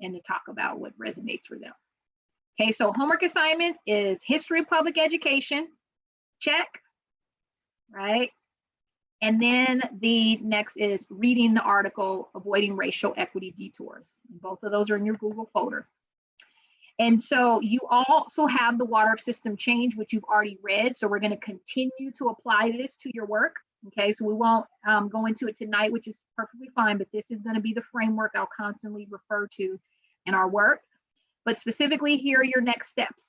and to talk about what resonates for them. Okay, so homework assignments is history of public education, check, right? And then the next is reading the article, Avoiding Racial Equity Detours. Both of those are in your Google folder. And so you also have the water system change, which you've already read. So we're going to continue to apply this to your work. Okay, so we won't go into it tonight, which is perfectly fine, but this is going to be the framework I'll constantly refer to in our work. But specifically, here are your next steps.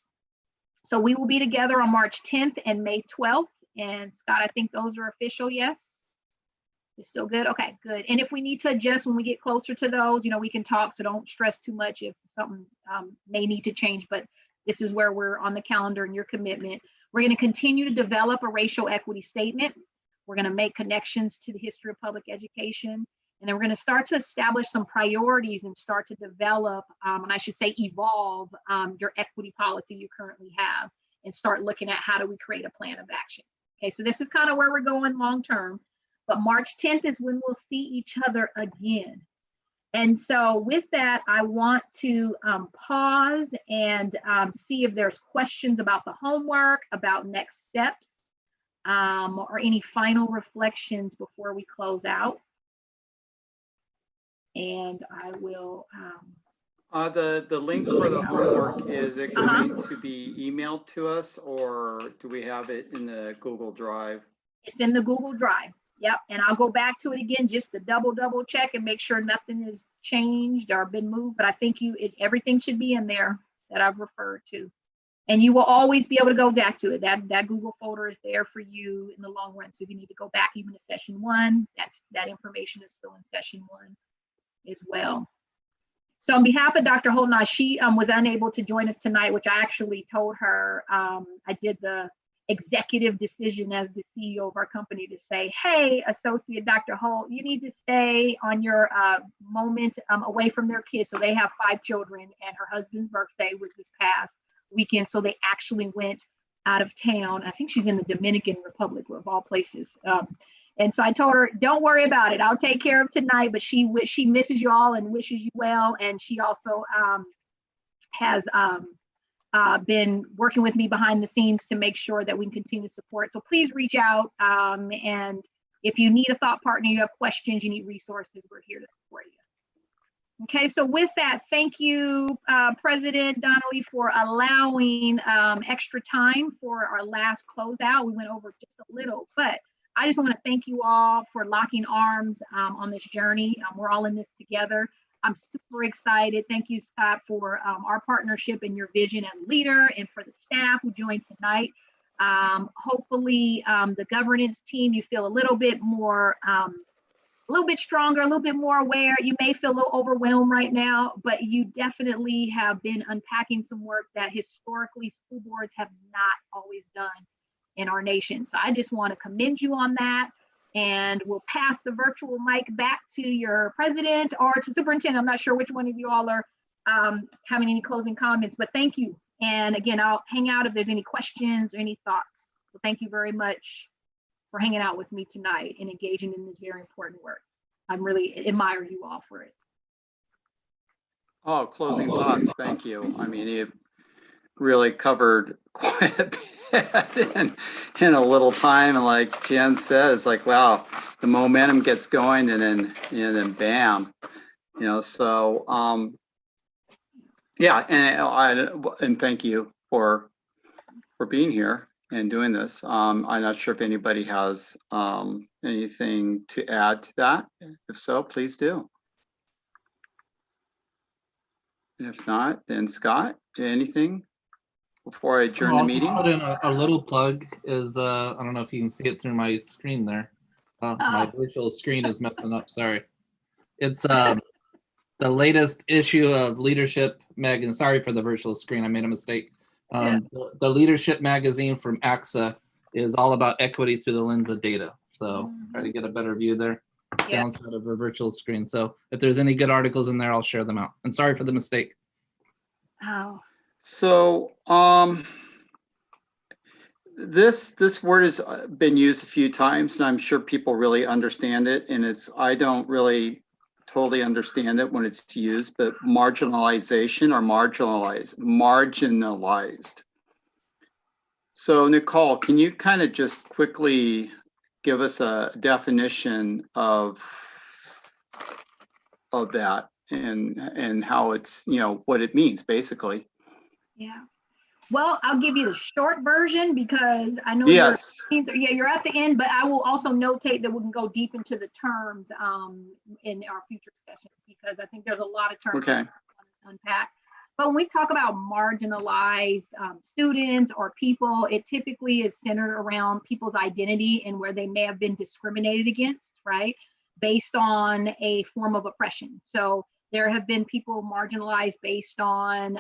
So we will be together on March 10th and May 12th. And Scott, I think those are official, yes? It's still good? Okay, good. And if we need to adjust when we get closer to those, we can talk, so don't stress too much if something may need to change, but this is where we're on the calendar and your commitment. We're going to continue to develop a racial equity statement. We're going to make connections to the history of public education. And then we're going to start to establish some priorities and start to develop, and I should say evolve your equity policy you currently have, and start looking at how do we create a plan of action. Okay, so this is kind of where we're going long term. But March 10th is when we'll see each other again. And so with that, I want to pause and see if there's questions about the homework, about next steps, or any final reflections before we close out. And I will. The link for the homework, is it going to be emailed to us, or do we have it in the Google Drive? It's in the Google Drive. Yep, and I'll go back to it again just to double check and make sure nothing has changed or been moved. But I think everything should be in there that I've referred to, and you will always be able to go back to it. That Google folder is there for you in the long run. So if you need to go back even to session 1, that information is still in session 1 as well. So on behalf of Dr. Holton, she was unable to join us tonight, which I actually told her I did the executive decision as the CEO of our company to say, hey, Associate Dr. Holt, you need to stay on your moment away from their kids. So they have 5 children, and her husband's birthday was this past weekend. So they actually went out of town. I think she's in the Dominican Republic, of all places. And so I told her, don't worry about it. I'll take care of tonight, but she misses you all and wishes you well. And she also has been working with me behind the scenes to make sure that we can continue to support. So please reach out. And if you need a thought partner, you have questions, you need resources, we're here to support you. Okay, so with that, thank you, President Donnelly, for allowing extra time for our last closeout. We went over just a little, but I just want to thank you all for locking arms on this journey. We're all in this together. I'm super excited. Thank you, Scott, for our partnership and your vision as leader, and for the staff who joined tonight. Hopefully, the governance team, you feel a little bit more, a little bit stronger, a little bit more aware. You may feel a little overwhelmed right now, but you definitely have been unpacking some work that historically school boards have not always done in our nation. So I just want to commend you on that. And we'll pass the virtual mic back to your president or to superintendent. I'm not sure which one of you all are having any closing comments, but thank you. And again, I'll hang out if there's any questions or any thoughts. So thank you very much for hanging out with me tonight and engaging in this very important work. I really admire you all for it. Oh, closing thoughts. Thank you. I mean, you really covered quite a bit in a little time. And like Jen says, like, wow, the momentum gets going and then bam, you know, so yeah, and thank you for being here and doing this. I'm not sure if anybody has anything to add to that. If so, please do. If not, then Scott, anything before I adjourn the I'll meeting? just put in a little plug is, I don't know if you can see it through my screen there. My virtual screen is messing up, sorry. It's the latest issue of Leadership Magazine. Sorry for the virtual screen, I made a mistake. The Leadership Magazine from AXA is all about equity through the lens of data. So try to get a better view there. Downside of a virtual screen. So if there's any good articles in there, I'll share them out. And sorry for the mistake. Oh. So this word has been used a few times, and I'm sure people really understand it. And I don't really totally understand it when it's used, but marginalization or marginalized. So Nicole, can you kind of just quickly give us a definition of that and how it's, you know, what it means basically? Yeah. Well, I'll give you the short version because I know you're at the end, but I will also notate that we can go deep into the terms in our future sessions because I think there's a lot of terms to unpack. But when we talk about marginalized students or people, it typically is centered around people's identity and where they may have been discriminated against, right? Based on a form of oppression. So there have been people marginalized based on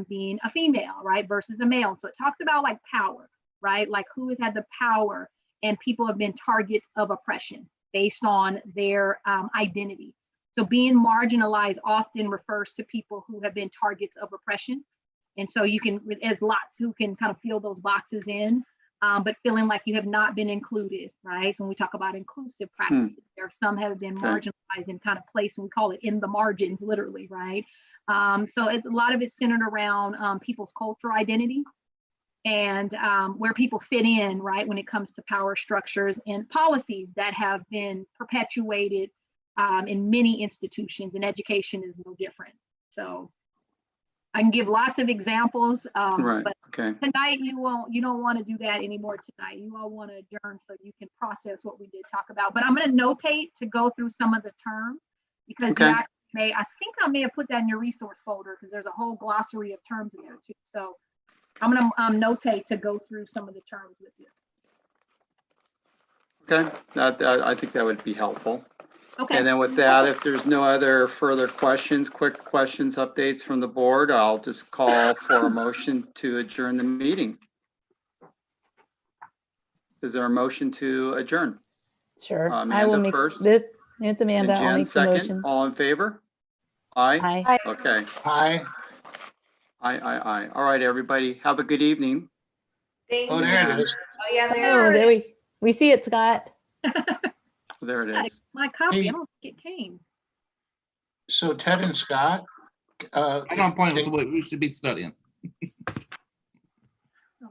being a female, right, versus a male. So it talks about like power, right? Like who has had the power, and people have been targets of oppression based on their identity. So being marginalized often refers to people who have been targets of oppression. And so you can, as lots who can kind of fill those boxes in, but feeling like you have not been included, right? So when we talk about inclusive practices, there are some have been marginalized and kind of placed, and we call it in the margins, literally, right? So it's a lot of it's centered around people's cultural identity and where people fit in, right? When it comes to power structures and policies that have been perpetuated in many institutions, and education is no different. So I can give lots of examples, but tonight you don't want to do that anymore tonight. You all want to adjourn so you can process what we did talk about. But I'm going to notate to go through some of the terms because you actually I think I may have put that in your resource folder because there's a whole glossary of terms in there too. So I'm going to notate to go through some of the terms with you. Okay, I think that would be helpful. Okay. And then with that, if there's no other further questions, quick questions, updates from the board, I'll just call for a motion to adjourn the meeting. Is there a motion to adjourn? Sure. Amanda I will make first. It's Amanda. Jen, I'll make the motion. All in favor? Aye. Aye. Okay. Aye. Aye. All right, everybody. Have a good evening. Thank you. There it is. Oh yeah, Oh, there we see it, Scott. There it is. My copy, Hey. I don't think it came. So Ted and Scott, I don't point with what we should be studying.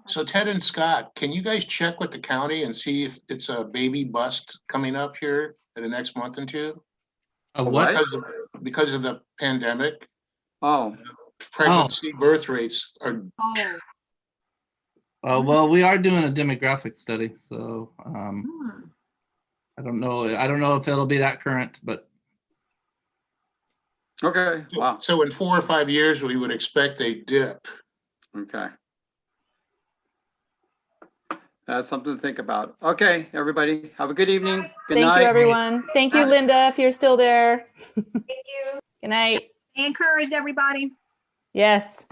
so Ted and Scott, can you guys check with the county and see if it's a baby bust coming up here in the next month or two? What? Because of the pandemic, Oh, pregnancy birth rates are. Oh, Well, we are doing a demographic study, so hmm. I don't know. I don't know if it'll be that current, but okay. Wow. So in 4 or 5 years, we would expect a dip. Okay. That's something to think about. Okay, everybody, have a good evening. Good Thank night. you, everyone. Thank you, Linda, if you're still there. Thank you. Good night. Encourage everybody. Yes.